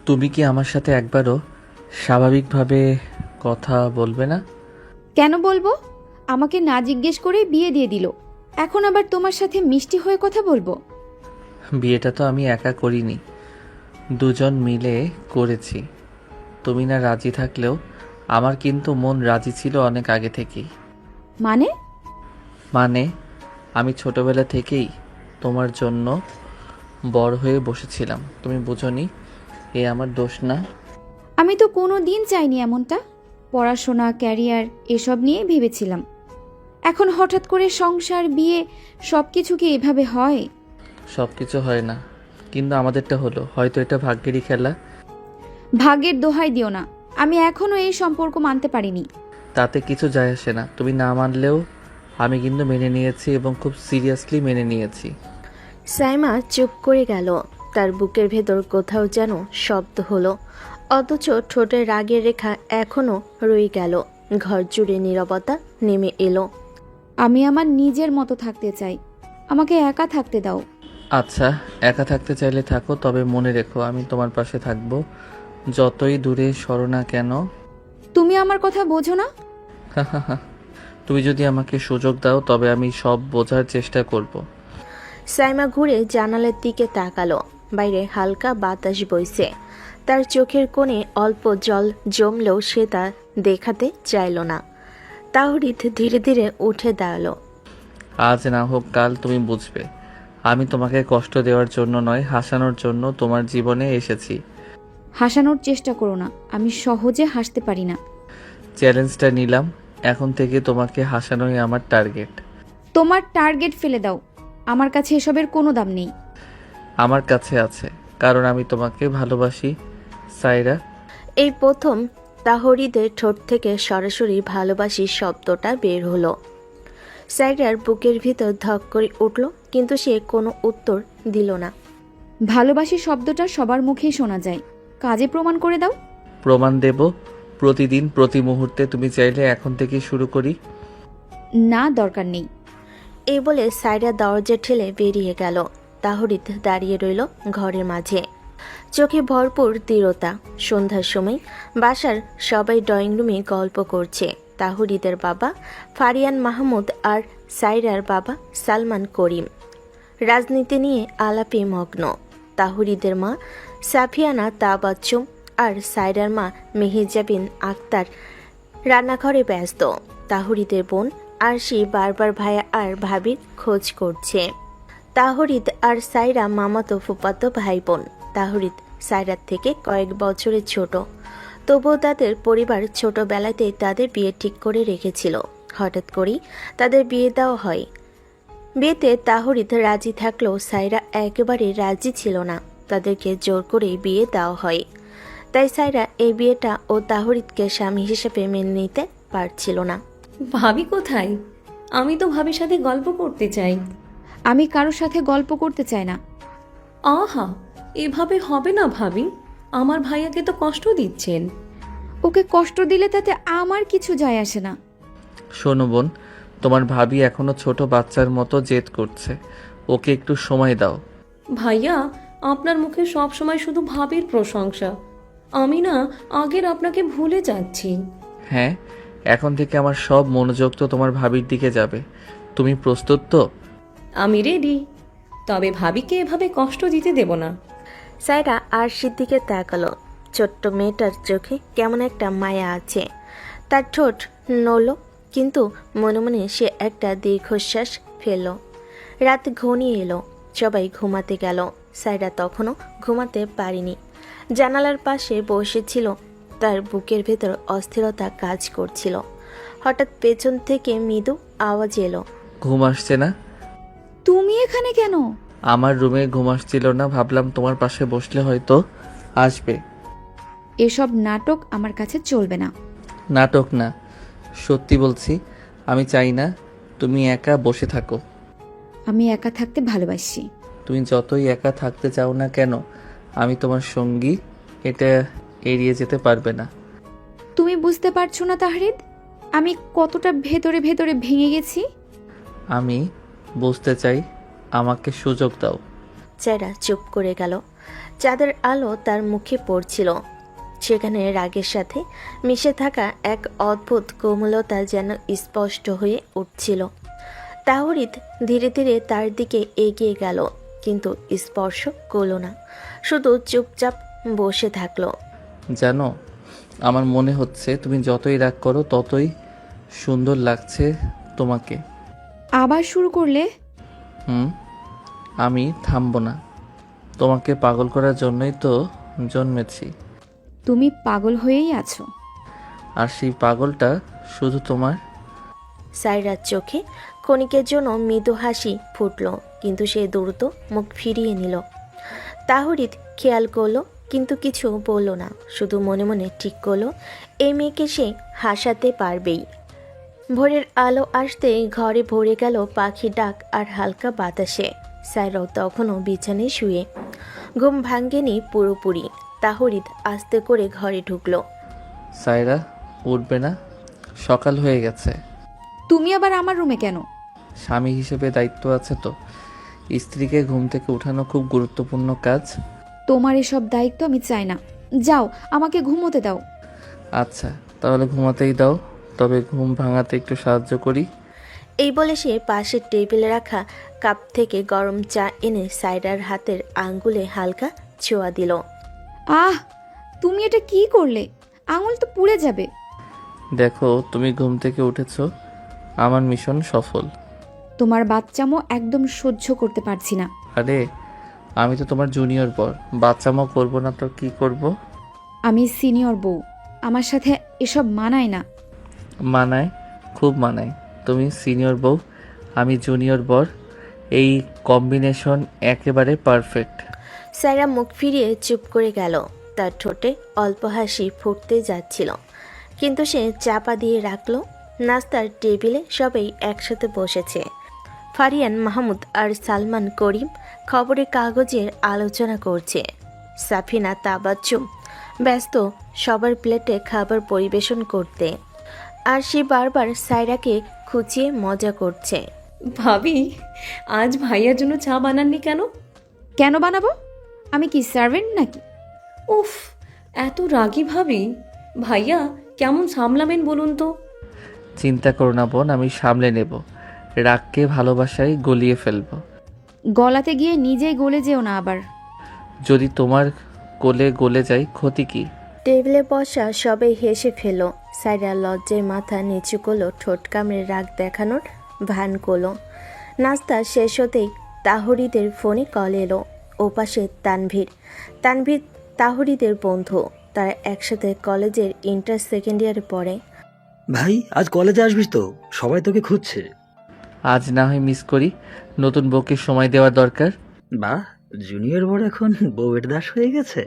তুমি কি আমার সাথে একবারও স্বাভাবিকভাবে কথা বলবে না? কেন বলবো? আমাকে না জিজ্ঞেস করে বিয়ে দিয়ে দিল, এখন আবার তোমার সাথে মিষ্টি হয়ে কথা বলবো? বিয়েটা তো আমি একা করিনি, দুজন মিলে করেছি। তুমি না রাজি থাকলেও আমার কিন্তু মন রাজি ছিল অনেক আগে থেকেই। মানে? মানে আমি ছোটবেলা থেকেই তোমার জন্য বড় হয়ে বসেছিলাম, তুমি বুঝোনি? এ আমার দোষ না। আমি তো কোনো দিন চাইনি এমনটা। পড়াশোনা, ক্যারিয়ার এসব নিয়ে ভেবেছিলাম। এখন হঠাৎ করে সংসার, বিয়ে সব কিছু কি এভাবে হয়? সব কিছু হয় না, কিন্তু আমাদেরটা হলো। হয়তো এটা ভাগ্যেরই খেলা। ভাগ্যের দোহাই দিও না, আমি এখনো এই সম্পর্ক মানতে পারিনি। তাতে কিছু যায় আসে না, তুমি না মানলেও আমি কিন্তু মেনে নিয়েছি এবং খুব সিরিয়াসলি মেনে নিয়েছি। সাইমা চুপ করে গেল। তার বুকের ভেতর কোথাও যেন শব্দ হলো, অথচ ঠোঁটের রাগের রেখা এখনো রয়ে গেল। ঘর জুড়ে নীরবতা নেমে এলো। আমি আমার নিজের মতো থাকতে চাই, আমাকে একা থাকতে দাও। আচ্ছা, একা থাকতে চাইলে থাকো, তবে মনে রেখো আমি তোমার পাশে থাকবো, যতই দূরে সরো না কেন। তুমি আমার কথা বোঝো না? তুমি যদি আমাকে সুযোগ দাও তবে আমি সব বোঝার চেষ্টা করব। সাইমা ঘুরে জানালার দিকে তাকালো। বাইরে হালকা বাতাস বইছে। তার চোখের কোণে অল্প জল জমলেও সে তা দেখাতে চাইল না। তাওরিদ ধীরে ধীরে উঠে দাঁড়ালো। আজ না হোক কাল তুমি বুঝবে, আমি তোমাকে কষ্ট দেওয়ার জন্য নয়, হাসানোর জন্য তোমার জীবনে এসেছি। হাসানোর চেষ্টা করো না, আমি সহজে হাসতে পারি না। চ্যালেঞ্জটা নিলাম, এখন থেকে তোমাকে হাসানোই আমার টার্গেট। তোমার টার্গেট ফেলে দাও, আমার কাছে এসবের কোনো দাম নেই। আমার কাছে আছে, কারণ আমি তোমাকে ভালোবাসি সাইরা। এই প্রথম তাহরিদের ঠোঁট থেকে সরাসরি ভালোবাসি শব্দটা বের হলো। সাইরার বুকের ভিতর ধক করে উঠল, কিন্তু সে কোনো উত্তর দিল না। ভালোবাসি শব্দটা সবার মুখেই শোনা যায়, কাজে প্রমাণ করে দাও। প্রমাণ দেব প্রতিদিন, প্রতি মুহূর্তে। তুমি চাইলে এখন থেকে শুরু করি। না, দরকার নেই। এই বলে সাইরা দরজা ঠেলে বেরিয়ে গেল। তাহরিদ দাঁড়িয়ে রইল ঘরের মাঝে, চোখে ভরপুর দৃঢ়তা। সন্ধ্যার সময় বাসার সবাই ড্রয়িং রুমে গল্প করছে। তাহরিদের বাবা ফারিয়ান মাহমুদ আর সাইরার বাবা সালমান করিম রাজনীতি নিয়ে আলাপে মগ্ন। তাহরিদের মা সাফিয়ানা তাবাচ্চুম আর সাইরার মা মেহেজাবিন আক্তার রান্নাঘরে ব্যস্ত। তাহরিদের বোন আরশি বারবার ভাইয়া আর ভাবির খোঁজ করছে। তাহরিদ আর সাইরা মামাতো ফুফাতো ভাই বোন। তাহরিদ সাইরার থেকে কয়েক বছরের ছোট, তবুও তাদের পরিবার ছোটবেলাতেই তাদের বিয়ে ঠিক করে রেখেছিল। হঠাৎ করেই তাদের বিয়ে দেওয়া হয়। বিয়েতে তাহরিদ রাজি থাকলেও সাইরা একেবারে রাজি ছিল না। তাদেরকে জোর করেই বিয়ে দেওয়া হয়। তাই সাইরা এই বিয়েটা ও তাহরিদকে স্বামী হিসেবে মেনে নিতে পারছিল না। ভাবি কোথায়? আমি তো ভাবির সাথে গল্প করতে চাই। আমি কারোর সাথে গল্প করতে চাই না। আহা, এভাবে হবে না ভাবি, আমার ভাইয়াকে তো কষ্ট দিচ্ছেন। ওকে কষ্ট দিলে তাতে আমার কিছু যায় আসে না। শোনো বোন, তোমার ভাবি এখনো ছোট বাচ্চার মতো জেদ করছে, ওকে একটু সময় দাও। ভাইয়া, আপনার মুখে সব সময় শুধু ভাবির প্রশংসা। আমি না আগের আপনাকে ভুলে যাচ্ছি। হ্যাঁ, এখন থেকে আমার সব মনোযোগ তো তোমার ভাবির দিকে যাবে। তুমি প্রস্তুত তো? আমি রেডি, তবে ভাবিকে এভাবে কষ্ট দিতে দেব না। সাইরা আরশির দিকে তাকালো। ছোট্ট মেয়েটার চোখে কেমন একটা মায়া আছে। তার ঠোঁট নড়ল, কিন্তু মনে মনে সে একটা দীর্ঘশ্বাস ফেলল। রাত ঘনিয়ে এলো, সবাই ঘুমাতে গেল। সাইরা তখনও ঘুমাতে পারেনি। জানালার পাশে বসেছিল, তার বুকের ভেতর অস্থিরতা কাজ করছিল। হঠাৎ পেছন থেকে মৃদু আওয়াজ এলো। ঘুম আসছে না? তুমি এখানে কেন? আমার রুমে ঘুম আসছিল না, ভাবলাম তোমার পাশে বসলে হয়তো আসবে। এসব নাটক আমার কাছে চলবে না। নাটক না, সত্যি বলছি। আমি চাই না তুমি একা বসে থাকো। আমি একা থাকতে ভালোবাসি। তুমি যতই একা থাকতে চাও না কেন, আমি তোমার সঙ্গী, এটা এড়িয়ে যেতে পারবে না। তুমি বুঝতে পারছো না তাহরিদ, আমি কতটা ভেতরে ভেতরে ভেঙে গেছি। আমি বুঝতে চাই, আমাকে সুযোগ দাও। সাইরা চুপ করে গেল। চাঁদের আলো তার মুখে পড়ছিল। সেখানে রাগের সাথে মিশে থাকা এক অদ্ভুত কোমলতা যেন স্পষ্ট হয়ে উঠছিল। তাহরিদ ধীরে ধীরে তার দিকে এগিয়ে গেল, কিন্তু স্পর্শ করল না, শুধু চুপচাপ বসে থাকলো। জানো, আমার মনে হচ্ছে তুমি যতই রাগ করো ততই সুন্দর লাগছে তোমাকে। আবার শুরু করলে? আমি থামবো না। তোমাকে পাগল করার জন্যই তো জন্মেছি। তুমি পাগল হয়েই আছো। আর সেই পাগলটা শুধু তোমার। সাইরার চোখে ক্ষণিকের জন্য মৃদু হাসি ফুটল, কিন্তু সে দ্রুত মুখ ফিরিয়ে নিল। তাহরিদ খেয়াল করলো, কিন্তু কিছু বলল না, শুধু মনে মনে ঠিক করলো এই মেয়েকে সে হাসাতে পারবেই। ভোরের আলো আসতে ঘরে ভরে গেল পাখির ডাক আর হালকা বাতাসে। সাইরাও তখনও বিছানায় শুয়ে, ঘুম ভাঙ্গেনি পুরোপুরি। তাহরিদ আস্তে করে ঘরে ঢুকলো। সায়রা, উঠবে না? সকাল হয়ে গেছে। তুমি আবার আমার রুমে কেন? স্বামী হিসেবে দায়িত্ব আছে তো। স্ত্রীকে ঘুম থেকে উঠানো খুব গুরুত্বপূর্ণ কাজ। তোমার এসব দায়িত্ব আমি চাই না। যাও, আমাকে ঘুমোতে দাও। আচ্ছা, তাহলে ঘুমাতেই দাও, তবে ঘুম ভাঙাতে একটু সাহায্য করি। এই বলে সে পাশের টেবিলে রাখা কাপ থেকে গরম চা এনে সাইরার হাতের আঙ্গুলে হালকা ছোঁয়া দিল। আহ, তুমি এটা কি করলে? আঙুল তো পুড়ে যাবে। দেখো, তুমি ঘুম থেকে উঠেছো, আমার মিশন সফল। তোমার বাচ্চামো একদম সহ্য করতে পারছি না। আরে, আমি তো তোমার জুনিয়র বর, বাচ্চামো করবো না তো কি করব? আমি সিনিয়র বউ, আমার সাথে এসব মানায় না। মানায়, খুব মানায়। তুমি সিনিয়র বউ, আমি জুনিয়র বর, এই কম্বিনেশন একেবারে পারফেক্ট। সাইরা মুখ ফিরিয়ে চুপ করে গেল। তার ঠোঁটে অল্প হাসি ফুটতে যাচ্ছিল, কিন্তু সে চাপা দিয়ে রাখল। নাস্তার টেবিলে সবাই একসাথে বসেছে। ফারিয়ান মাহমুদ আর সালমান করিম খবরের কাগজের আলোচনা করছে। সাফিনা তাবাজ্জুম ব্যস্ত সবার প্লেটে খাবার পরিবেশন করতে, আর সে বারবার সাইরাকে খুঁচিয়ে মজা করছে। ভাবি, আজ ভাইয়ার জন্য চা বানাননি কেন? কেন বানাবো? আমি কি সার্ভেন্ট নাকি? উফ, এত রাগী ভাবি। ভাইয়া কেমন সামলাবেন বলুন তো? চিন্তা করো না বোন, আমি সামলে নেব। রাগকে ভালোবাসায় গলিয়ে ফেলবো। গলাতে গিয়ে নিজেই গলে যেও না আবার। যদি তোমার কোলে গলে যায় ক্ষতি কি? টেবিলে বসা সবাই হেসে ফেল। সাইরা লজ্জায় মাথা নিচু করলো, ঠোঁট কামড়ে রাগ দেখানোর ভান করলো। নাস্তা শেষ হতেই তাহরিদের ফোনে কল এলো। ওপাশে তানভীর তাহরিদের বন্ধু। তারা একসাথে কলেজের ইন্টার সেকেন্ড ইয়ারে পড়ে। ভাই, আজ কলেজে আসবি তো? সবাই তোকে খুঁজছে। আজ না হয় মিস করি, নতুন বউকে সময় দেওয়ার দরকার। বাহ, জুনিয়র বড় এখন বউয়ের দাস হয়ে গেছে।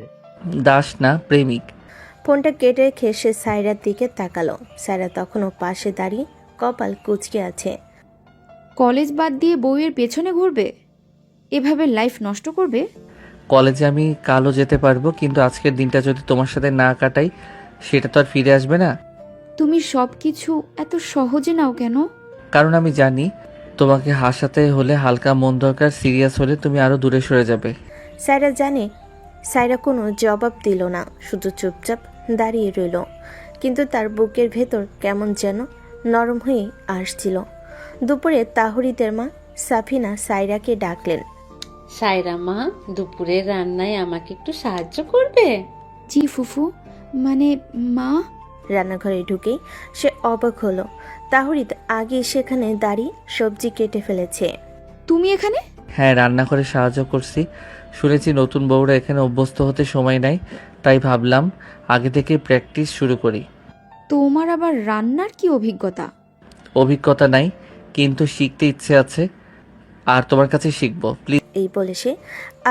দাস না, প্রেমিক। ফোনটা কেটে রেখে সে সাইরার দিকে তাকালো। সাইরা তখনও পাশে দাঁড়িয়ে কপাল কুঁচকে আছে। কলেজ বাদ দিয়ে বউয়ের পেছনে ঘুরবে? এভাবে লাইফ নষ্ট করবে? কলেজে আমি কালও যেতে পারবো, কিন্তু আজকের দিনটা যদি তোমার সাথে না কাটাই সেটা তো আর ফিরে আসবে না। তুমি সব কিছু এত সহজে নাও কেন? কারণ আমি জানি তোমাকে হাসাতে হলে হালকা মন দরকার, সিরিয়াস হলে তুমি আরো দূরে সরে যাবে। সাইরা জানে। সাইরা কোনো জবাব দিল না, শুধু চুপচাপ দাঁড়িয়ে রইল, কিন্তু তার বুকের ভেতর কেমন যেন নরম হয়ে আসছিল। দুপুরে তাহরিদের মা সাফিনা সাইরাকে ডাকলেন। সায়রা মা, দুপুরের রান্নায় আমাকে একটু সাহায্য করবে? জি ফুফু, মানে মা। রান্নাঘরে ঢুকেই সে অবাক হলো। তাহরিদ আগে সেখানে দাঁড়িয়ে সবজি কেটে ফেলেছে। তুমি এখানে? হ্যাঁ, রান্না করে সাহায্য করছি। শুনেছি নতুন বউরা এখানে অভ্যস্ত হতে সময় নেয়, তাই ভাবলাম আগে থেকে প্র্যাকটিস শুরু করি। তোমার আবার রান্নার কি অভিজ্ঞতা? অভিজ্ঞতা নাই, কিন্তু শিখতে ইচ্ছে আছে, আর তোমার কাছে শিখবো। প্লিজ এই বলে সে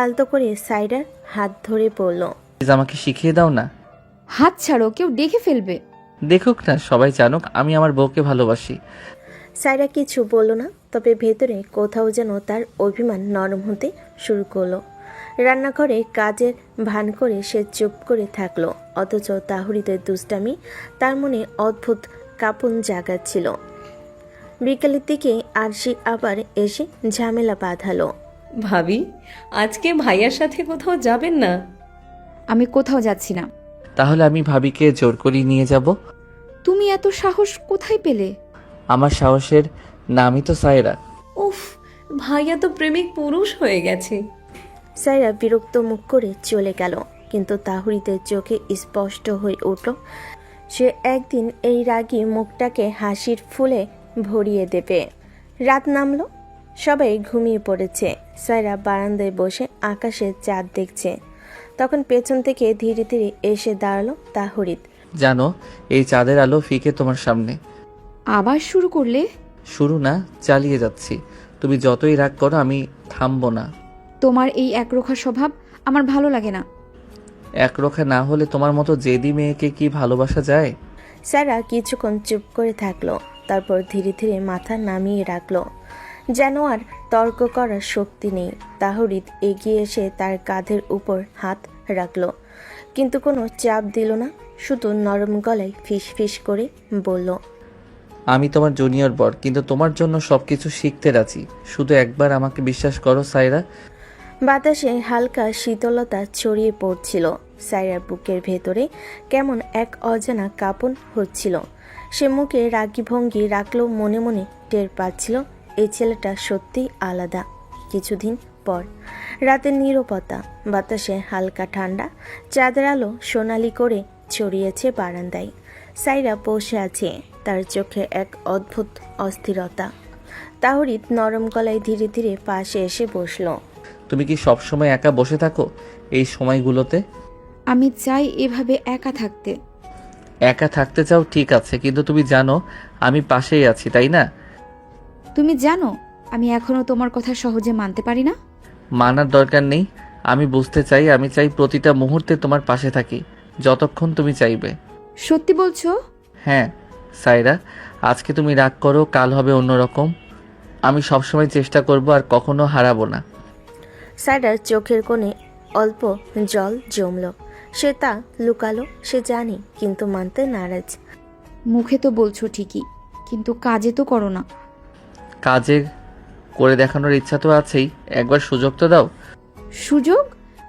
আলতো করে সাইরার হাত ধরে বলল, আমাকে শিখিয়ে দাও না। হাত ছাড়ো, কেউ দেখে ফেলবে। দেখুক না, সবাই জানুক আমি আমার বউকে ভালোবাসি। সাইরা কিছু বলল না, তবে ভেতরে কোথাও যেন তার অভিমান নরম হতে শুরু করলো। রান্নাঘরে কাজের ভান করে সে চুপ করে থাকলো, অথচ তাহরিদের দুষ্টামি তার মনে অদ্ভুত কাঁপন জাগাচ্ছিল। বিকেলের দিকে আরশি আবার এসে ঝামেলা বাঁধালো। ভাবি, আজকে ভাইয়ার সাথে কোথাও যাবেন না? আমি কোথাও যাচ্ছি না। তাহলে আমি ভাবিকে জোর করে নিয়ে যাব। তুমি এত সাহস কোথায় পেলে? আমার সাহসের নামই তো সায়রা। উফ, ভাইয়া তো প্রেমিক পুরুষ হয়ে গেছে। সাইরা বিরক্ত মুখ করে চলে গেল, কিন্তু তাহুরিদের চোখে স্পষ্ট হয়ে উঠল সে একদিন এই রাগী মুখটাকে হাসির ফুলে ভরিয়ে দেবে। রাত নামলো, সবাই ঘুমিয়ে পড়েছে। সাইরা বারান্দায় বসে আকাশের চাঁদ দেখছে। তখন পেছন থেকে ধীরে ধীরে এসে দাঁড়ালো তাহরিদ। জানো, এই চাঁদের আলো ফিকে তোমার সামনে। আবার শুরু করলে? শুরু না, চালিয়ে যাচ্ছি। তুমি যতই রাগ করো আমি থামবো না। তোমার এই একরোখা স্বভাব আমার ভালো লাগে না। একরোখা না হলে তোমার মতো জেদি মেয়েকে কি ভালোবাসা যায়? সারা কিছুক্ষণ চুপ করে থাকলো, তারপর ধীরে ধীরে মাথা নামিয়ে রাখলো, যেন আর তর্ক করার শক্তি নেই। তাহরিদ এগিয়ে এসে তার কাঁধের উপর হাত রাখলো, কিন্তু কোনো চাপ দিল না, শুধু নরম গলায় ফিস ফিস করে বলল, আমি তোমার জুনিয়র বর, কিন্তু তোমার জন্য সবকিছু শিখতে রাজি। শুধু একবার আমাকে বিশ্বাস করো সায়রা। বাতাসে হালকা শীতলতা ছড়িয়ে পড়ছিল। সাইরার বুকের ভেতরে কেমন এক অজানা কাঁপন হচ্ছিল। সে মুখে রাগী ভঙ্গি রাখলেও মনে মনে টের পাচ্ছিল এই ছেলেটা সত্যিই আলাদা। কিছুদিন পর রাতের নীরবতা, বাতাসে হালকা ঠান্ডা, চাঁদের আলো সোনালি করে ছড়িয়েছে বারান্দায়। সাইরা বসে আছে, তার চোখে এক অদ্ভুত অস্থিরতা। তাহরিদ নরম গলায় ধীরে ধীরে পাশে এসে বসলো। তুমি কি সবসময় একা বসে থাকো এই সময়গুলোতে? আমি চাই এভাবে একা থাকতে। একা থাকতে চাও ঠিক আছে, কিন্তু তুমি জানো আমি পাশেই আছি, তাই না? তুমি জানো আমি এখনো তোমার কথা সহজে মানতে পারি না। মানার দরকার নেই। আমি বুঝতে চাই, আমি চাই প্রতিটা মুহূর্তে তোমার পাশে থাকি, যতক্ষণ তুমি চাইবে। সত্যি বলছো? হ্যাঁ সায়রা, আজকে তুমি রাগ করো, কাল হবে অন্যরকম। আমি সবসময় চেষ্টা করব আর কখনো হারাবো না। সাইডার চোখের কোণে অল্প জল জমল। সে তা লুকালো, সে জানি, কিন্তু মানতে নারাজ। মুখে তো বলছো ঠিকই, কিন্তু কাজে তো করো না। কাজে করে দেখানোর ইচ্ছা তো আছেই, একবার সুযোগ তো দাও। সুযোগ?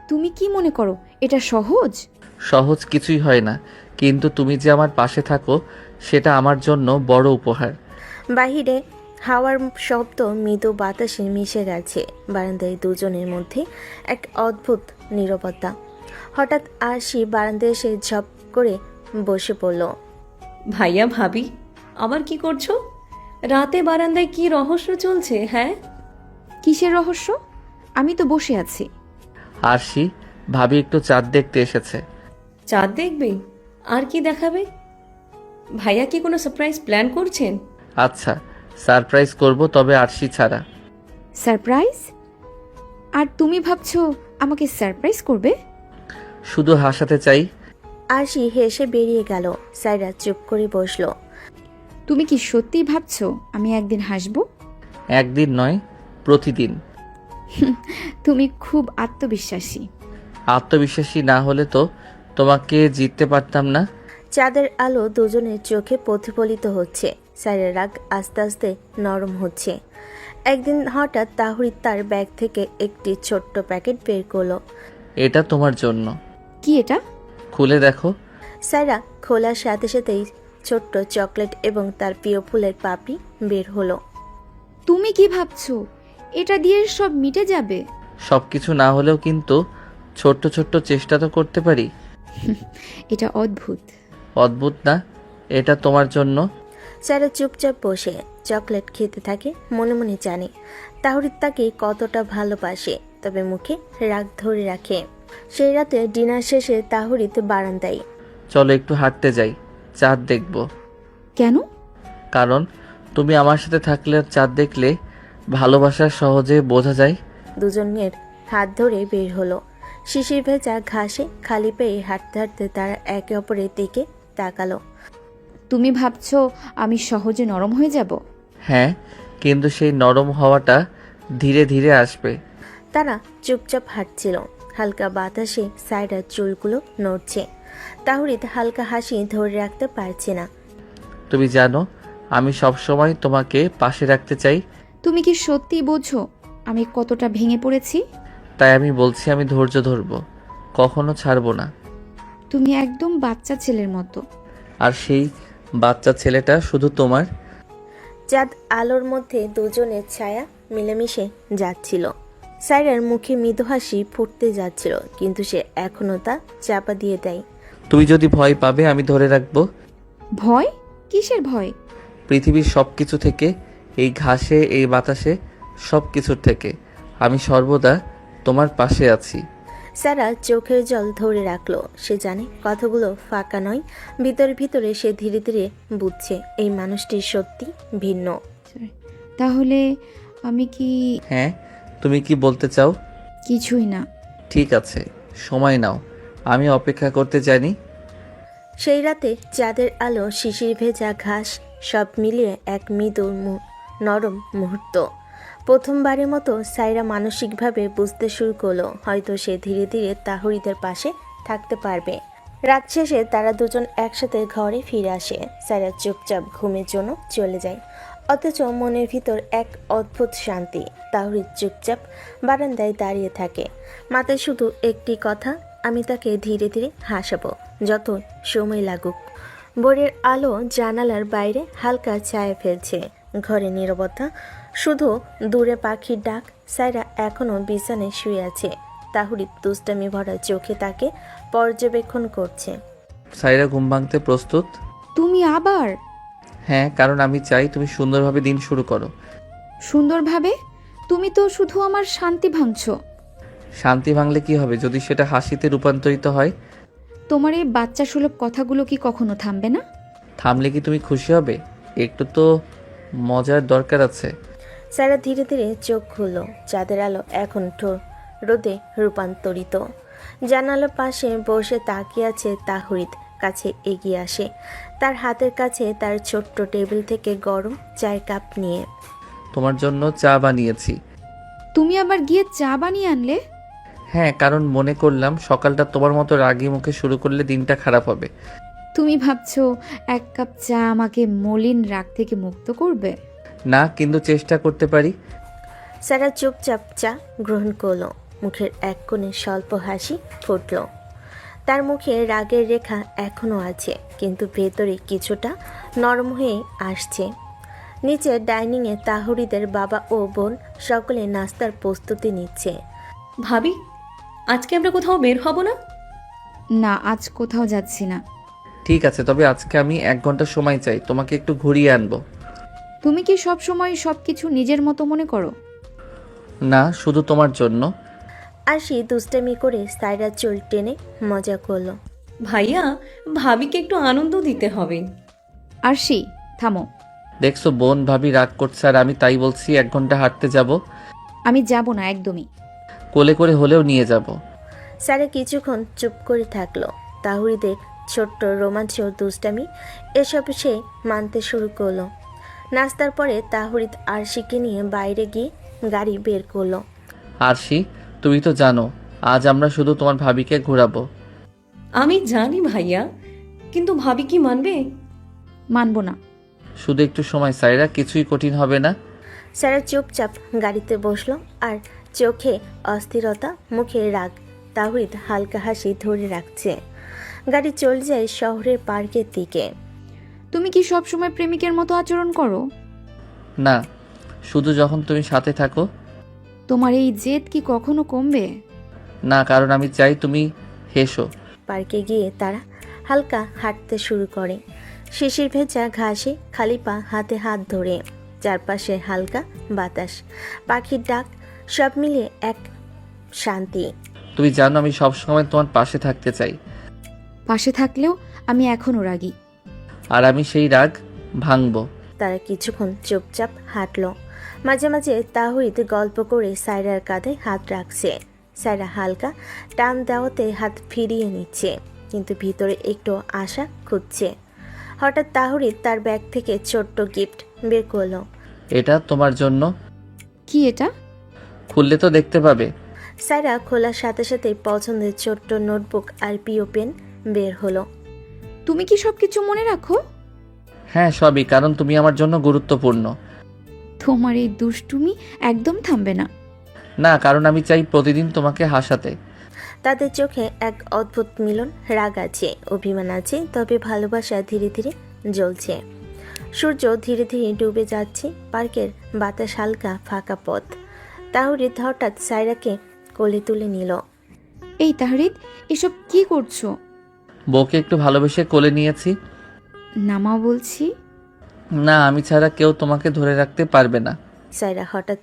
তুমি কি মনে করো এটা সহজ? সহজ কিছুই হয় না, কিন্তু তুমি যে আমার পাশে থাকো সেটা আমার জন্য বড় উপহার। বাহিরে হাওয়ার শব্দ মৃদু বাতাসে মিশে গেছে। বারান্দায় দুজনের মধ্যে এক অদ্ভুত নীরবতা। হঠাৎ আরশি বারান্দায় এসে ঝপ করে বসে পড়ল। ভাইয়া ভাবি, আবার কি করছো? রাতে বারান্দায় কি রহস্য চলছে? হ্যাঁ, কিসের রহস্য? আমি তো বসে আছি। আরশি, ভাবি একটু চাঁদ দেখতে এসেছে। চাঁদ দেখবে? আর কি দেখাবে? ভাইয়া কি কোনো সারপ্রাইজ প্ল্যান করছেন? আচ্ছা, সারপ্রাইজ করব, তবে আরশি ছাড়া। সারপ্রাইজ? আর তুমি ভাবছো আমাকে সারপ্রাইজ করবে? শুধু হাসাতে চাই। আরশি হেসে বেরিয়ে গেল। সাইরা চুপ করে বসলো। তুমি কি সত্যিই ভাবছো আমি একদিন হাসবো? একদিন নয়, প্রতিদিন। তুমি খুব আত্মবিশ্বাসী। আত্মবিশ্বাসী না হলে তো তোমাকে জিততে পারতাম না। চাঁদের আলো দুজনের চোখে প্রতিফলিত হচ্ছে। সাইরার রাগ আস্তে আস্তে নরম হচ্ছে। একদিন হঠাৎ তাহরিদ তার ব্যাগ থেকে একটি ছোট্ট প্যাকেট বের করলো। এটা তোমার জন্য। কি এটা? খুলে দেখো। সাইরা খোলার সাথে সাথেই ছোট্ট চকলেট এবং তার প্রিয় ফুলের পাপড়ি বের হলো। তুমি কি ভাবছো এটা দিয়ে সব মিটে যাবে? সবকিছু না হলেও কিন্তু ছোট্ট ছোট্ট চেষ্টা তো করতে পারি। এটা অদ্ভুত। অদ্ভুত না, এটা তোমার জন্য। সাইরা চুপচাপ বসে চকলেট খেতে থাকে। মনে মনে জানে তাহরিদ তাকে কতটা ভালোবাসে, তবে মুখে রাগ ধরে রাখে। সেই রাতে ডিনার শেষে তাহরিদ বারান্দায়। চলো একটু হাঁটতে যাই, চাঁদ দেখব। কেন? কারণ তুমি আমার সাথে থাকলে আর চাঁদ দেখলে ভালোবাসা সহজে বোঝা যায়। দুজনের হাত ধরে বের হলো। শিশির ভেজা ঘাসে খালি পেয়ে হাঁটতে হাঁটতে তারা একে অপরের দিকে তাকালো। তুমি ভাবছো আমি সহজে নরম হয়ে যাব? হ্যাঁ, কিন্তু সেই নরম হওয়াটা ধীরে ধীরে আসবে। তারা চুপচাপ হাঁটছিল। হালকা বাতাসে সাইডার চুলগুলো নড়ছে। তাহরিদ হালকা হাসি ধরে রাখতে পারছে না। তুমি জানো আমি সবসময় তোমাকে পাশে রাখতে চাই। তুমি কি সত্যি বোঝো আমি কতটা ভেঙে পড়েছি? তাই আমি বলছি আমি ধৈর্য ধরবো। কখনো ছাড়বো না। তুমি একদম বাচ্চা ছেলের মতো। আর সেই বাচ্চা ছেলেটা শুধু তোমার। চাঁদ আলোর মধ্যে দুজনের ছায়া মিলেমিশে যাচ্ছিল। সাইরার মুখে মৃদু হাসি ফুটতে যাচ্ছিল, কিন্তু সে এখনও তা চাপা দিয়ে দেয়। তুমি যদি ভয় পাবে আমি ধরে রাখবো। ভয়? কিসের ভয়? পৃথিবীর সব কিছু থেকে, এই ঘাসে, এই বাতাসে, সব কিছুর থেকে আমি সর্বদা তোমার পাশে আছি। সারা চোখের জল ধরে রাখলো। সে জানে কথাগুলো ফাঁকা নয়। ভিতরে ভিতরে সে ধীরে ধীরে বুঝছে এই মানুষটি সত্যি ভিন্ন। তাহলে আমি কি? হ্যাঁ, তুমি কি বলতে চাও? কিছুই না। ঠিক আছে, সময় নাও, আমি অপেক্ষা করতে জানি। সেই রাতে চাঁদের আলো, শিশির ভেজা ঘাস, সব মিলিয়ে এক মৃদু নরম মুহূর্ত। প্রথমবারের মতো সাইরা মানসিকভাবে বুঝতে শুরু করলো হয়তো সে ধীরে ধীরে তাহরিদের পাশে থাকতে পারবে। রাত শেষে তারা দুজন একসাথে ঘরে ফিরে আসে। সাইরা চুপচাপ ঘুমের জন্য চলে যায়, অথচ মনের ভিতর এক অদ্ভুত শান্তি। তাহরিদ চুপচাপ বারান্দায় দাঁড়িয়ে থাকে, মাথায় শুধু একটি কথা, আমি তাকে ধীরে ধীরে হাসাবো, যত সময় লাগুক। ভোরের আলো জানালার বাইরে হালকা ছায়া ফেলছে। ঘরে নীরবতা, শুধু দূরে পাখির ডাক। সাইরা এখনও বিছানায় শুয়ে আছে। তাহরিদ দুষ্টামি ভরা চোখে তাকে পর্যবেক্ষণ করছে। সাইরা ঘুম ভাঙতে প্রস্তুত? তুমি আবার? হ্যাঁ, কারণ আমি চাই তুমি সুন্দরভাবে দিন শুরু করো। সুন্দরভাবে? তুমি তো শুধু আমার শান্তি ভাঙছো। শান্তি ভাঙলে কি হবে যদি সেটা হাসিতে রূপান্তরিত হয়? তোমার এই বাচ্চা সুলভ কথাগুলো কি কখনো থামবে না? থামলে কি তুমি খুশি হবে? একটু তো মজার দরকার আছে। সাইরা ধীরে ধীরে চোখ খুলল। চাঁদের আলো এখন রোদে রূপান্তরিত। জানালার পাশে বসে তাকিয়ে আছে তাহরিদ। কাছে এগিয়ে আসে, তার হাতের কাছে তার ছোট্ট টেবিল থেকে গরম চায়ের কাপ নিয়ে। তোমার জন্য চা বানিয়েছি। তুমি আবার গিয়ে চা বানিয়ে আনলে? হ্যাঁ, কারণ মনে করলাম সকালটা তোমার মতো রাগী মুখে শুরু করলে দিনটা খারাপ হবে। তুমি ভাবছো এক কাপ চা আমাকে মলিন রাগ থেকে মুক্ত করবে? না, কিন্তু চেষ্টা করতে পারি। সারা চুপচাপ চা গ্রহণ করলো। মুখের এক কোণে স্বল্প হাসি ফুটল। তার মুখে রাগের রেখা এখনও আছে, কিন্তু ভেতরে কিছুটা নরম হয়ে আসছে। নিচে ডাইনিংয়ে তাহরিদের বাবা ও বোন সকলে নাস্তার প্রস্তুতি নিচ্ছে। ভাবি, আজকে আমরা কোথাও বের হব না? না, আজ কোথাও যাচ্ছি না। ঠিক আছে, তবে আজকে আমি 1 ঘন্টা সময় চাই, তোমাকে একটু ঘুরিয়ে আনবো। তুমি কি সব সময় সবকিছু নিজের মতো মনে করো? না, শুধু তোমার জন্য। আরশি দুষ্টামি করে সাইরার চুল টেনে মজা করলো। ভাইয়া, ভাবিকে একটু আনন্দ দিতে হবে। আরশি, থামো। দেখছো বোন, ভাবি রাগ করছে আর আমি তাই বলছি 1 ঘন্টা হাঁটতে যাব। আমি যাব না একদমই। কোলে করে হলেও নিয়ে যাব। সারা কিছুক্ষণ চুপ করে থাকলো। তাহরিদের ছোট্ট রোমাঞ্চ, দুষ্টামি এসব সে মানতে শুরু করলো। নাস্তার পরে তাহরিদ আরশিকে নিয়ে বাইরে গিয়ে গাড়ি বের করলো। আরশি, তুমি তো জানো আজ আমরা শুধু তোমার ভাবিকে ঘোরাবো। আমি জানি ভাইয়া, কিন্তু ভাবি কি মানবে? মানব না। শুধু একটু সময় সাইরা, কিছুই কঠিন হবে না। সারা চুপচাপ গাড়িতে বসলো, আর চোখে অস্থিরতা, মুখে রাগ। তাহরিদ হালকা হাসি ধরে রাখছে। গাড়ি চলে যায় শহরের পার্কের দিকে। তুমি কি সব সময় প্রেমিকের মতো আচরণ করো? না, শুধু যখন তুমি সাথে থাকো। তোমার এই জেদ কি কখনো কমবে? না, কারণ আমি চাই তুমি হেসো। পার্কে গিয়ে তারা হালকা হাঁটতে শুরু করে। শিশির ভেজা ঘাসে খালি পা, হাতে হাত ধরে। চারপাশে হালকা বাতাস, পাখির ডাক, সব মিলিয়ে এক শান্তি। তুমি জানো আমি সবসময় তোমার পাশে থাকতে চাই। পাশে থাকলেও আমি এখনো রাগী। আর আমি সেই রাগ ভাঙবো। তারা কিছুক্ষণ চুপচাপ হাঁটলো। মাঝে মাঝে তাহরিদ গল্প করে সাইরার কাঁধে হাত রাখছে। সাইরা হালকা টান দেওয়াতে হাত ফিরিয়ে নিচ্ছে, কিন্তু ভিতরে একটু আশা খুঁজছে। হঠাৎ তাহরিদ তার ব্যাগ থেকে ছোট্ট গিফট বের করলো। এটা তোমার জন্য। কি এটা? খুললে তো দেখতে পাবে। সাইরা খোলার সাথে সাথে পছন্দের ছোট্ট নোটবুক আর পিও পেন বের হলো। তুমি কি সবকিছু মনে রাখো? হ্যাঁ, সবই, কারণ তুমি আমার জন্য গুরুত্বপূর্ণ। তোমার এই দুষ্টুমি একদম থামবে না। না, কারণ আমি চাই প্রতিদিন তোমাকে হাসাতে। তাদের চোখে এক অদ্ভুত মিলন, রাগ আছে, অভিমান আছে, তবে ভালোবাসা ধীরে ধীরে জ্বলছে। সূর্য ধীরে ধীরে ডুবে যাচ্ছে, পার্কের বাতাস হালকা, ফাঁকা পথ। তাহরিদ হঠাৎ সায়রাকে কোলে তুলে নিল। এই তাহরিদ, এসব কি করছো? বউকে একটু ভালোবেসে কোলে নিয়েছি। নামাও বলছি। না, আমি ছাড়া কেউ তোমাকে ধরে রাখতে পারবে না। সায়রা হঠাৎ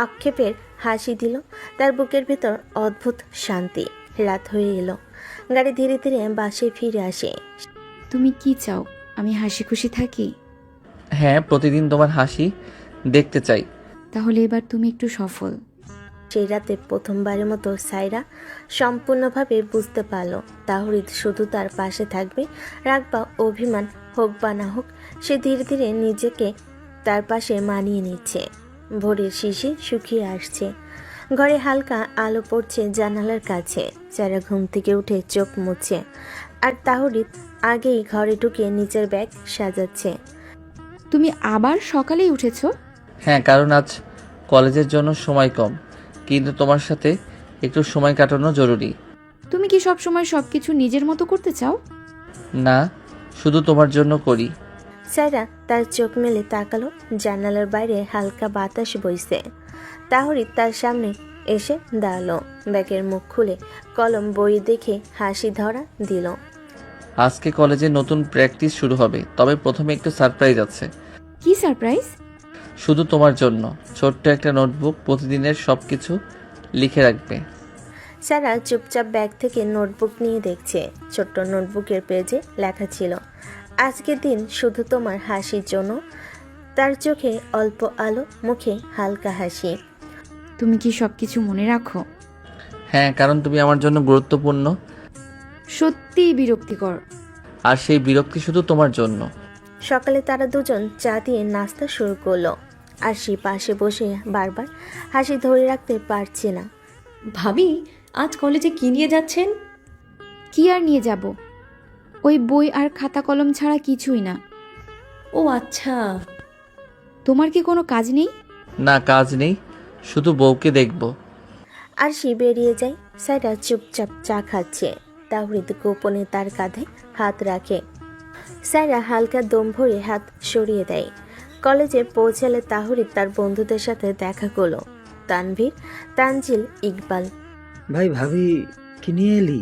আক্ষেপের হাসি দিল। তার বুকের ভেতর অদ্ভুত শান্তি। রাত হয়ে এলো, গাড়ি ধীরে ধীরে বাসে ফিরে আসে। তুমি কি চাও আমি হাসি খুশি থাকি? হ্যাঁ, প্রতিদিন তোমার হাসি দেখতে চাই। তাহলে এবার তুমি একটু সফল। সেই রাতে প্রথমবারের মতো সায়রা সম্পূর্ণভাবে বুঝতে পারল তাহরিদ শুধু তার পাশে থাকবে। রাগ বা অভিমান হোক বা না হোক, সে ধীরে ধীরে নিজেকে তার পাশে মানিয়ে নিচ্ছে। ভোরের শিশির শুকিয়ে আসছে, ঘরে হালকা আলো পড়ছে জানালার কাছে। সায়রা ঘুম থেকে উঠে চোখ মুছছে, আর তাহরিদ আগেই ঘরে ঢুকে নিচের ব্যাগ সাজাচ্ছে। তুমি আবার সকালেই উঠেছো? হ্যাঁ, কারণ আজ কলেজের জন্য সময় কম, কিন্তু তোমার সাথে একটু সময় কাটানো জরুরি। তুমি কি সব সময় সবকিছু নিজের মতো করতে চাও? না, শুধু তোমার জন্য করি। সায়রা তার চোখ মেলে তাকালো। জানালার বাইরে হালকা বাতাস বইছে। তাহরিদ তার সামনে এসে দাঁড়ালো, ব্যাগের মুখ খুলে কলম বই দেখে হাসি ধরা দিল। আজকে কলেজে নতুন প্র্যাকটিস শুরু হবে, তবে প্রথমে একটু সারপ্রাইজ আছে। কি সারপ্রাইজ? শুধু তোমার জন্য ছোট্ট একটা নোটবুক, প্রতিদিনের সব কিছু লিখে রাখবে। সায়রা চুপচাপ ব্যাগ থেকে নোটবুক নিয়ে দেখছে। ছোট্ট নোটবুকের পেজে লেখা ছিল, আজকের দিন শুধু তোমার হাসির জন্য। তার চোখে অল্প আলো, মুখে হালকা হাসি। তুমি কি সবকিছু মনে রাখো? হ্যাঁ, কারণ তুমি আমার জন্য গুরুত্বপূর্ণ। সত্যিই বিরক্তিকর। আর সেই বিরক্তি শুধু তোমার জন্য। সকালে তারা দুজন চা দিয়ে নাস্তা শুরু করলো। আর সে পাশে বসে বারবার হাসি ধরে রাখতে পারছে না। ভাবি, আজ কলেজে কি নিয়ে যাচ্ছেন? কি আর নিয়ে যাব? ওই বই আর খাতা কলম ছাড়া কিছুই না। ও আচ্ছা। তোমার কি কোনো কাজ নেই? না, কাজ নেই, শুধু বউকে দেখব। আর সে বেরিয়ে যায়। সায়রা চুপচাপ চা খাচ্ছে। তাহরিদ গোপনে তার কাঁধে হাত রাখে। সায়রা হালকা দম ভরে হাত সরিয়ে দেয়। কলেজে পৌঁছালে তাহরিদ তার বন্ধুদের সাথে দেখা করলো। তানভীর, তানজিল, ইকবাল। ভাই ভাবি কি নিয়ে এলি?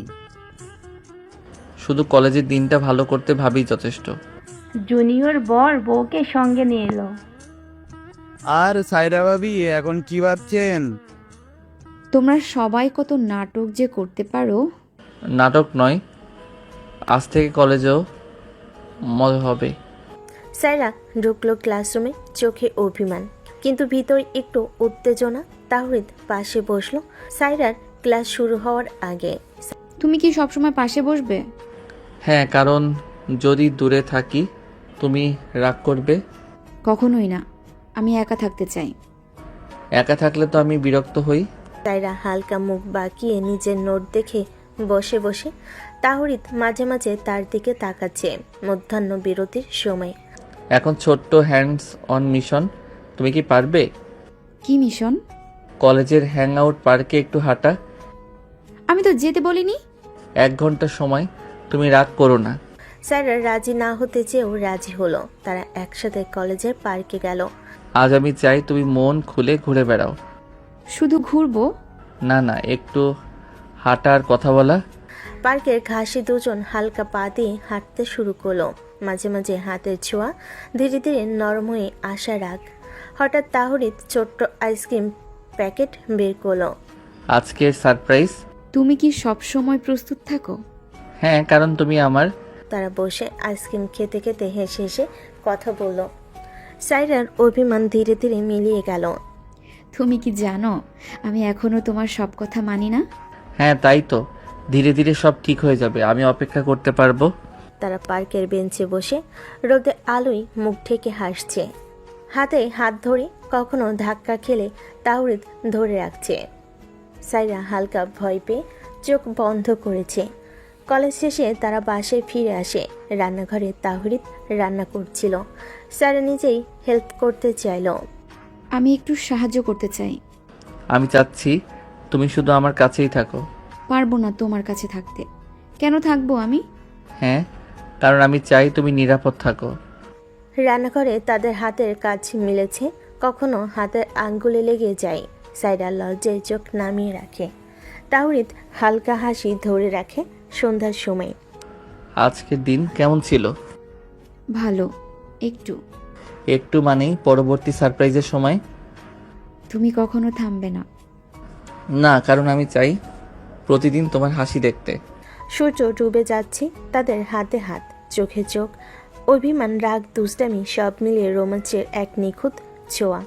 শুধু কলেজের দিনটা ভালো করতে ভাবি যথেষ্ট। জুনিয়র বর বউকে সঙ্গে নিয়ে এলো। আর সায়রা ভাবি এখন কি ভাবছেন? তোমরা সবাই কত নাটক যে করতে পারো। নাটক নয়, আজ থেকে কলেজেও মজা হবে। সায়রা ঢুকলো ক্লাসরুমে, চোখে অভিমান কিন্তু ভিতর একটু উত্তেজনা। তাহরিদ পাশে বসলো সায়রার ক্লাস শুরু হওয়ার আগে। তুমি কি সবসময় পাশে বসবে? হ্যাঁ, কারণ যদি দূরে থাকি তুমি রাগ করবে। কখনোই না, আমি একা থাকতে চাই। একা থাকলে তো আমি বিরক্ত হই। সায়রা হালকা মুখ বাঁকিয়ে নিজের নোট দেখে বসে বসে। তাহরিদ মাঝে মাঝে তার দিকে তাকাচ্ছে। মধ্যাহ্ন বিরতির সময়। এখন ছোট্ট হ্যান্ডস অন মিশন। তুমি কি পারবে? কি মিশন? কলেজের হ্যাং আউট পার্কে একটু হাঁটা। আমি তো যেতে বলিনি। 1 ঘন্টা সময়, তুমি রাগ করো না। সায়রা রাজি না হতে চেয়েও রাজি হলো। তারা একসাথে কলেজের পার্কে গেল। আজ আমি চাই তুমি মন খুলে ঘুরে বেড়াও। শুধু ঘুরবো? না না, একটু হাঁটা আর কথা বলা। পার্কের ঘাসে দুজন হালকা পা দিয়ে হাঁটতে শুরু করলো। মাঝে মাঝে হাতের ছোঁয়া, ধীরে ধীরে নরম হয়ে আসা রাগ। হঠাৎ তাহরিদ ছোট্ট আইসক্রিম প্যাকেট বের করলো। আজকের সারপ্রাইজ। তুমি কি সব সময় প্রস্তুত থাকো? হ্যাঁ, কারণ তুমি আমার। তারা বসে আইসক্রিম খেতে খেতে হেসে হেসে কথা বলল। সায়রার অভিমান ধীরে ধীরে মিলিয়ে গেল। তুমি কি জানো আমি এখনো তোমার সব কথা মানি না? হ্যাঁ, তাই তো। ধীরে ধীরে সব ঠিক হয়ে যাবে, আমি অপেক্ষা করতে পারবো। তারা পার্কের বেঞ্চে বসে রোদে আলোয় মুখ ঢেকে হাসছে। হাতে হাত ধরে কখনো ধাক্কা খেলে তাহরিদ ধরে রাখছে। সায়রা হালকা ভয় পেয়ে চোখ বন্ধ করেছে। কলেজ শেষে তারা বাসায় ফিরে আসে। রান্নাঘরে তাহরিদ রান্না করছিল। সায়রা নিজেই হেল্প করতে চাইল। আমি একটু সাহায্য করতে চাই। আমি চাচ্ছি তুমি শুধু আমার কাছেই থাকো। পারবো না তোমার কাছে থাকতে। কেন থাকবো আমি? হ্যাঁ, কারণ আমি চাই তুমি নিরাপদ থাকো। রান্নাঘরে তাদের হাতের কাজ মিলেছে, কখনো হাতের আঙ্গুলে লেগে যায়। সাইরা লজ্জায় চোখ নামিয়ে রাখে। তাওরিদ হালকা হাসি ধরে রাখে। সন্ধ্যার সময় আজকের দিন কেমন ছিল? ভালো, একটু। একটু মানেই পরবর্তী সারপ্রাইজের সময়? তুমি কখনো থামবে না। না, কারণ আমি চাই প্রতিদিন তোমার হাসি দেখতে। সূর্য ডুবে যাচ্ছে, তাদের হাতে হাত, চোখে চোখ, অভিমান, রাগ, দুষ্টামি সব মিলিয়ে রোমাঞ্চের এক নিখুঁত ছোঁয়া।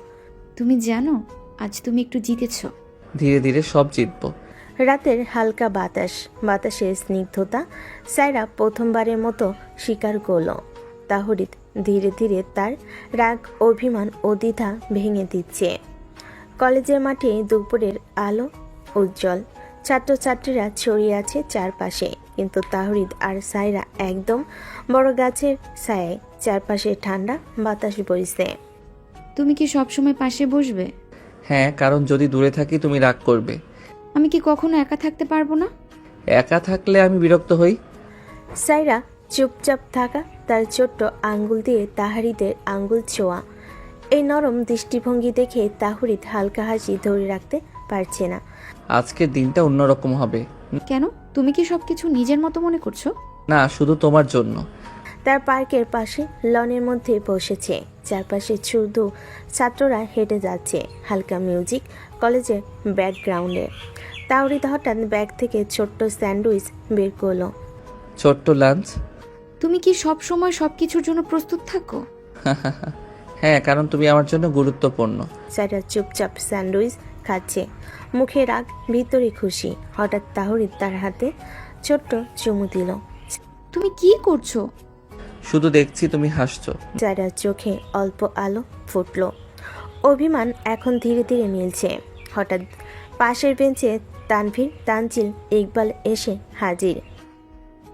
তুমি জানো আজ তুমি একটু জিতেছো। ধীরে ধীরে সব জিতবো। রাতের হালকা বাতাস, বাতাসের স্নিগ্ধতা সাইরা প্রথমবারের মতো স্বীকার করল। তাহরিদ ধীরে ধীরে তার রাগ, অভিমান ও দ্বিধা ভেঙে দিচ্ছে। কলেজের মাঠে দুপুরের আলো উজ্জ্বল, ছাত্রছাত্রীরা ছড়িয়ে আছে চারপাশে, কিন্তু তাহরিদ আর সাইরা একদম বড় গাছের ছায়ায়। চারপাশে ঠান্ডা বাতাস বইছে। তুমি কি সবসময় পাশে বসবে? হ্যাঁ, কারণ যদি দূরে থাকি তুমি রাগ করবে। আমি কি কখনো একা থাকতে পারবো না? একা থাকলে আমি বিরক্ত হই। সাইরা চুপচাপ থাকা, তার ছোট্ট আঙ্গুল দিয়ে তাহারিদের আঙ্গুল ছোঁয়া। এই নরম দৃষ্টিভঙ্গি দেখে তাহরিদ হালকা হাসি ধরে রাখতে পারছে না। আজকের দিনটা অন্যরকম হবে। কেন? তুমি কি সবকিছু নিজের মতো মনে করছো? না, শুধু তোমার জন্য। তার পার্কের পাশে লনের মধ্যে বসেছে, চারপাশে শুধু ছাত্ররা হেঁটে যাচ্ছে, হালকা মিউজিক কলেজের ব্যাকগ্রাউন্ডে। তাওরিদ হঠাৎ ব্যাগ থেকে ছোট্ট স্যান্ডউইচ বের করলো। ছোট্ট লাঞ্চ? তুমি কি সব সময় সবকিছুর জন্য প্রস্তুত থাকো? হ্যাঁ, কারণ তুমি আমার জন্য গুরুত্বপূর্ণ। সাইরা চুপচাপ স্যান্ডউইচ খাচ্ছে, মুখে রাগ, ভিতরে খুশি। হঠাৎ তাহরিদ তার হাতে ছোট্ট চুমু দিল। তুমি কি করছো? শুধু দেখছি তুমি হাসছো। সাইরার চোখে অল্প আলো ফুটলো। অভিমান এখন ধীরে ধীরে মিলছে। হঠাৎ পাশের বেঞ্চে তানভীর, তানজিল, ইকবাল এসে হাজির।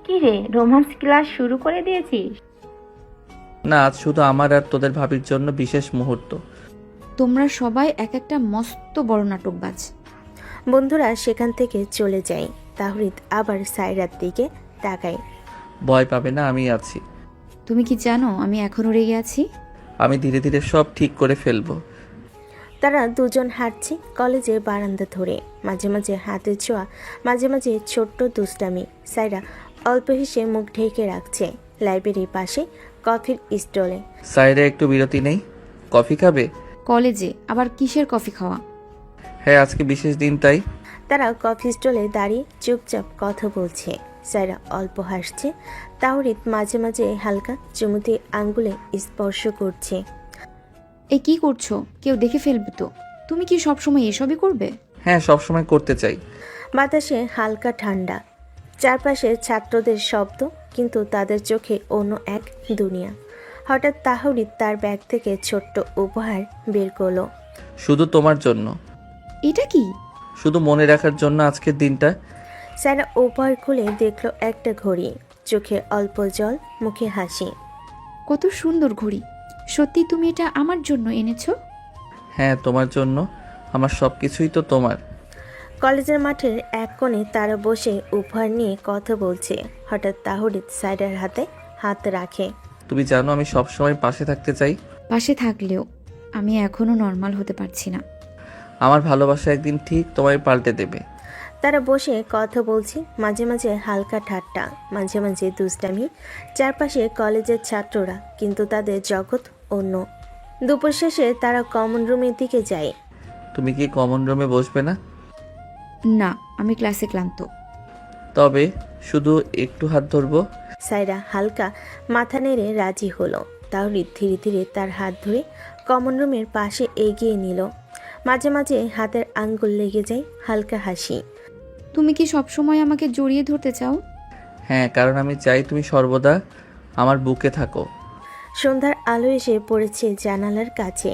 কি রে, রোমান্স ক্লাস শুরু করে দিয়েছিস? না, আজ শুধু আমার আর তোদের ভাবির জন্য বিশেষ মুহূর্ত। তোমরা সবাই এক একটা মস্ত বড় নাটকবাজ। বন্ধুরা সেখান থেকে চলে যায়। তাহরিদ আবার সাইরার দিকে তাকায়। ভয় পাবে না, আমি আছি। তুমি কি জানো আমি এখনো রেগে আছি? আমি ধীরে ধীরে সব ঠিক করে ফেলবো। তারা দুজন হাঁটছে কলেজের বারান্দা ধরে, মাঝে মাঝে হাতের ছোঁয়া, মাঝে মাঝে ছোট্ট দুষ্টামি। সাইরা অল্প হেসে মুখ ঢেকে রাখছে। লাইব্রেরির পাশে কফির স্টলে সাইডে একটু বিরতি নেই? কফি খাবে? কলেজে আবার কিসের কফি খাওয়া? হ্যাঁ, আজকে বিশেষ দিন তাই। তারা কফি স্টলে দাঁড়িয়ে চুপচাপ কথা বলছে। সাইরা অল্প হাসছে। তাওরিদ মাঝে মাঝে হালকা চুমুতে আঙ্গুলে স্পর্শ করছে। এই কি করছো? কেউ দেখে ফেলবে তো। তুমি কি সবসময় এসবই করবে? হ্যাঁ, সবসময় করতে চাই। বাতাসে হালকা ঠান্ডা, চারপাশে ছাত্রদের শব্দ, কিন্তু তাদের চোখে অন্য এক দুনিয়া। হঠাৎ তাহরিদ তার ব্যাগ থেকে ছোট্ট উপহার বের করলো। শুধু তোমার জন্য। এটা কি? শুধু মনে রাখার জন্য আজকের দিনটা। সারা উপহার খুলে দেখলো একটা ঘড়ি, চোখে অল্প জল, মুখে হাসি। কত সুন্দর ঘড়ি! সত্যি তুমি এটা আমার জন্য এনেছো? হ্যাঁ, তোমার জন্য। আমার সব কিছুই তো তোমার। কলেজের মাঠের এক কোণে তারা বসে উপহার নিয়ে কথা বলছে। হঠাৎ তাহরিদ সাইরার হাতে হাত রাখে। তুমি জানো আমি সবসময় পাশে থাকতে চাই। পাশে থাকলেও আমি এখনো নর্মাল হতে পারছি না। আমার ভালোবাসা একদিন ঠিক তোমায় পাল্টে দেবে। তারা বসে কথা বলছে, মাঝে মাঝে হালকা ঠাট্টা, মাঝে মাঝে দুষ্টামি। চারপাশে কলেজের ছাত্ররা, কিন্তু তাদের জগৎ অন্য। দুপুর শেষে তারা কমন রুমের দিকে যায়। তুমি কি কমন রুমে বসবে না? না, আমি ক্লাসে ক্লান্ত। তবে শুধু একটু হাত ধরবো। সাইরা হালকা মাথা নেড়ে রাজি হলো। তাওরিদ ধীরে ধীরে তার হাত ধরে কমন রুমের পাশে এগিয়ে নিল। মাঝে মাঝে হাতের আঙ্গুল লেগে যায়। হালকা হাসি। তুমি কি সবসময় আমাকে জড়িয়ে ধরতে চাও? হ্যাঁ, কারণ আমি চাই তুমি সর্বদা আমার বুকে থাকো। সন্ধ্যার আলো এসে পড়েছে জানালার কাছে।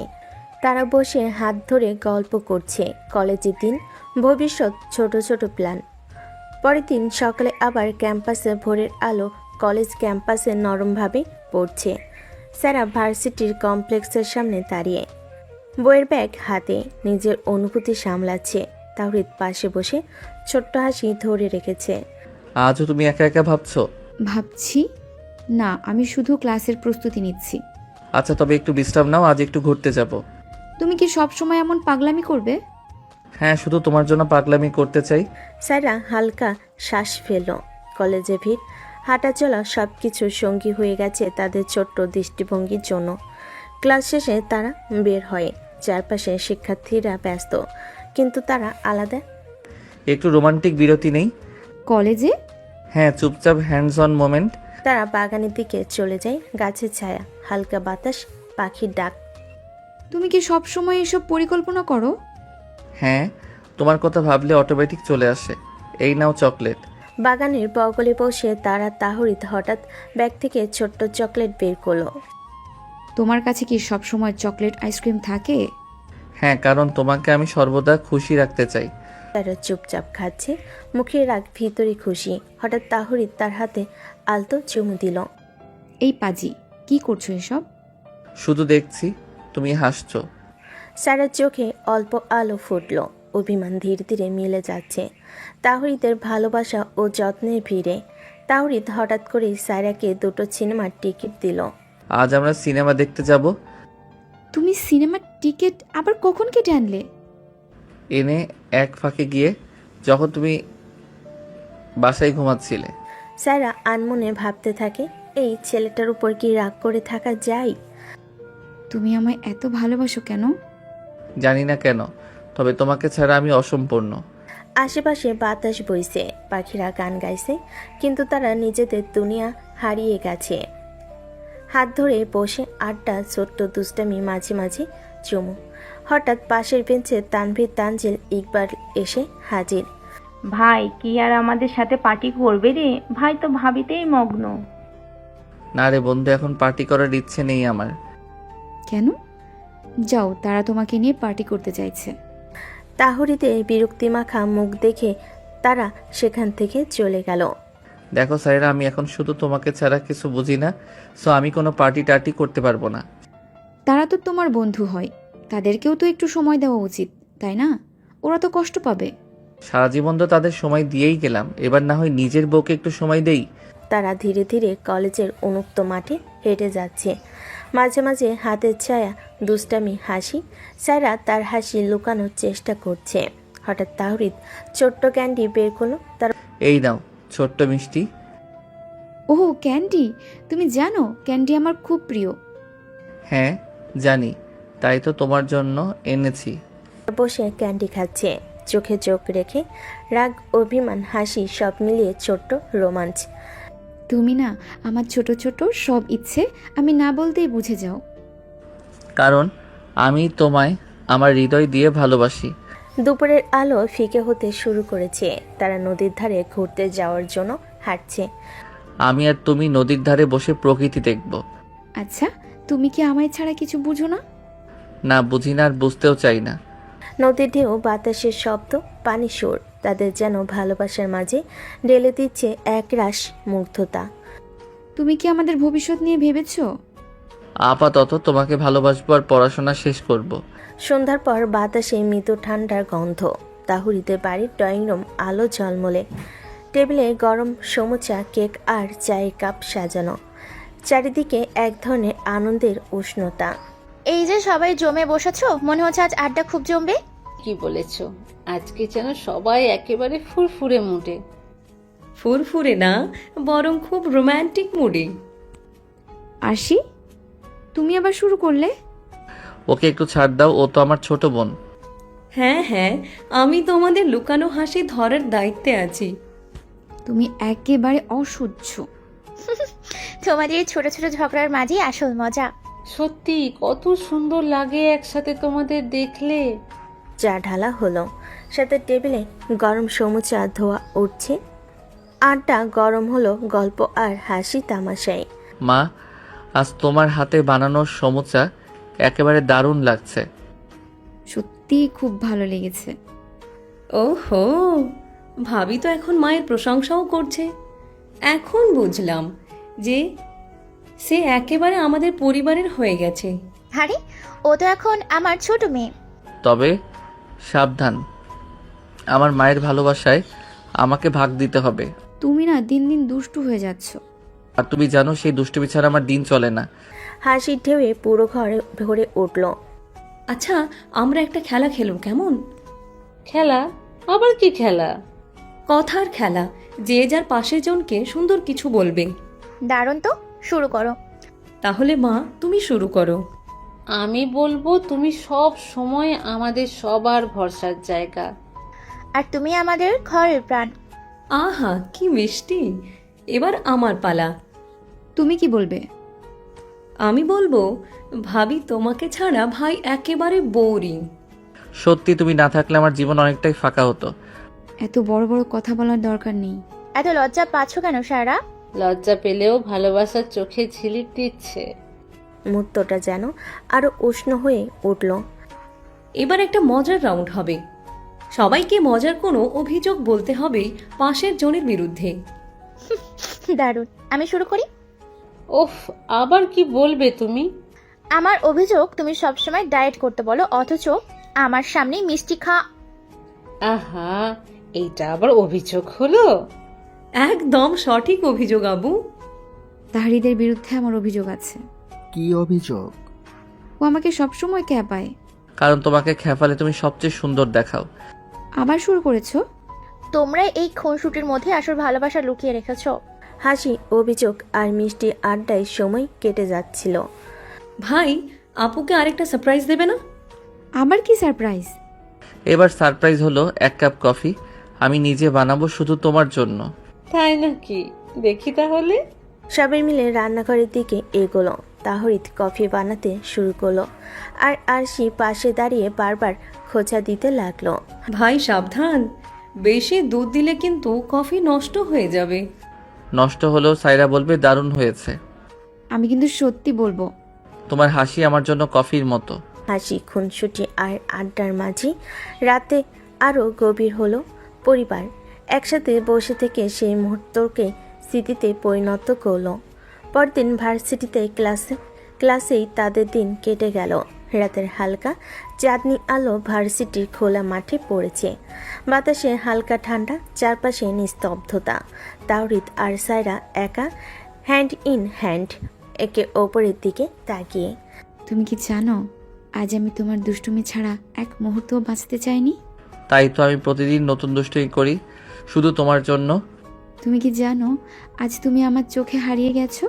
তারা বসে হাত ধরে গল্প করছে। কলেজের দিন, ভবিষ্যৎ, ছোট ছোট প্ল্যান। পরের দিন সকালে আবার ক্যাম্পাসে ভোরের আলো কলেজ ক্যাম্পাসে নরমভাবে পড়ছে। সারা ভার্সিটির কমপ্লেক্সের সামনে দাঁড়িয়ে, বইয়ের ব্যাগ হাতে নিজের অনুভূতি সামলাচ্ছে। তাওরিদ পাশে বসে ছোট্ট হাসি ধরে রেখেছে। আজও তুমি একা একা ভাবছো? ভাবছি না, আমি শুধু ক্লাসের প্রস্তুতি নিচ্ছি। আচ্ছা, তবে একটু বিশ্রাম নাও, আজ একটু ঘুরতে যাব। তুমি কি সব সময় এমন পাগলামি করবে? হ্যাঁ, শুধু তোমার জন্য পাগলামি করতে চাই। সায়রা হালকা শ্বাস ফেলল। কলেজে ভিড়, হাঁটাচলা সব কিছু সঙ্গী হয়ে গেছে তাদের ছোট্ট দৃষ্টিভঙ্গির জন্য। ক্লাস শেষে তারা বের হয়। চারপাশে শিক্ষার্থীরা ব্যস্ত, কিন্তু তারা আলাদা। একটু রোমান্টিক বিরতি নেই? কলেজে? হ্যাঁ, চুপচাপ হ্যান্ডস অন মোমেন্ট। তারা বাগানের দিকে চলে যায়। গাছের ছায়া, হালকা বাতাস, পাখির ডাক। তুমি কি সব সময় এসব পরিকল্পনা করো? হ্যাঁ, তোমার কথা ভাবলে অটোমেটিক চলে আসে। এই নাও চকলেট। বাগানের বগলে বসে তারা তাহরিত হঠাৎ ব্যাগ থেকে ছোট্ট চকলেট বের করলো। তোমার কাছে কি সব সময় চকলেট আইসক্রিম থাকে? হ্যাঁ, কারণ তোমাকে আমি সর্বদা খুশি রাখতে চাই। তারা চুপচাপ খাচ্ছে, মুখে রাগ, ভিতরে খুশি। হঠাৎ তাহরিত তার হাতে আলতো চুমু দিল। এই পাজি, কি করছো এসব? শুধু দেখছি তুমি হাসছো। সারার চোখে অল্প আলো ফুটল। অভিমান ধীরে ধীরে মিলে যাচ্ছে তাহরিদের ভালোবাসা ও যত্নের ভিড়ে। তাহরিদ হঠাৎ করে সায়রাকে দুটো সিনেমার টিকিট দিল। আজ আমরা সিনেমা দেখতে যাব। তুমি সিনেমার টিকিট আবার কখন কেটে আনলে? এনে এক ফাঁকে গিয়ে, যখন তুমি বাসায় ঘুমাচ্ছিলে। সায়রা আনমনে ভাবতে থাকে, এই ছেলেটার উপর কি রাগ করে থাকা যায়? তুমি আমায় এত ভালোবাসো কেন? জানি না কেন, তবে তোমাকে ছাড়া আমি অসম্পূর্ণ। আশেপাশে বাতাস বইছে, পাখিরা গান গাইছে, কিন্তু তারা নিজেদের দুনিয়া হারিয়ে গেছে। হাত ধরে বসে আড্ডা, ছোট্ট দুষ্টামি, মাঝে মাঝে চুমু। হঠাৎ পাশের বেঞ্চে তানভীর, তানজিল, ইকবাল এসে হাজির। ভাই কি আর আমাদের সাথে পার্টি করবে রে? ভাই তো ভাবিতেই মগ্ন। না রে বন্ধু, এখন পার্টি করার ইচ্ছে নেই আমার। কেন? যাও, তারা তোমাকে নিয়ে পার্টি করতে চাইছে। তাহরিদের বিরক্তিমাখা মুখ দেখে তারা সেখান থেকে চলে গেল। দেখো সাইরা, আমি এখন শুধু তোমাকে ছাড়া কিছু বুঝি না, সো আমি কোনো পার্টি টার্টি করতে পারবো না। তারা তো তোমার বন্ধু হয়, তাদেরকেও তো একটু সময় দেওয়া উচিত, তাই না? ওরা তো কষ্ট পাবে। সারা জীবন তো তাদের সময় দিয়েই গেলাম, এবার না হয় নিজের বউকে একটু সময় দেই। তারা ধীরে ধীরে কলেজের উন্মুক্ত মাঠে হেঁটে যাচ্ছে। মাঝে মাঝে হাতের ছায়া, দুষ্টামি, হাসি। সায়রা তার হাসি লুকানোর চেষ্টা করছে। হঠাৎ তাহরিদ ছোট্ট ক্যান্ডি বের করলো। তার এই নাও ছোট্ট মিষ্টি। ওহ, ক্যান্ডি! তুমি জানো ক্যান্ডি আমার খুব প্রিয়। হ্যাঁ জানি, তাই তো তোমার জন্য এনেছি। বসে ক্যান্ডি খাচ্ছে, চোখে চোখ রেখে। রাগ, অভিমান, হাসি সব মিলিয়ে ছোট্ট রোমাঞ্চ। তুমি না আমার ছোট ছোট সব ইচ্ছে আমি না বলতেই বুঝে যাও। কারণ আমি তোমায় আমার হৃদয় দিয়ে ভালোবাসি। দুপুরের আলো ফিকে হতে শুরু করেছে। তারা নদীর ধারে ঘুরতে যাওয়ার জন্য হাঁটছে। আমি আর তুমি নদীর ধারে বসে প্রকৃতি দেখব। আচ্ছা, তুমি কি আমায় ছাড়া কিছু বুঝো না? না, বুঝি না আর বুঝতেও চাই না। নদীর ঢেউ, বাতাসের শব্দ, পানি সুর তাদের যেন ভালোবাসার মাঝে ঢেলে দিচ্ছে এক রাশ মুগ্ধতা। তুমি কি আমাদের ভবিষ্যৎ নিয়ে ভেবেছো? আপাতত তোমাকে ভালোবাসবো আর পড়াশোনা শেষ করব। সন্ধ্যার পর বাতাসে মৃদু ঠান্ডার গন্ধ। তাহুরিদের বাড়ির ড্রয়িং রুম আলো ঝলমলে। টেবিলে গরম সমুচা, কেক আর চায়ের কাপ সাজানো। চারিদিকে এক ধরনের আনন্দের উষ্ণতা। এই যে সবাই জমে বসেছো, মনে হচ্ছে আজ আড্ডা খুব জমবে। কি বলেছ? আজকে যেন সবাই একেবারে ফুরফুরে মুডে। ফুরফুরে না, বরং খুব রোম্যান্টিক মুডে। আরশি, তুমি আবার শুরু করলে? ওকে একটু ছাড় দাও, ও তো আমার ছোট বোন। হ্যাঁ হ্যাঁ, আমি তোমাদের লুকানো হাসি ধরার দায়িত্বে আছি। তুমি একেবারে অসহ্য। তোমাদের এই ছোট ছোট ঝগড়ার মাঝেই আসল মজা। সত্যি কত সুন্দর লাগে একসাথে তোমাদের দেখলে। চা ঢালা হলো, সাথে টেবিলে গরম সমুচা ধোয়া উঠছে। আড্ডা গরম হলো গল্প আর হাসি তামাশায়। মা, আজ তোমার হাতে বানানো সমুচা একেবারে দারুণ লাগছে। সত্যি খুব ভালো লেগেছে। ওহো, ভাবি তো এখন মায়ের প্রশংসাও করছে। এখন বুঝলাম যে সে একেবারে আমাদের পরিবারের হয়ে গেছে। আরে, ও তো এখন আমার ছোট মেয়ে। তবে সাবধান, আমার মায়ের ভালোবাসায় আমাকে ভাগ দিতে হবে। তুমি না দিন দিন দুষ্টু হয়ে যাচ্ছ। আর তুমি জানো সেই দুষ্টুমি ছাড়া আমার দিন চলে না। হাসির ঢেউয়ে পুরো ঘরে ভরে উঠল। আচ্ছা, আমরা একটা খেলা খেলুম কেমন? খেলা? আবার কি খেলা? কথার খেলা। যে যার পাশের জনকে সুন্দর কিছু বলবে। দারুণ তো, শুরু করো। তাহলে মা, তুমি শুরু করো। আমি বলবো, তুমি সব সময় আমাদের সবার ভরসার জায়গা। আর তুমি আমাদের ঘরের প্রাণ। আহা, কি মিষ্টি। এবার আমার পালা। তুমি কি বলবে? আমি বলবো, ভাবি তোমাকে ছাড়া ভাই একেবারে বোরিং। সত্যি তুমি না থাকলে আমার জীবন অনেকটাই ফাঁকা হতো। এত বড় বড় কথা বলার দরকার নেই। এত লজ্জা পাচ্ছ কেন সায়রা? লজ্জা পেলেও ভালোবাসার চোখে ঝিলিক দিচ্ছে। মুহূর্তটা যেন আরো উষ্ণ হয়ে উঠল। এবার একটা মজার রাউন্ড হবে। সবাইকে মজার কোনো অভিযোগ বলতে হবে পাশের জনের বিরুদ্ধে। দারুণ, আমি শুরু করি। ওফ, আবার কি বলবে তুমি? আমার অভিযোগ, তুমি সবসময় ডায়েট করতে বলো, অথচ আমার সামনে মিষ্টি আহা, এইটা আবার অভিযোগ হলো? একদম সঠিক অভিযোগ আবু। তাহারিদের বিরুদ্ধে আমার অভিযোগ আছে। কি অভিযোগ? ও আমাকে সবসময় ক্যাপায়। কারণ তোমাকে খেপালে তুমি সবচেয়ে সুন্দর দেখাও। আবার শুরু করেছো? তোমরা এই খুনসুটির মধ্যে আসল ভালোবাসা লুকিয়ে রেখেছো। হাসি, অভিযোগ আর মিষ্টি আড্ডায় সময় কেটে যাচ্ছিল। ভাই, আপুকে আরেকটা সারপ্রাইজ দেবে না? আবার কি সারপ্রাইজ? এবার সারপ্রাইজ হলো 1 কাপ কফি আমি নিজে বানাবো শুধু তোমার জন্য। তাই নাকি? দেখি তাহলে। সবাই মিলে রান্নাঘরের দিকে এগোলো। তাহরিদ কফি বানাতে শুরু করলো, আর আরশি পাশে দাঁড়িয়ে বারবার খোঁচা দিতে লাগলো। ভাই সাবধান, বেশি দুধ দিলে কিন্তু কফি নষ্ট হয়ে যাবে। নষ্ট হলেও সাইরা বলবে দারুণ হয়েছে। আমি কিন্তু সত্যি বলবো। তোমার হাসি আমার জন্য কফির মতো। হাসি, খুনসুটি আর আড্ডার মাঝে রাতে আরও গভীর হলো পরিবার। একসাথে বসে থেকে সেই মুহূর্তকে স্মৃতিতে পরিণত করলো। পরদিন ভার্সিটিতে ক্লাসেই তাদের দিন কেটে গেল। রাতের হালকা চাঁদনি আলো ভার্সিটির খোলা মাঠে পড়েছে। বাতাসে হালকা ঠান্ডা, চারপাশে নিস্তব্ধতা। তাওরিদ আর সায়রা একা, হ্যান্ড ইন হ্যান্ড, একে অপরের দিকে তাকিয়ে। তুমি কি জানো, আজ আমি তোমার দুষ্টুমি ছাড়া এক মুহূর্তও বাঁচতে চাইনি। তাই তো আমি প্রতিদিন নতুন দুষ্টুমি করি শুধু তোমার জন্য। তুমি কি জানো, আজ তুমি আমার চোখে হারিয়ে গেছো।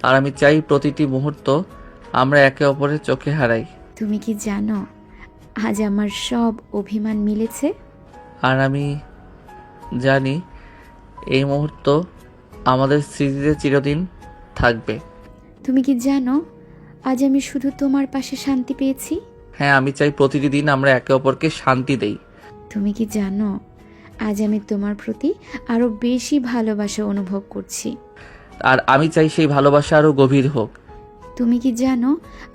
আর আমি চাই প্রতিটি মুহূর্ত আমরা একে অপরের চোখে হারাই। তুমি কি জানো, আজ আমার সব অভিমান মিলেছে। আর আমি জানি এই মুহূর্ত আমাদের স্মৃতিতে চিরদিন থাকবে। তুমি কি জানো, আজ আমি শুধু তোমার পাশে শান্তি পেয়েছি। হ্যাঁ, আমি চাই প্রতিটি দিন আমরা একে অপরকে শান্তি দেই। তুমি কি জানো, আজ আমি তোমার প্রতি আরো বেশি ভালোবাসা অনুভব করছি। আর আমি চাই সেই ভালোবাসা আরও গভীর হোক। তুমি কি জানো,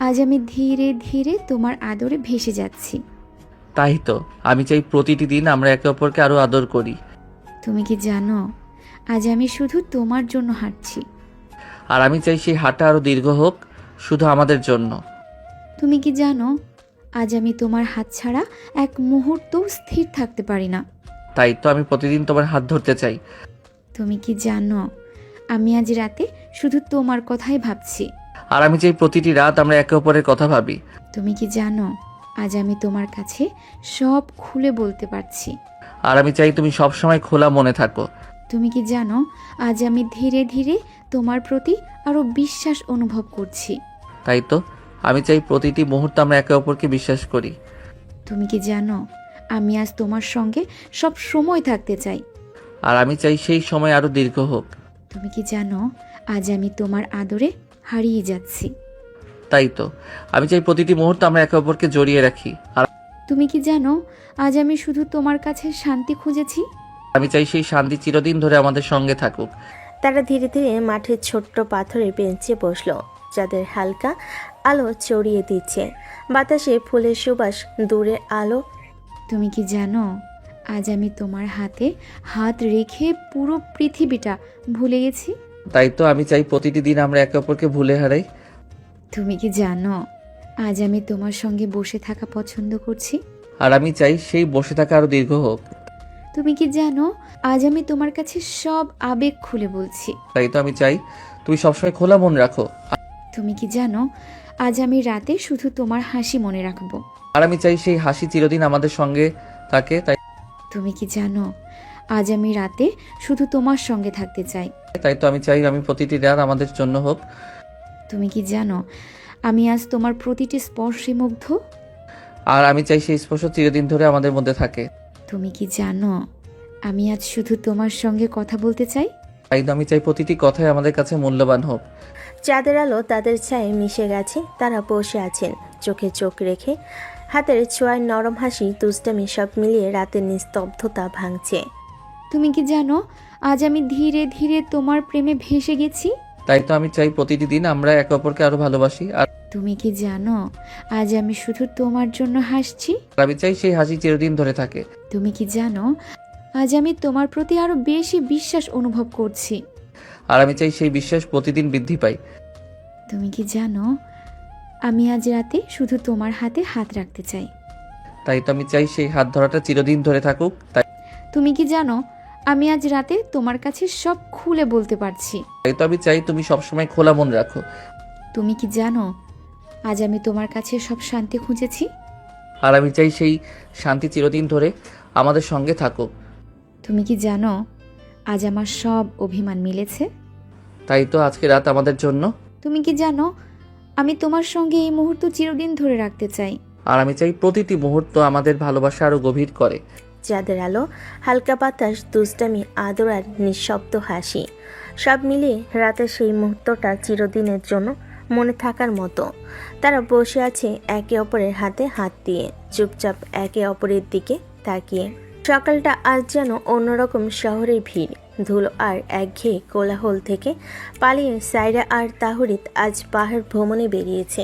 আজ আমি ধীরে ধীরে তোমার আদরে ভেসে যাচ্ছি। তাই তো আমি চাই প্রতিটি দিন আমরা একে অপরকে আরও আদর করি। তুমি কি জানো, আজ আমি শুধু তোমার জন্য হাঁটছি। আর আমি চাই সেই হাঁটা আরও দীর্ঘ হোক শুধু আমাদের জন্য। তুমি কি জানো, আজ আমি তোমার হাত ছাড়া এক মুহূর্তও স্থির থাকতে পারি না। তাই তো আমি প্রতিদিন তোমার হাত ধরতে চাই। তুমি কি জানো, আমি আজ রাতে শুধু তোমার কথাই ভাবছি। আর আমি চাই প্রতিটি রাত আমরা একে অপরের কথা ভাবি। তুমি কি জানো, আজ আমি তোমার কাছে সব খুলে বলতে পারছি। আর আমি চাই তুমি সব সময় খোলা মনে থাকো। তুমি কি জানো, আজ আমি ধীরে ধীরে তোমার প্রতি আরো বিশ্বাস অনুভব করছি। তাই তো আমি চাই প্রতিটি মুহূর্তে আমরা একে অপরকে বিশ্বাস করি। তুমি কি জানো, আমি আজ তোমার সঙ্গে সব সময় থাকতে চাই। আর আমি চাই সেই সময় আরো দীর্ঘ হোক। তুমি কি জানো, আজ আমি তোমার আদরে হারিয়ে যাচ্ছি। তাই তো আমি চাই প্রতিটি মুহূর্তে আমরা একে অপরকে জড়িয়ে রাখি। আর তুমি কি জানো, আজ আমি শুধু তোমার কাছে শান্তি খুঁজেছি। আমি চাই সেই শান্তি চিরদিন ধরে আমাদের সঙ্গে থাকুক। তারা ধীরে ধীরে মাঠের ছোট্ট পাথরের বেঞ্চে বসলো। যাদের হালকা আলো ছড়িয়ে দিচ্ছে, বাতাসে ফুলের সুবাস, দূরের আলো। তুমি কি জানো, আজ আমি তোমার হাতে হাত রেখে পুরো পৃথিবীটা ভুলে গেছি। তাই তো আমি চাই প্রতিটি দিন আমরা একে অপরকে ভুলে হারাই। তুমি কি জানো, আজ আমি তোমার সঙ্গে বসে থাকা পছন্দ করছি। আর আমি চাই সেই বসে থাকা আরো দীর্ঘ হোক। তুমি কি জানো আজ আমি তোমার কাছে সব আবেগ খুলে বলছি। তাই তো আমি চাই তুমি সবসময় খোলা মন রাখো। তুমি কি জানো আজ আমি রাতে শুধু তোমার হাসি মনে রাখবো। আর আমি চাই সেই হাসি চিরদিন আমাদের সঙ্গে থাকে। তুমি কি জানো আজ আমি রাতে শুধু তোমার সঙ্গে থাকতে চাই। তাই তো আমি চাই আমি প্রতিটি রাত আমাদের জন্য হোক। তুমি কি জানো আমি আজ তোমার প্রতিটি স্পর্শে মুগ্ধ। আর আমি চাই সেই স্পর্শ চিরদিন ধরে আমাদের মধ্যে থাকে। তুমি কি জানো আমি আজ শুধু তোমার সঙ্গে কথা বলতে চাই। তাই তো আমি চাই প্রতিটি কথাই আমাদের কাছে মূল্যবান হোক। চাঁদের আলো তাদের ছায়ে মিশে গেছে। তারা বসে আছেন চোখে চোখ রেখে, হাতের ছোঁয়ায় নরম হাসি, দুষ্টামি সব মিলিয়ে রাতের নিস্তব্ধতা ভাঙছে। তুমি কি জানো আজ আমি ধীরে ধীরে তোমার প্রেমে ভেসে গেছি। তাই তো আমি চাই প্রতিটি দিন আমরা একে অপরকে আরো ভালোবাসি। আর তুমি কি জানো আজ আমি শুধু তোমার জন্য হাসছি। আমি চাই সেই হাসি চিরদিন ধরে থাকে। তুমি কি জানো আজ আমি তোমার প্রতি আরো বেশি বিশ্বাস অনুভব করছি। আর আমি চাই সেই বিশ্বাস প্রতিদিন বৃদ্ধি পায়। তুমি কি জানো আমি আজ রাতে শুধু তোমার হাতে হাত রাখতে চাই। তাই তো আমি চাই সেই হাত ধরাটা চিরদিন ধরে থাকুক। তুমি কি জানো আমি আজ রাতে তোমার কাছে সব খুলে বলতে পারছি। তাই তো আমি চাই তুমি সবসময় খোলা মন রাখো। তুমি কি জানো আজ আমি তোমার কাছে সব শান্তি খুঁজেছি। আর আমি চাই সেই শান্তি চিরদিন ধরে আমাদের সঙ্গে থাকুক। তুমি কি জানো আজ আমার সব অভিমান মিলেছে। তাই তো আজকে রাত আমাদের জন্য। তুমি কি জানো আমি তোমার সঙ্গে এই মুহূর্ত চিরদিন ধরে রাখতে চাই। আর আমি চাই প্রতিটি মুহূর্ত আমাদের ভালোবাসা আরো গভীর করে। চাঁদের আলো, হালকা বাতাস, দুষ্টামি, আদর আর নিঃশব্দ হাসি সব মিলিয়ে রাতের সেই মুহূর্তটা চিরদিনের জন্য মনে থাকার মতো। তারা বসে আছে একে অপরের হাতে হাত দিয়ে, চুপচাপ একে অপরের দিকে তাকিয়ে। সকালটা আজ যেন অন্যরকম। শহরের ভিড়, ধুলো আর একঘেয়ে কোলাহল থেকে পালিয়ে সাইরা আর তাহরিত আজ পাহাড় ভ্রমণে বেরিয়েছে।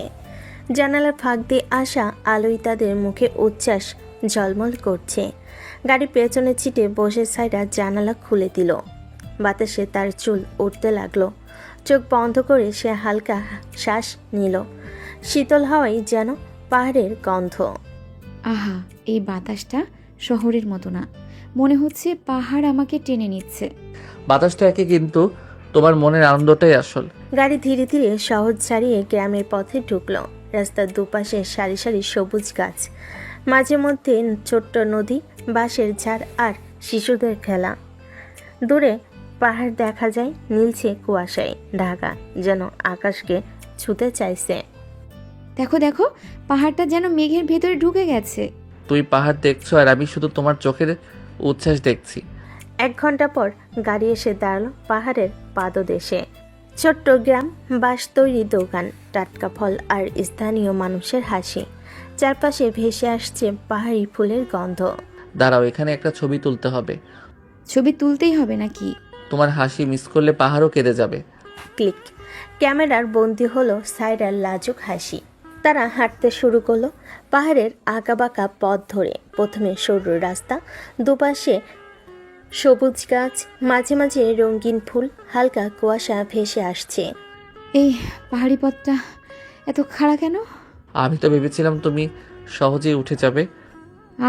জানালার ফাঁক দিয়ে আসা আলোয় তাদের মুখে উচ্ছ্বাস ঝলমল করছে। গাড়ির পেছনের সিটে বসে সাইরা জানালা খুলে দিল। বাতাসে তার চুল উঠতে লাগলো। চোখ বন্ধ করে সে হালকা শ্বাস নিল। শীতল হাওয়ায় যেন পাহাড়ের গন্ধ। আহা, এই বাতাসটা শহরের মতো না, মনে হচ্ছে পাহাড় আমাকে টেনে নিচ্ছে। বাতাস তো একই, কিন্তু তোমার মনের আনন্দটাই আসল। গাড়ি ধীরে ধীরে শহর ছাড়িয়ে গ্রামের পথে ঢুকলো। রাস্তার দুপাশে সারি সারি সবুজ গাছ, মাঝে মধ্যে ছোট্ট নদী, বাঁশের ঝাড় আর শিশুদের খেলা। দূরে পাহাড় দেখা যায় নীলছে কুয়াশায় ঢাকা, যেন আকাশকে ছুঁতে চাইছে। দেখো দেখো, পাহাড়টা যেন মেঘের ভেতরে ঢুকে গেছে। তুই পাহাড় দেখছো আর আমি শুধু তোমার চোখের উচ্ছ্বাস দেখছি। 1 ঘন্টা পর গাড়ি এসে দাঁড়ালো পাহাড়ের পাদদেশে। ছোট্ট গ্রাম, বাঁশ তৈরি দোকান, টাটকা ফল আর স্থানীয় মানুষের হাসি। চারপাশে ভেসে আসছে পাহাড়ি ফুলের গন্ধ। দাঁড়াও, এখানে একটা ছবি তুলতে হবে। ছবি তুলতেই হবে নাকি? তোমার হাসি মিস করলে পাহাড়ও কেঁদে যাবে। ক্লিক, ক্যামেরার বন্দি হলো সাইরার লাজুক হাসি। তারা হাঁটতে শুরু করলো পাহাড়ের আঁকাবাঁকা পথ ধরে। প্রথমে সরু রাস্তা, দুপাশে সবুজ গাছ, মাঝে মাঝে রঙিন ফুল, হালকা কুয়াশা ভেসে আসছে। এই পাহাড়ি পথটা এত খাড়া কেন? আমি তো ভেবেছিলাম তুমি সহজেই উঠে যাবে।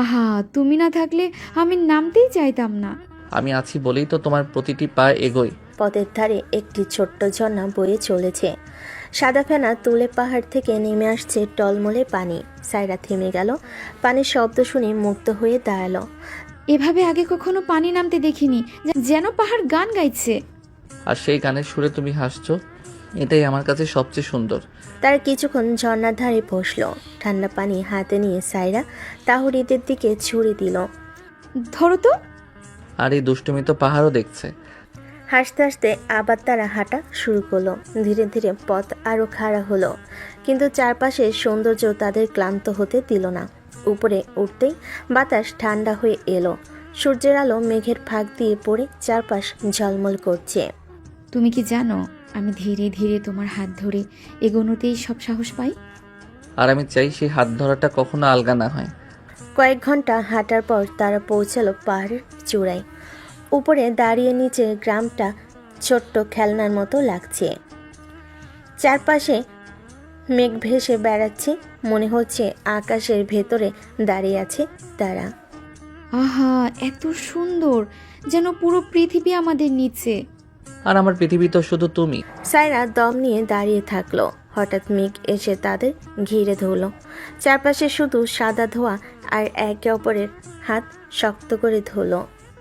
আহা, তুমি না থাকলে আমি নামতেই চাইতাম না। আমি আছি বলেই তো তোমার প্রতিটি পা এগোয়। পথের ধারে একটি ছোট্ট ঝর্ণা বয়ে চলেছে। সাদা ফেনা তুলে পাহাড় থেকে নেমে আসছে টলমলে পানি। সাইরা থেমে গেল। পানির শব্দ শুনে মুগ্ধ হয়ে দাঁড়ালো। এভাবে আগে কখনো পানি নামতে দেখিনি, যেন পাহাড় গান গাইছে। আর সেই গানের সুরে তুমি হাসছো, এটাই আমার কাছে সবচেয়ে সুন্দর। তার কিছুক্ষণ ঝর্ণার ধারে বসলো। ঠান্ডা পানি হাতে নিয়ে সাইরা তাহরিদের দিকে ছুড়ে দিল। ধরো তো। আর এই দুষ্টুমি তো পাহাড়ও দেখছে। হাসতে হাসতে আবার তারা হাঁটা শুরু করলো। ধীরে ধীরে পথ আরো খাড়া হলো, কিন্তু চারপাশের সৌন্দর্য তাদের ক্লান্ত হতে দিল না। উপরে উঠতেই বাতাস ঠান্ডা হয়ে এলো। সূর্যের আলো মেঘের ফাঁক দিয়ে পড়ে চারপাশ ঝলমল করছে। তুমি কি জানো আমি ধীরে ধীরে তোমার হাত ধরে এগোনোতেই সব সাহস পাই। আর আমি চাই সেই হাত ধরাটা কখনো আলগা না হয়। কয়েক ঘন্টা হাঁটার পর তারা পৌঁছালো পাহাড়ের চূড়ায়। উপরে দাঁড়িয়ে নিচে গ্রামটা ছোট্ট খেলনার মতো লাগছে। চারপাশে মেঘ ভেসে বেড়াচ্ছে, মনে হচ্ছে আকাশের ভেতরে দাঁড়িয়ে আছে তারা। আহা, এত সুন্দর, যেন পুরো পৃথিবী আমাদের নিচে। আর আমার পৃথিবী তো শুধু তুমি। সায়রা দম নিয়ে দাঁড়িয়ে থাকলো। হঠাৎ মেঘ এসে তাদের ঘিরে ধরল। চারপাশে শুধু সাদা ধোঁয়া, আর একে অপরের হাত শক্ত করে ধরল।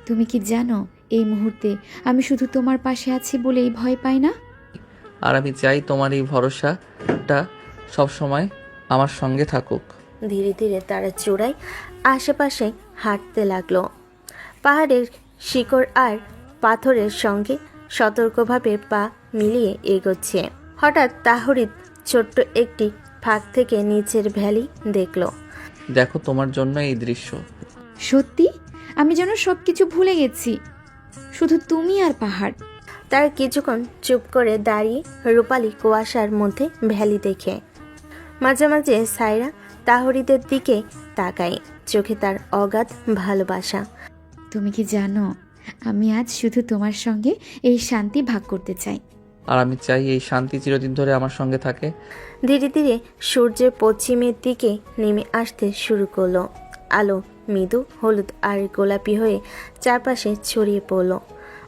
তুমি কি জানো, এই মুহূর্তে আমি শুধু তোমার পাশে আছি বলেই ভয় পাই না। আর আমি চাই তোমার এই ভরসাটা সবসময় আমার সঙ্গে থাকুক। ধীরে ধীরে তারা চূড়ায় আশেপাশে হাঁটতে লাগলো। পাহাড়ের শিকড় আর পাথরের সঙ্গে সতর্কভাবে পা মিলিয়ে এগোচ্ছে। হঠাৎ তাহরিদ ছোট্ট একটি ফাঁক থেকে নিচের ভ্যালি দেখল। দেখো, তোমার জন্য এই দৃশ্য। সত্যি, আমি যেন সবকিছু ভুলে গেছি, শুধু তুমি আর পাহাড়। তার কিছুক্ষণ চুপ করে দাঁড়িয়ে রূপালি কুয়াশার মধ্যে ভ্যালি দেখে। মাঝে মাঝে সায়রা তাহরিদের দিকে তাকায়, চোখে তার অগাধ ভালোবাসা। তুমি কি জানো, আমি আজ শুধু তোমার সঙ্গে এই শান্তি ভাগ করতে চাই। আর আমি চাই এই শান্তি চিরদিন ধরে আমার সঙ্গে থাকে। ধীরে ধীরে সূর্যের পশ্চিমের দিকে নেমে আসতে শুরু করলো। আলো মৃদু হলুদ আর গোলাপি হয়ে চারপাশে ছড়িয়ে পড়ল।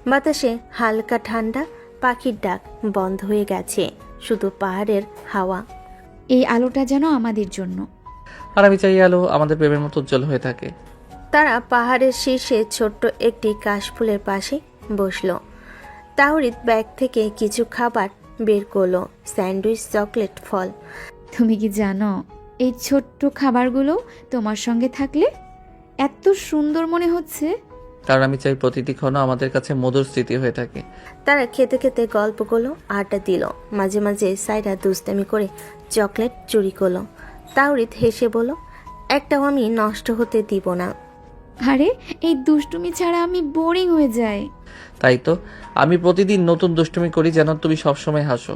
বাতাসে হালকা ঠান্ডা, পাখির ডাক বন্ধ হয়ে গেছে, শুধু পাহাড়ের হাওয়া। এই আলোটা যেন আমাদের জন্য। আর আমি চাই আলো আমাদের প্রেমের মতো উজ্জ্বল হয়ে থাকে। তারা পাহাড়ের শীর্ষে ছোট্ট একটি কাশফুলের পাশে বসলো। তাহরিদ ব্যাগ থেকে কিছু খাবার বের করলো, স্যান্ডউইচ, চকলেট, ফল। তুমি কি জানো, এই ছোট্ট খাবারগুলো তোমার সঙ্গে থাকলে এত সুন্দর মনে হচ্ছে। কারণ আমি চাই প্রতিটি ক্ষণ আমাদের কাছে মধুর স্মৃতি হয়ে থাকে। তারা খেতে খেতে গল্প করলো, আড্ডা দিল। মাঝে মাঝে সাইরা দুষ্টামি করে চকলেট চুরি করলো। তাওরিদ হেসে বলল, একটাও আমি নষ্ট হতে দিব না। আরে, এই দুষ্টুমি ছাড়া আমি বোরিং হয়ে যাই। তাই তো আমি প্রতিদিন নতুন দুষ্টুমি করি যেন তুমি সবসময় হাসো।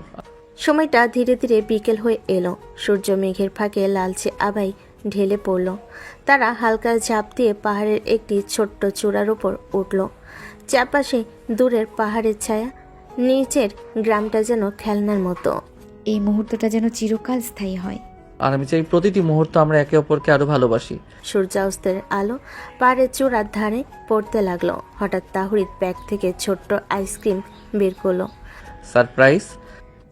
সময়টা ধীরে ধীরে বিকেল হয়ে এলো। সূর্য মেঘের ফাঁকে লালচে আভায় ঢেলে পড়ল। তারা হালকা ঝাঁপ দিয়ে পাহাড়ের একটি ছোট্ট চূড়ার উপর উঠল। চারপাশে দূরের পাহাড়ের ছায়া, নিচের গ্রামটা যেন খেলনার মতো। এই মুহূর্তটা যেন চিরকাল স্থায়ী হয়। আর আমি চাই প্রতিটি মুহূর্ত আমরা একে অপরকে আরো ভালোবাসি। সূর্যাস্তের আলো পাহাড়ের চূড়ার ধারে পড়তে লাগলো। হঠাৎ তাহরিদ ব্যাগ থেকে ছোট্ট আইসক্রিম বের করলো। সারপ্রাইজ?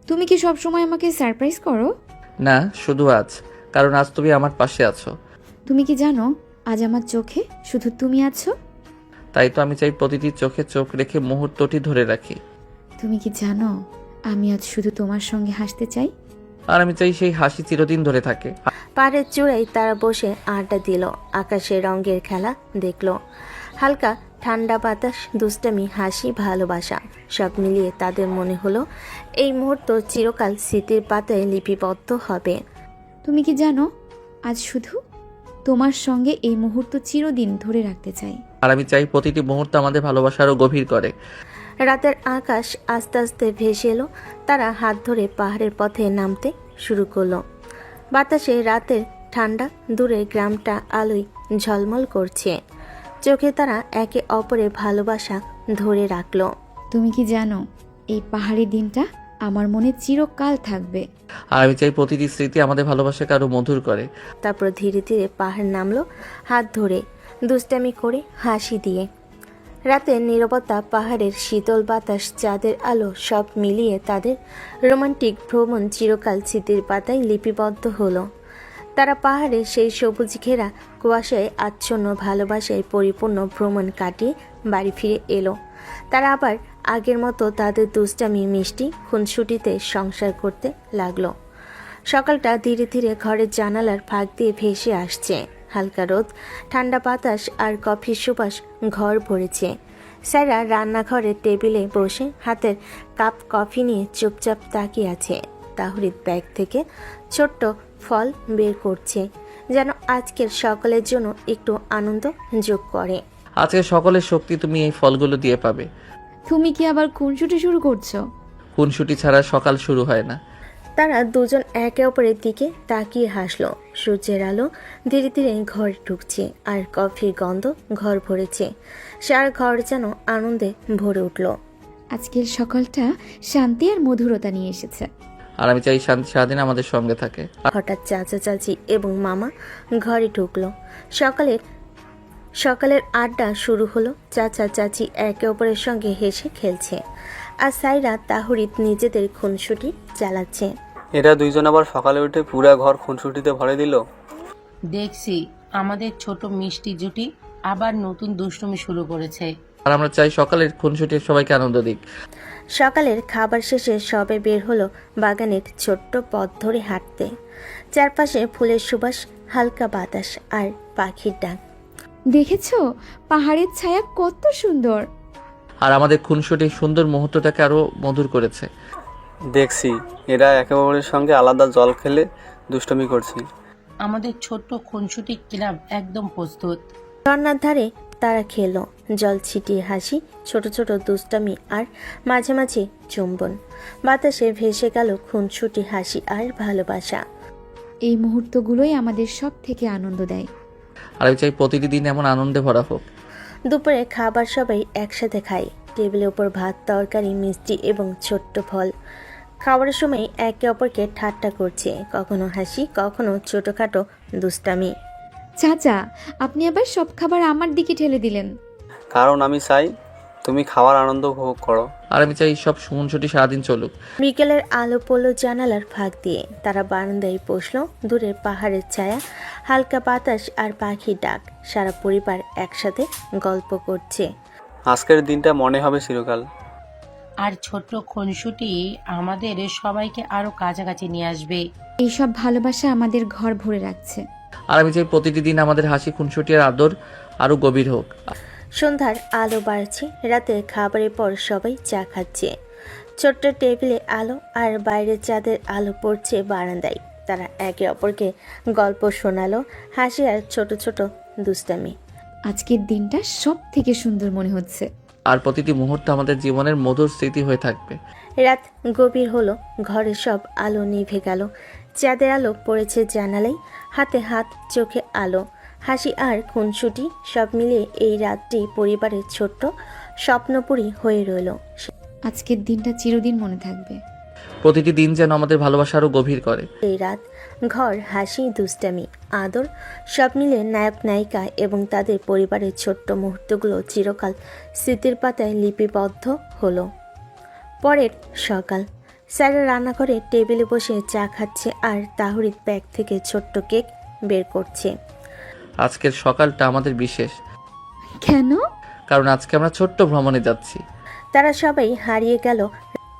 তুমি কি সব সময় আমাকে সারপ্রাইজ করো? না, শুধু আজ, কারণ আজ তুমি আমার পাশে আছো। তুমি কি জানো, আজ আমার চোখে শুধু তুমি আছো। তাই তো আমি চাই প্রতিটি চোখে চোখ রেখে মুহূর্তটি ধরে রাখি। তুমি কি জানো, আমি আজ শুধু তোমার সঙ্গে হাসতে চাই। আর আমি চাই সেই হাসি চিরদিন ধরে থাকে। পাহাড়ের চূড়ায় তারা বসে আড্ডা দিল, আকাশে রঙের খেলা দেখলো। হালকা ঠান্ডা বাতাস, দুষ্টামি, হাসি, ভালোবাসা সব মিলিয়ে তাদের মনে হলো এই মুহূর্ত চিরকাল স্মৃতির পাতায় লিপিবদ্ধ হবে। তুমি কি জানো, আজ শুধু তোমার সঙ্গে এই মুহূর্ত চিরদিন ধরে রাখতে চাই। আর আমি চাই প্রতিটি মুহূর্ত আমাদের ভালোবাসা আরো গভীর করে। রাতের আকাশ আস্তে আস্তে ভেসে এলো। তারা হাত ধরে পাহাড়ের পথে নামতে শুরু করলো। বাতাসে রাতের ঠান্ডা, দূরে গ্রামটা আলোয় ঝলমল করছে। চোখে তারা একে অপরের ভালোবাসা ধরে রাখলো। তুমি কি জানো, এই পাহাড়ি দিনটা আমার মনে চিরকাল থাকবে। আর আমি চাই প্রতিটি স্মৃতি আমাদের ভালোবাসাকে আরো মধুর করে। তারপর ধীরে ধীরে পাহাড় নামলো, হাত ধরে, দুষ্টামি করে, হাসি দিয়ে। রাতের নীরবতা, পাহাড়ের শীতল বাতাস, চাঁদের আলো সব মিলিয়ে তাদের রোমান্টিক ভ্রমণ চিরকাল স্মৃতির পাতায় লিপিবদ্ধ হলো। তারা পাহাড়ে সেই সবুজ ঘেরা কুয়াশায় আচ্ছন্ন ভালোবাসায় পরিপূর্ণ ভ্রমণ কাটিয়ে বাড়ি ফিরে এলো। তারা আবার আগের মতো তাদের দুষ্টামি, মিষ্টি খুনসুটিতে সংসার করতে লাগলো। সকালটা ধীরে ধীরে ঘরের জানালার ফাঁক দিয়ে ভেসে আসছে। হালকা রোদ, ঠান্ডা বাতাস আর কফির সুবাস ঘর ভরেছে। স্যারা রান্নাঘরের টেবিলে বসে হাতের কাপ কফি নিয়ে চুপচাপ তাকিয়ে আছে। তাহরিদ ব্যাগ থেকে ছোট্ট ফল বের করছে, যেন আজকের সকলের জন্য একটু আনন্দ যোগ করে। আজকে সকলের শক্তি তুমি এই ফলগুলো দিয়ে পাবে। তুমি কি আবার খুনসুটি শুরু করছো? খুনসুটি ছাড়া সকাল শুরু হয় না। তারা দুজন একে অপরের দিকে তাকিয়ে হাসলো। সূর্যের আলো ধীরে ধীরে ঘরে ঢুকছে, আর কফির গন্ধ ঘর ভরেছে। সারা ঘর যেন আনন্দে ভরে উঠল। আজকের সকালটা শান্তি আর মধুরতা নিয়ে এসেছে। আর আমি চাই শান্তি সারাদিন আমাদের সঙ্গে থাকে। হঠাৎ চাচা চাচি এবং মামা ঘরে ঢুকলো। সকালের সকালের আড্ডা শুরু হলো। চাচা চাচি একে অপরের সঙ্গে হেসে খেলছে, আর সাইরা তাহরিদ নিজেদের খুনসুটি চালাচ্ছে। এরা দুইজন আবার সকালে উঠে পুরা ঘর খুনসুটিতে ভরে দিল। দেখছি আমাদের ছোট মিষ্টি জুটি আবার নতুন দুষ্টুমি শুরু করেছে। আর আমরা চাই সকালের খুনসুটির সবাইকে আনন্দ দিক। সকালের খাবার শেষে সবে বের হলো বাগানের ছোট্ট পথ ধরে হাঁটতে। চারপাশে ফুলের সুবাস, হালকা বাতাস আর পাখির ডাক। দেখেছো পাহাড়ের ছায়া কত সুন্দর। আর আমাদের খুনসুটির সুন্দর মুহূর্তটাকে আরো মধুর করেছে। দেখছি এরা একে অপরের সঙ্গে আলাদা জল খেলে দুষ্টমি করছে। আমাদের ছোট্ট খুনসুটি ক্লাব একদম প্রস্তুত। ঝর্ণার ধারে তারা খেলো, জল ছিটিয়ে হাসি, ছোট ছোট দুষ্টামি আর মাঝে মাঝে চুম্বন। বাতাসে ভেসে গেল খুনসুটি হাসি আর ভালোবাসা। এই মুহূর্তগুলোই আমাদের সব থেকে আনন্দ দেয়। আর আমি চাই প্রতিটি দিন এমন আনন্দে ভরা হোক। দুপুরে খাবার সবাই একসাথে খায়। টেবিলের ওপর ভাত, তরকারি, মিষ্টি এবং ছোট্ট ফল। খাবারের সময় একে অপরকে ঠাট্টা করছে, কখনো হাসি, কখনো ছোটখাটো দুষ্টামি। চাচা আপনি আবার সব খাবার আমার দিকে ঠেলে দিলেন। কারণ আমি চাই তুমি খাওয়ার আনন্দ উপভোগ করো। আর আমি চাই সব খুনসুটি সারাদিন চলুক। বিকেলের আলো পড়লো জানালার ফাঁক দিয়ে। তারা বারান্দায় বসলো। দূরের পাহাড়ের ছায়া, হালকা বাতাস আর পাখির ডাক। সারা পরিবার একসাথে গল্প করছে। আজকের দিনটা মনে হবে চিরকাল। আর ছোট্ট খুনসুটি আমাদের সবাইকে আরো কাছাকাছি নিয়ে আসবে। এইসব ভালোবাসা আমাদের ঘর ভরে রাখছে। আর আমি চাই প্রতিটি দিন আমাদের হাসি, খুনসুটি আর আদর আরো গভীর হোক। সন্ধ্যার আলো বাড়ছে। রাতে খাবারের পর সবাই চা খাচ্ছে। ছোট্ট টেবিলে আলো আর বাইরের চাঁদের আলো পড়ছে বারান্দায়। তারা একে অপরকে গল্প শোনালো, হাসি আর ছোট ছোট দুষ্টামি। আজকের দিনটা সব থেকে সুন্দর মনে হচ্ছে। আর প্রতিটি মুহূর্ত আমাদের জীবনের মধুর স্মৃতি হয়ে থাকবে। রাত গভীর হলো, ঘরের সব আলো নিভে গেল। চাঁদের আলো পড়েছে জানালায়, হাতে হাত, চোখে আলো, হাসি আর খুনসুটি সব মিলিয়ে এই রাতটি পরিবারের ছোট্ট স্বপ্নপুরী হয়ে রইল। আজকের দিনটা চিরদিন মনে থাকবে। প্রতিটি দিন যেন আমাদের ভালোবাসা আরো গভীর করে। এই রাত, ঘর, হাসি, দুষ্টামি, আদর সব মিলে নায়ক নায়িকা এবং তাদের পরিবারের ছোট্ট মুহূর্তগুলো চিরকাল স্মৃতির পাতায় লিপিবদ্ধ হলো। পরের সকাল, স্যারা রান্নাঘরে টেবিলে বসে চা খাচ্ছে আর তাহরিদ ব্যাগ থেকে ছোট্ট কেক বের করছে। আজকের সকালটা আমাদের বিশেষ, কেন? কারণ আজকে আমরা ছোট্ট ভ্রমণে যাচ্ছি। তারা সবাই হারিয়ে গেল।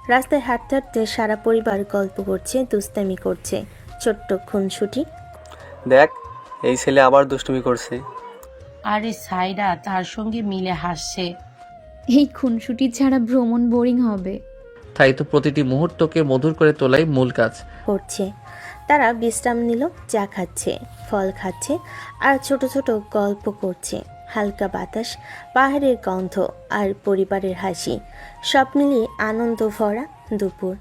রাস্তায় হাঁটতে হাঁটতে সারা পরিবার গল্প করছে, দুষ্টামি করছে। ছোট্ট খুনসুটি, দেখ এই ছেলে আবার দুষ্টুমি করছে। আরে সাইরা তার সঙ্গে মিলে হাসছে। এই খুনসুটি ছাড়া ভ্রমণ বোরিং হবে। তাই তো প্রতিটি মুহূর্তকে মধুর করে তোলাই মূল কাজ। করছে। তারা বিশ্রাম নিল, চা খাচ্ছে, ফল খাচ্ছে আর ছোট ছোট গল্প করছে। হালকা বাতাস, পাহাড়ের গন্ধ আর পরিবারের হাসি সব মিলিয়ে আনন্দ ভরা দুপুর।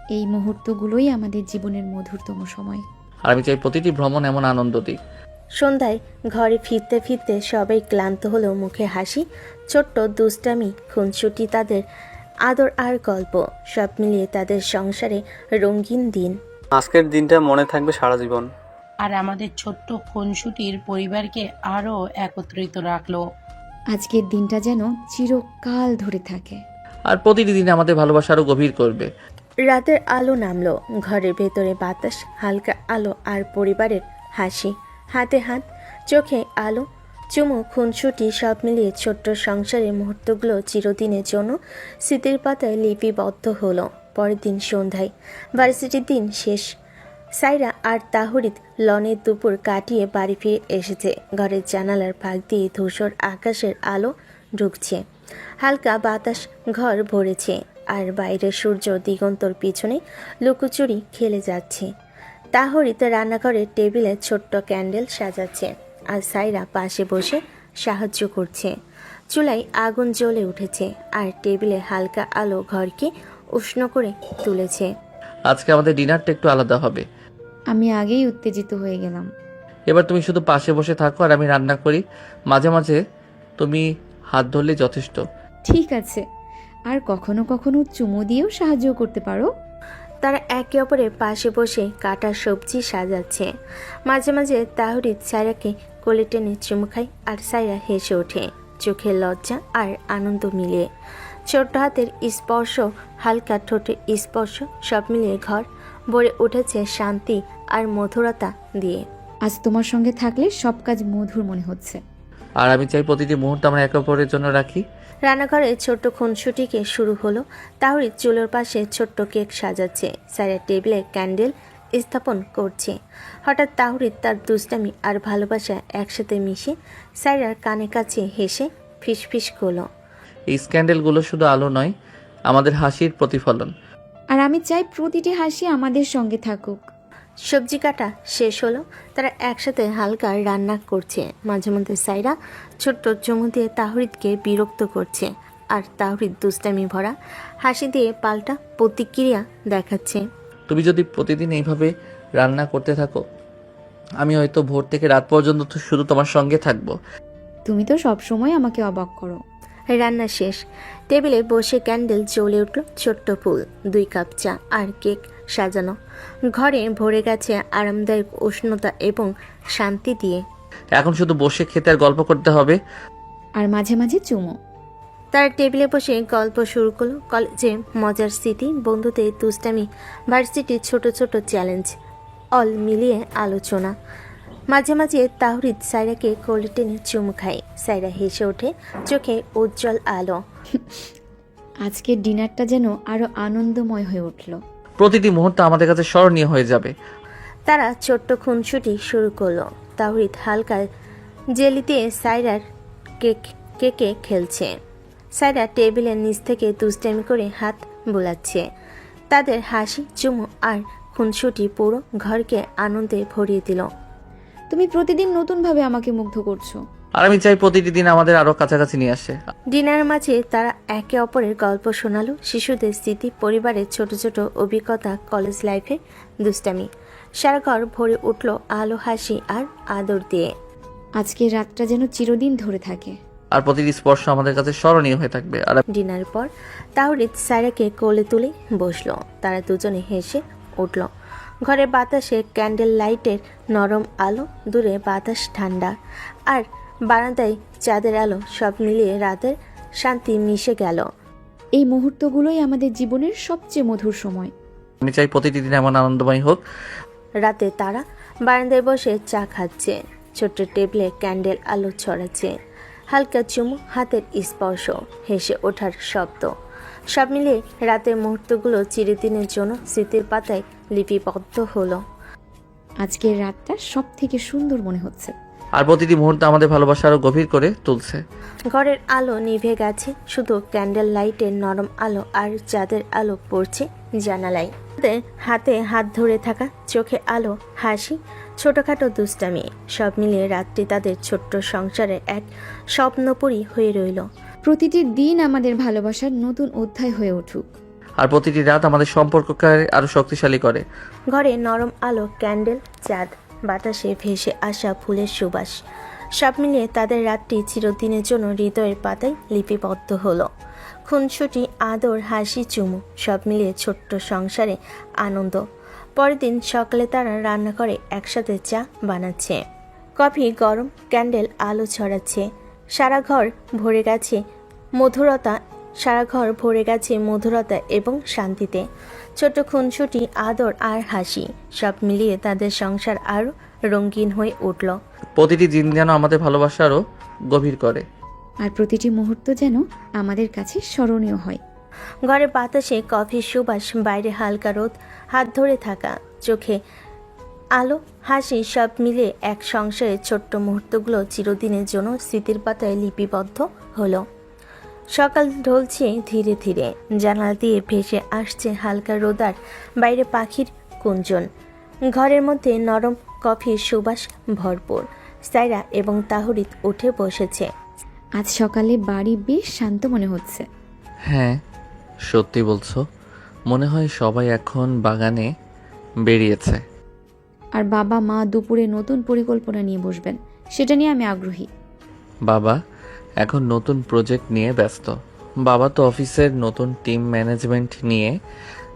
এই মুহূর্তগুলোই আমাদের জীবনের মধুরতম সময়। আর আমি চাই প্রতিটি ভ্রমণ এমন আনন্দ দিক। সন্ধ্যায় ঘরে ফিরতে ফিরতে সবাই ক্লান্ত হলো, মুখে হাসি, ছোট্ট দুষ্টামি, খুনসুটি, তাদের আদর আর গল্প সব মিলিয়ে তাদের সংসারে রঙিন দিন। আজকের দিনটা মনে থাকবে সারা জীবন। আর আমাদের ছোট্ট খুনসুটির পরিবারকে আরো একত্রিত রাখলো। আজকের দিনটা যেন চিরকাল ধরে থাকে। আর প্রতিটি দিন আমাদের ভালোবাসা আরো গভীর করবে। রাতের আলো নামলো, ঘরের ভেতরে বাতাস, হালকা আলো আর পরিবারের হাসি। হাতে হাত, চোখে আলো, চুমু, খুনসুটি সব মিলিয়ে ছোট্ট সংসারের মুহূর্তগুলো চিরদিনের জন্য স্মৃতির পাতায় লিপিবদ্ধ হলো। পরের দিন সন্ধ্যায়, ভার্সিটির দিন শেষ। সাইরা আর তাহরিদ লনের দুপুর কাটিয়ে বাড়ি ফিরে এসেছে। ঘরের জানালার ফাঁক দিয়ে ধূসর আকাশের আলো ঢুকছে, হালকা বাতাস ঘর ভরেছে আর বাইরের সূর্য দিগন্তর পিছনে লুকোচুরি খেলে যাচ্ছে। তাহরিদ রান্নাঘরের টেবিলে ছোট্ট ক্যান্ডেল সাজাচ্ছে আর সাইরা পাশে বসে সাহায্য করছে। চুলায় আগুন জ্বলে উঠেছে আর টেবিলে হালকা আলো ঘরকে উষ্ণ করে তুলেছে। আজকে আমাদের ডিনারটা একটু আলাদা হবে। আমি আগেই উত্তেজিত হয়ে গেলাম। এবার তুমি শুধু পাশে বসে থাকো আর আমি রান্না করি। মাঝে মাঝে তুমি হাত ধরলে যথেষ্ট। ঠিক আছে, আর কখনো কখনো চুমু দিয়েও সাহায্য করতে পারো। তারা একে অপরের পাশে বসে কাটা সবজি সাজাচ্ছে। মাঝে মাঝে তাহরিদ সায়রাকে কোলে টেনে চুমু খায় আর সায়রা হেসে ওঠে, চোখে লজ্জা আর আনন্দ মিলিয়ে। ছোট্ট হাতের স্পর্শ, হালকা ঠোঁটের স্পর্শ, সব মিলিয়ে ঘর ভরে উঠেছে শান্তি আর মধুরতা দিয়ে। আজ তোমার সঙ্গে থাকলে সব কাজ মধুর মনে হচ্ছে। আর আমি চাই প্রতিটি মুহূর্ত আমরা একে অপরের জন্য রাখি। রান্নাঘরে ছোট্ট খুনসুটিকে শুরু হলো। তাহরিদ চুলোর পাশে ছোট্ট কেক সাজাচ্ছে, সায়রা টেবিলে ক্যান্ডেল স্থাপন করছে। হঠাৎ তাহরিদ তার দুষ্টামি আর ভালোবাসা একসাথে মিশে সায়রার কানে কাছে হেসে ফিসফিস করলো। এই স্ক্যান্ডেলগুলো শুধু আলো নয়, আমাদের হাসির প্রতিফলন। আর আমি চাই প্রতিটি হাসি আমাদের সঙ্গে থাকুক। সবজি কাটা শেষ হলো, তারা একসাথে হালকা রান্না করছে। মাঝে মধ্যে সায়রা ছোট্ট চুমু দিয়ে তাহরিদকে বিরক্ত করছে, আর তাহরিদ দুষ্টামি ভরা হাসি দিয়ে পাল্টা প্রতিক্রিয়া দেখাচ্ছে। তুমি যদি প্রতিদিন এইভাবে রান্না করতে থাকো, আমি হয়তো ভোর থেকে রাত পর্যন্ত তো শুধু তোমার সঙ্গে থাকবো। তুমি তো সব সময় আমাকে অবাক করো। রান্না শেষ, টেবিলে বসে ক্যান্ডেল জ্বলে উঠল, ছোট্ট ফুল, 2 কাপ চা আর কেক সাজানো। ঘরে ভরে গেছে আরামদায়ক উষ্ণতা এবং শান্তি দিয়ে। এখন শুধু বসে খেতে আর গল্প করতে হবে। আর মাঝে মাঝে চুমো। তার টেবিলে বসে গল্প শুরু করলো, কলেজে মজার স্মৃতি, বন্ধুদের দুষ্টামি, ভার্সিটির ছোট ছোট চ্যালেঞ্জ, অল মিলিয়ে আলোচনা। মাঝে মাঝে তাহরিদ সায়রাকে কোলে টেনে চুমু খায়। সায়রা হেসে ওঠে, চোখে উজ্জ্বল আলো। আজকের ডিনারটা যেন আরো আনন্দময় হয়ে উঠল। প্রতিটি মুহূর্ত আমাদের কাছে স্মরণীয় হয়ে যাবে। তারা ছোট্ট খুনসুটি শুরু করলো। তাহরিদ হালকা জেলি দিয়ে সায়রার কেকে খেলছে। সায়রা টেবিলের নিচ থেকে দুষ্টামি করে হাত বোলাচ্ছে। তাদের হাসি, চুমু আর খুনসুটি পুরো ঘরকে আনন্দে ভরিয়ে দিল। তুমি প্রতিদিন নতুনভাবে আমাকে মুগ্ধ করছো। আর আমি চাই প্রতিটি দিন আমাদের আরো কাছাকাছি নিয়ে আসে। ডিনার মাঝে তারা একে অপরের গল্প শোনালো, শিশুদের স্মৃতি, পরিবারের ছোট ছোট অভিজ্ঞতা, কলেজ লাইফে দুষ্টামি। সারা ঘর ভরে উঠল আলো, হাসি আর আদর দিয়ে। আজকের রাতটা যেন চিরদিন ধরে থাকে। আর প্রতিটি স্পর্শ আমাদের কাছে স্মরণীয় হয়ে থাকবে। আর ডিনার পর তাহরিদ সায়রাকে কোলে তুলে বসলো। তারা দুজনে হেসে উঠল। ঘরের বাতাসে ক্যান্ডেল লাইটের নরম আলো, দূরে বাতাস ঠান্ডা, আর বারান্দায় চাঁদের আলো, সব মিলিয়ে রাতের শান্তি মিশে গেল। এই মুহূর্তগুলোই আমাদের জীবনের সবচেয়ে মধুর সময়। আমি চাই প্রতিটি দিন এমন আনন্দময় হোক। রাতে তারা বারান্দায় বসে চা খাচ্ছে, ছোট্ট টেবিলে ক্যান্ডেল আলো ছড়াচ্ছে, হালকা চুমু, হাতের স্পর্শ, হেসে ওঠার শব্দ, সব মিলিয়ে রাতের মুহূর্তগুলো চিরদিনের জন্য স্মৃতির পাতায় লিপিবদ্ধ হলো। আজকের রাতটা সব থেকে সুন্দর মনে হচ্ছে। আর প্রতিটি মুহূর্ত আমাদের ভালোবাসা আরো গভীর করে তুলছে। ঘরের আলো নিভে গেছে, শুধু ক্যান্ডেল লাইটের নরম আলো আর চাঁদের আলো পড়ছে জানালায়। তাদের হাতে হাত ধরে থাকা, চোখে আলো, হাসি, ছোটখাটো দুষ্টামি, সব মিলিয়ে রাতটি তাদের ছোট্ট সংসারের এক স্বপ্নপুরী হয়ে রইল। প্রতিটি দিন আমাদের ভালোবাসার নতুন অধ্যায় হয়ে উঠুক। আর প্রতিটি রাত আমাদের সম্পর্ককে আরো শক্তিশালী করে। ঘরে নরম আলো, ক্যান্ডেল, চাঁদ, বাতাসে ভেসে আসা ফুলের সুবাস, সব মিলিয়ে তাদের রাতটি চিরদিনের জন্য হৃদয়ের পাতায় লিপিবদ্ধ হলো। খুনসুটি, আদর, হাসি, চুমু, সব মিলিয়ে ছোট্ট সংসারে আনন্দ। পরের দিন সকালে তারা রান্না করে একসাথে চা বানাচ্ছে, কফি গরম, ক্যান্ডেল আলো ছড়াচ্ছে। সারা ঘর ভরে গেছে মধুরতা এবং শান্তিতে। ছোট্ট খুনসুটি, আদর আর হাসি, সব মিলিয়ে তাদের সংসার আরও রঙিন হয়ে উঠল। প্রতিটি দিন যেন আমাদের ভালোবাসা আরো গভীর করে। আর প্রতিটি মুহূর্ত যেন আমাদের কাছে স্মরণীয় হয়। ঘরে বাতাসে কফির সুবাস, বাইরে হালকা রোদ, হাত ধরে থাকা, চোখে আলো, হাসি, সব মিলে এক সংসারের ছোট্ট মুহূর্তগুলো চিরদিনের জন্য স্মৃতির পাতায় লিপিবদ্ধ হলো। সকাল ঢলছে ধীরে ধীরে, জানালা দিয়ে ভেসে আসছে হালকা রোদার, বাইরে পাখির কুঞ্জন, ঘরের মধ্যে নরম কফির সুবাস ভরপুর। সায়রা এবং তাহরিদ উঠে বসেছে। আজ সকালে বাড়ি বেশ শান্ত মনে হচ্ছে। হ্যাঁ, সত্যি বলছো। মনে হয় সবাই এখন বাগানে বেরিয়েছে। আর বাবা মা দুপুরে নতুন পরিকল্পনা নিয়ে বসবেন, সেটা নিয়ে আমি আগ্রহী। বাবা এখন নতুন প্রজেক্ট নিয়ে ব্যস্ত। বাবা তো অফিসের নতুন টিম ম্যানেজমেন্ট নিয়ে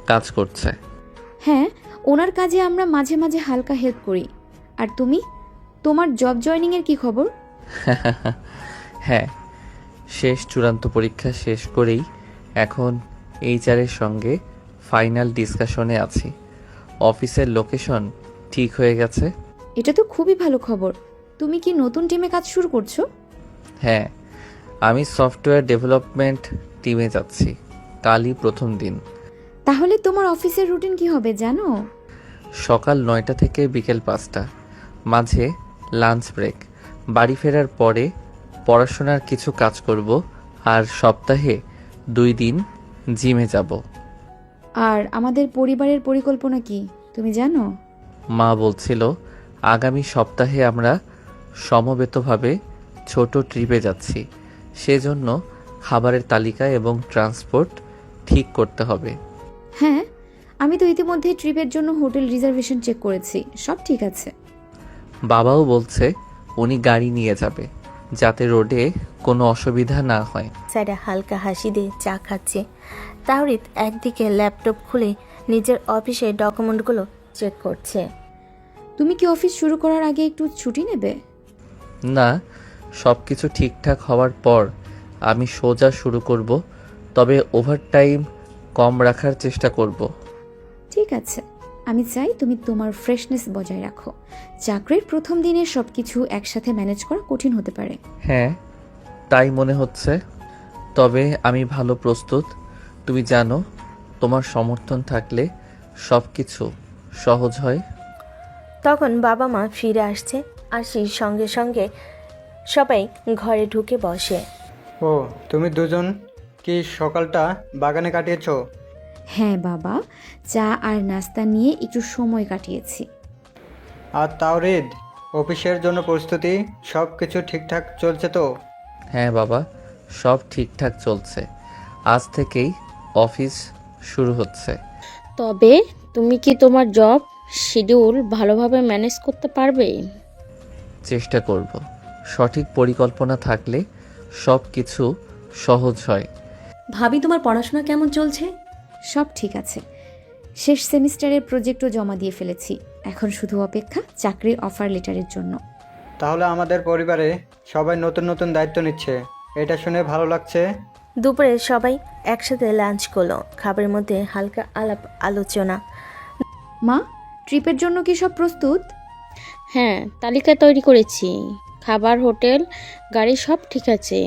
কাজ করছে। হ্যাঁ, ওনার কাজে আমরা মাঝে মাঝে হালকা হেল্প করি। আর তুমি, তোমার জব জয়েনিংয়ের কি খবর? হ্যাঁ, শেষ চূড়ান্ত পরীক্ষা শেষ করেই এখন এইচআরের সঙ্গে ফাইনাল ডিসকাশনে আছি। অফিসের লোকেশন ঠিক হয়ে গেছে। এটা তো খুবই ভালো খবর। তুমি কি নতুন টিমে কাজ শুরু করছো? হ্যাঁ, আমি সফটওয়্যার ডেভেলপমেন্ট টিমে যাচ্ছি। কালই প্রথম দিন। তাহলে তোমার অফিসের রুটিন কি হবে জানো? সকাল 9টা থেকে বিকেল 5টা, মাঝে লাঞ্চ ব্রেক। বাড়ি ফেরার পরে পড়াশোনার কিছু কাজ করব, আর সপ্তাহে 2 দিন জিমে যাব। আর আমাদের পরিবারের পরিকল্পনা কি তুমি জানো? মা বলছিল আগামী সপ্তাহে আমরা সমবেতভাবে ছোট ট্রিপে যাচ্ছি। সেজন্য খাবারের তালিকা এবং ট্রান্সপোর্ট ঠিক করতে হবে। হ্যাঁ, আমি তো ইতিমধ্যে ট্রিপের জন্য হোটেল রিজার্ভেশন চেক করেছি, সব ঠিক আছে। বাবাও বলছে উনি গাড়ি নিয়ে যাবে, যাতে রোডে কোনো অসুবিধা না হয়। সাইরা হালকা হাসি দিয়ে চা খাচ্ছে। তাহরিদ একদিকে ল্যাপটপ খুলে নিজের অফিসের ডকুমেন্টগুলো চেক করছে। তুমি কি অফিস শুরু করার আগে একটু ছুটি নেবে? না, সব কিছু ঠিকঠাক হওয়ার পর আমি সোজা শুরু করব, তবে ওভারটাইম কম রাখার চেষ্টা করব। ঠিক আছে, আমি চাই তুমি তোমার ফ্রেশনেস বজায় রাখো। চাকরির প্রথম দিনে সব কিছু একসাথে ম্যানেজ করা কঠিন হতে পারে। হ্যাঁ, তাই মনে হচ্ছে। তবে আমি ভালো প্রস্তুত। তুমি জানো, তোমার সমর্থন থাকলে সব কিছু সহজ হয়। তখন বাবা মা ফিরে আসছে। আসির সঙ্গে সঙ্গে সবাই ঘরে ঢুকে বসে। ও, তুমি দুজন কি সকালটা বাগানে কাটিয়েছো? হ্যাঁ বাবা, চা আর নাস্তা নিয়ে একটু সময় কাটিয়েছি। আর তাওরিদ, অফিসের জন্য প্রস্তুতি সব কিছু ঠিকঠাক চলছে তো? হ্যাঁ বাবা, সব ঠিকঠাক চলছে। আজ থেকেই অফিস শুরু হচ্ছে। তবে তুমি কি তোমার জব শিডিউল ভালোভাবে ম্যানেজ করতে পারবে? চেষ্টা করব। সঠিক পরিকল্পনা থাকলে সব কিছু সহজ হয়। ভাবি, তোমার পড়াশোনা কেমন চলছে? সব ঠিক আছে। শেষ সেমিস্টারের প্রজেক্টও জমা দিয়ে ফেলেছি। এখন শুধু অপেক্ষা চাকরির অফার লেটারের জন্য। তাহলে আমাদের পরিবারে সবাই নতুন নতুন দায়িত্ব নিচ্ছে, এটা শুনে ভালো লাগছে। দুপুরে সবাই একসাথে লাঞ্চ করলো। খাবারের মধ্যে হালকা আলাপ আলোচনা। মা, ট্রিপের জন্য কি সব প্রস্তুত? হ্যাঁ, তালিকা তৈরি করেছি। খাবার, হোটেল, গাড়ি সব ঠিক আছে।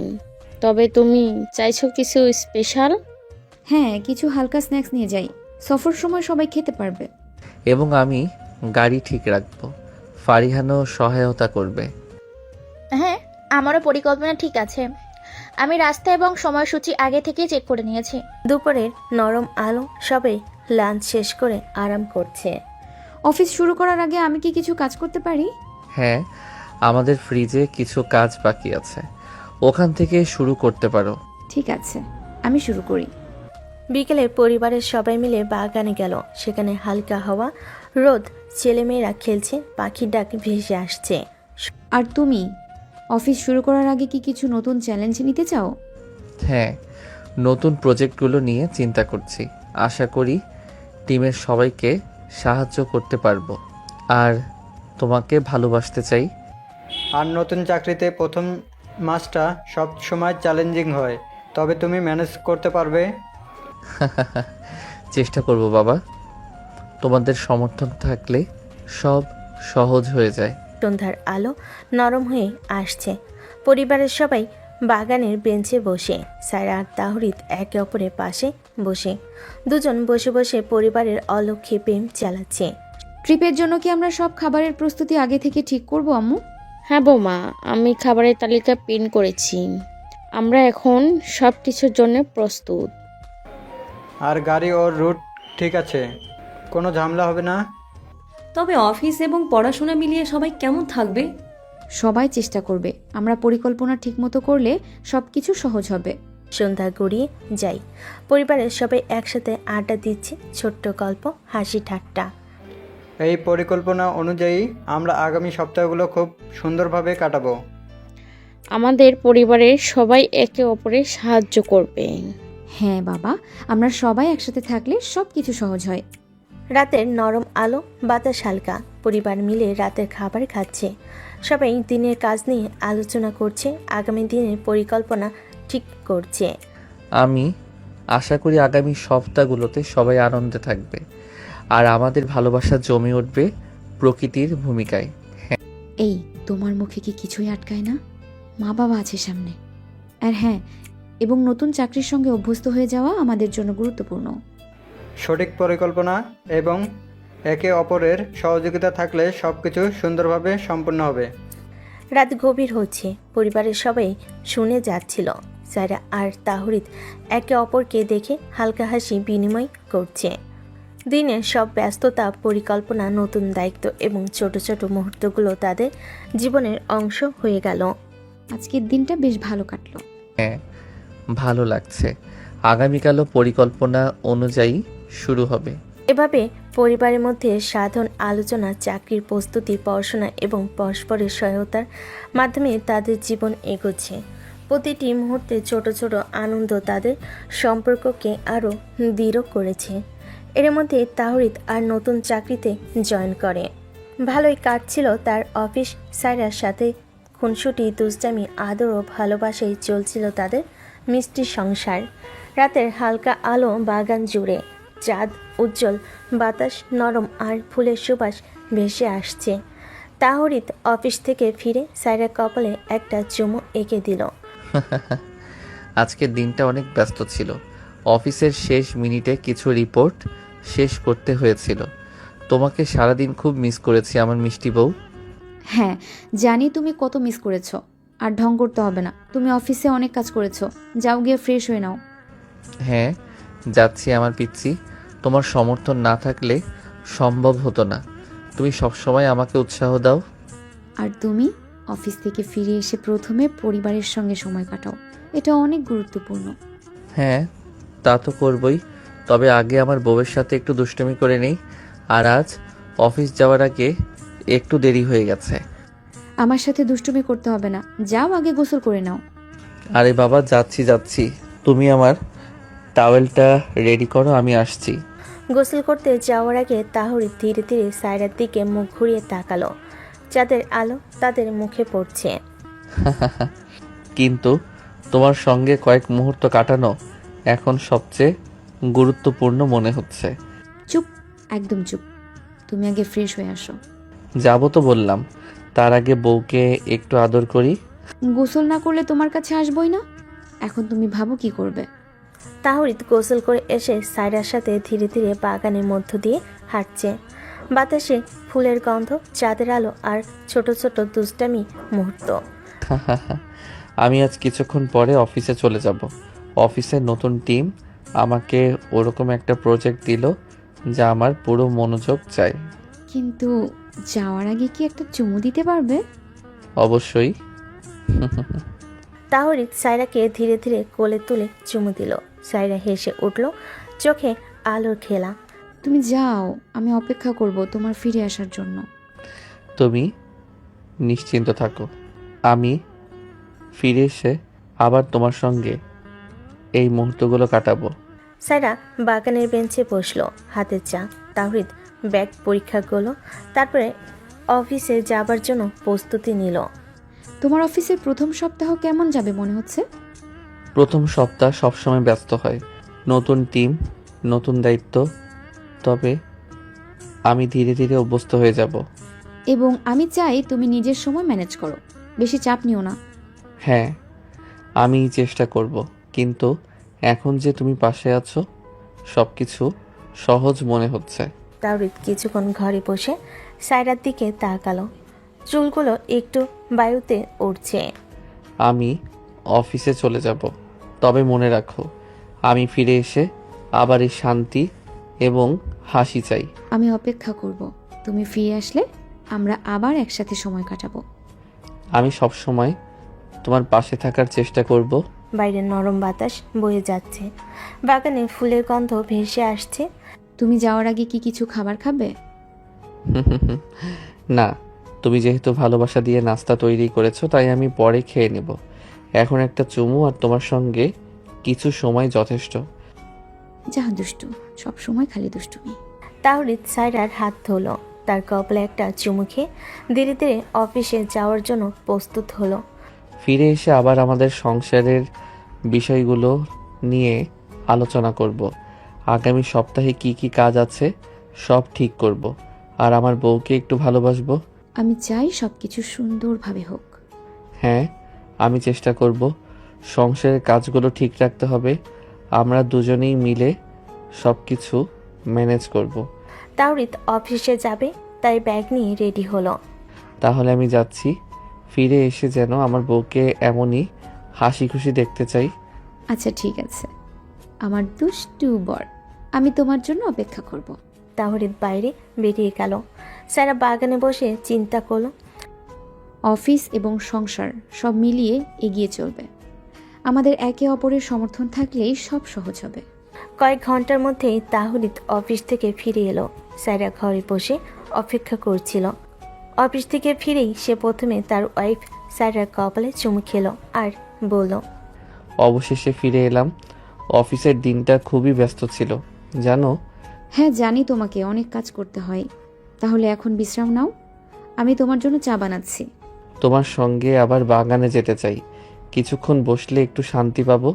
তবে তুমি চাইছো কিছু স্পেশাল? হ্যাঁ, কিছু হালকা স্ন্যাক্স নিয়ে যাই, সফর সময় সবাই খেতে পারবে। এবং আমি গাড়ি ঠিক রাখব। ফারিহানও সহায়তা করবে। হ্যাঁ, আমারও পরিকল্পনা ঠিক আছে। আমি রাস্তা এবং সময়সূচি আগে থেকে চেক করে নিয়েছি। দুপুরের নরম আলো, সবাই লাঞ্চ শেষ করে আরাম করছে। অফিস শুরু করার আগে আমি কি কিছু কাজ করতে পারি? হ্যাঁ, আমাদের ফ্রিজে কিছু কাজ বাকি আছে, ওখান থেকে শুরু করতে পারো। ঠিক আছে, আমি শুরু করি। বিকেলে পরিবারের সবাই মিলে বাগানে গেল। সেখানে হালকা হাওয়া, রোদ, ছেলেমেয়েরা খেলছে, পাখির ডাক ভেসে আসছে। আর তুমি অফিস শুরু করার আগে কি কিছু নতুন চ্যালেঞ্জ নিতে চাও? হ্যাঁ, নতুন প্রজেক্টগুলো নিয়ে চিন্তা করছি। আশা করি টিমের সবাইকে সাহায্য করতে পারবো। আর তোমাকে ভালোবাসতে চাই। আর নতুন চাকরিতে প্রথম মাসটা সব সময় চ্যালেঞ্জিং হয়, তবে তুমি ম্যানেজ করতে পারবে। চেষ্টা করব বাবা। তোমাদের সমর্থন থাকলে সব সহজ হয়ে যায়। সন্ধ্যার আলো নরম হয়ে আসছে। পরিবারের সবাই বাগানের বেঞ্চে বসে। সায়রা আর তাহরিদ একে অপরের পাশে বসে। দুজন বসে বসে পরিবারের অলক্ষ্যে প্রেম চালাচ্ছে। ট্রিপের জন্য কি আমরা সব খাবারের প্রস্তুতি আগে থেকে ঠিক করব আম্মু? হ্যাঁ বৌমা, আমি খাবারের তালিকা প্রিন্ট করেছি। আমরা এখন সব কিছুর জন্য প্রস্তুত। আর গাড়ি ওর রুট ঠিক আছে, কোনো ঝামেলা হবে না। তবে অফিস এবং পড়াশোনা মিলিয়ে সবাই কেমন থাকবে? সবাই চেষ্টা করবে। আমরা পরিকল্পনা ঠিকমতো করলে সব কিছু সহজ হবে। সন্ধ্যা গড়িয়ে যাই। পরিবারের সবাই একসাথে আড্ডা দিচ্ছে, ছোট্ট গল্প, হাসি ঠাট্টা। এই পরিকল্পনা অনুযায়ী আমরা আগামী সপ্তাহগুলো খুব সুন্দরভাবে কাটাবো। আমাদের পরিবারের সবাই একে অপরের সাহায্য করবে। হ্যাঁ বাবা, আমরা সবাই একসাথে থাকলে সব কিছু সহজ হয়। রাতের নরম আলো, বাতাস হালকা, পরিবার মিলে রাতের খাবার খাচ্ছে। সবাই দিনের কাজ নিয়ে আলোচনা করছে, আগামী দিনের পরিকল্পনা ঠিক করছে। আমি আশা করি আগামী সপ্তাহগুলোতে সবাই আনন্দে থাকবে আর আমাদের ভালোবাসা জমে উঠবে প্রকৃতির ভূমিকায়। এই তোমার মুখে কি কিছুই আটকায় না? মা বাবা আছে সামনে। আর হ্যাঁ, এবং নতুন চাকরির সঙ্গে অভ্যস্ত হয়ে যাওয়া আমাদের জন্য গুরুত্বপূর্ণ। সঠিক পরিকল্পনা এবং একে অপরের সহযোগিতা থাকলে সব কিছু সুন্দরভাবে সম্পন্ন হবে। রাত গভীর হচ্ছে, পরিবারের সবাই শুনে যাচ্ছিল। সায়রা আর তাহরিদ একে অপরকে দেখে হালকা হাসি বিনিময় করছে। দিনের সব ব্যস্ততা, পরিকল্পনা, নতুন দায়িত্ব এবং ছোট ছোট মুহূর্তগুলো তাদের জীবনের অংশ হয়ে গেল। আজকের দিনটা বেশ ভালো কাটলো। হ্যাঁ, ভালো লাগছে। আগামীকালও পরিকল্পনা অনুযায়ী শুরু হবে। এভাবে পরিবারের মধ্যে সাধারণ আলোচনা, চাকরির প্রস্তুতি, পড়াশোনা এবং পরস্পরের সহায়তার মাধ্যমে তাদের জীবন এগোচ্ছে। প্রতিটি মুহূর্তে ছোট ছোট আনন্দ তাদের সম্পর্ককে আরও দৃঢ় করেছে। এর মধ্যে তাহরিদ আর নতুন চাকরিতে জয়েন করে। ভালোই কাটছিল তার অফিস। সায়রার সাথে খুনসুটি, দুষ্টামি, আদর ও ভালোবাসাই চলছিল তাদের মিষ্টি সংসার। রাতের হালকা আলো বাগান জুড়ে, চাঁদ উজ্জ্বল, বাতাস নরম আর ফুলের সুবাস ভেসে আসছে। তাহরিদ অফিস থেকে ফিরে সায়রার কপালে একটা চুমু এঁকে দিল। আজকের দিনটা অনেক ব্যস্ত ছিল। অফিসের শেষ মিনিটে কিছু রিপোর্ট শেষ করতে হয়েছিল। তোমাকে সারাদিন খুব মিস করেছি আমার মিষ্টি বউ। হ্যাঁ, জানি তুমি কত মিস করেছো। আর ঢং করতে হবে না, তুমি অফিসে অনেক কাজ করেছো। যাও গিয়ে ফ্রেশ হয়ে নাও। হ্যাঁ, যাচ্ছি আমার পিচ্ছি। তোমার সমর্থন না থাকলে সম্ভব হতো না। তুমি সবসময় আমাকে উৎসাহ দাও। আর তুমি অফিস থেকে ফিরে এসে প্রথমে পরিবারের সঙ্গে সময় কাটাও, এটা অনেক গুরুত্বপূর্ণ। হ্যাঁ, তা তো করবই। তবে আগে আমার বউয়ের সাথে একটু দুষ্টুমি করে নেই। আর আজ অফিস যাওয়ার আগে একটু দেরি হয়ে গেছে। আমার সাথে দুষ্টুমি করতে হবে না, যাও আগে গোসল করে নাও। আরে বাবা, যাচ্ছি। তুমি আমার টাওয়েলটা রেডি করো, আমি আসছি। গোসল করতে যাওয়ার আগে তাহরিদ ধীরে ধীরে সায়রার দিকে মুখ ঘুরিয়ে তাকালো। চাঁদের আলো তাদের মুখে পড়ছে। কিন্তু তোমার সঙ্গে কয়েক মুহূর্ত কাটানো এখন সবচেয়ে গুরুত্বপূর্ণ মনে হচ্ছে। চুপ, একদম চুপ। তুমি আগে ফ্রেশ হয়ে আসো। যাবো তো বললাম, তার আগে বউকে একটু আদর করি। গোসল না করলে তোমার কাছে আসবই না। এখন তুমি ভাবো কি করবে। তাহরিদ গোসল করে এসে সায়রার সাথে ধীরে ধীরে বাগানের মধ্য দিয়ে হাঁটছে। বাতাসে ফুলের গন্ধ, চাঁদের আলো আর ছোট ছোট দুষ্টামি মুহূর্ত। আমি আজ কিছুক্ষণ পরে অফিসে চলে যাব। অফিসের নতুন টিম আমাকে ওরকম একটা প্রজেক্ট দিল যা আমার পুরো মনোযোগ চাই। কিন্তু যাওয়ার আগে কি একটা চুমু দিতে পারবে? অবশ্যই। তাহরিদ সায়রাকে ধীরে ধীরে কোলে তুলে চুমু দিল। সায়রা হেসে উঠল, চোখে আলোর খেলা। তুমি যাও, আমি অপেক্ষা করব তোমার ফিরে আসার জন্য। তুমি নিশ্চিন্ত থাকো, আমি ফিরে এসে আবার তোমার সঙ্গে এই মুহূর্তগুলো কাটাবো। সায়রা বাগানের বেঞ্চে বসলো, হাতে চা। তাহরিদ ব্যাগ পরীক্ষা করলো, তারপরে অফিসে যাবার জন্য প্রস্তুতি নিল। তোমার অফিসের প্রথম সপ্তাহ কেমন যাবে মনে হচ্ছে? প্রথম সপ্তাহ সবসময় ব্যস্ত হয়, নতুন টিম, নতুন দায়িত্ব। তবে আমি ধীরে ধীরে অভ্যস্ত হয়ে যাব। এবং আমি চাই তুমি নিজের সময় ম্যানেজ করো, বেশি চাপ নিও না। হ্যাঁ, আমি চেষ্টা করব। কিন্তু এখন যে তুমি পাশে আছো, সব কিছু সহজ মনে হচ্ছে। তাহরিদ কিছুক্ষণ ঘরে বসে সায়রার দিকে তাকালো। চুলগুলো একটু বায়ুতে উড়ছে। আমি অফিসে চলে যাব, তবে মনে রাখো আমি ফিরে এসে আবার এই শান্তি এবং হাসি চাই। আমি অপেক্ষা করব, তুমি ফিরে আসলে আমরা আবার একসাথে সময় কাটাবো। আমি সব সময় তোমার পাশে থাকার চেষ্টা করব। বাইরে নরম বাতাস বয়ে যাচ্ছে, বাগানে ফুলের গন্ধ ভেসে আসছে। তুমি যাওয়ার আগে কি কিছু খাবার খাবে? না, তুমি যেহেতু ভালোবাসা দিয়ে নাস্তা তৈরি করেছো, তাই আমি পরে খেয়ে নেব। এখন একটা চুমু আর তোমার সঙ্গে কিছু সময় যথেষ্ট। যা দুষ্টু, সব সময় খালি দুষ্টুমি। তাহরিদ সায়রার হাত ধরল, তার কপালে একটা চুমু খেয়ে ধীরে ধীরে অফিসে যাওয়ার জন্য প্রস্তুত হলো। ফিরে এসে আবার আমাদের সংসারের বিষয়গুলো নিয়ে আলোচনা করব। আগামী সপ্তাহে কি কি কাজ আছে সব ঠিক করব। আর আমার বউকে একটু ভালোবাসবো। আমি চাই সব কিছু সুন্দরভাবে হোক। হ্যাঁ, আমি চেষ্টা করব। সংসারের কাজগুলো ঠিক রাখতে হবে। আমরা দুজনেই মিলে সব কিছু ম্যানেজ করব। তাওরিত অফিসে যাবে, তাই ব্যাগ নিয়ে রেডি হলো। তাহলে আমি যাচ্ছি। ফিরে এসে যেন আমার বউকে এমনই হাসি খুশি দেখতে চাই। আচ্ছা ঠিক আছে আমার দুষ্টু বর, আমি তোমার জন্য অপেক্ষা করব। তাওরিত বাইরে বেরিয়ে গেল। সায়রা বাগানে বসে চিন্তা করলো। অফিস এবং সংসার সব মিলিয়ে এগিয়ে চলবে। আমাদের একে অপরের সমর্থন থাকলেই সব সহজ হবে। কয়েক ঘন্টার মধ্যেই তাহরিত অফিস থেকে ফিরে এলো। সায়রা ঘরে বসে অপেক্ষা করছিল। অফিস থেকে ফিরেই সে প্রথমে তার ওয়াইফ সায়রার কপালে চুমু খেলো আর বলল, অবশেষে ফিরে এলাম। অফিসের দিনটা খুবই ব্যস্ত ছিল জানো। হ্যাঁ জানি, তোমাকে অনেক কাজ করতে হয়। তাহলে এখন বিশ্রাম নাও, আমি তোমার জন্য চা বানাচ্ছি। তোমার সঙ্গে আবার বাগানে যেতে চাই। কিছুক্ষণ বসলে একটু শান্তি পাবো।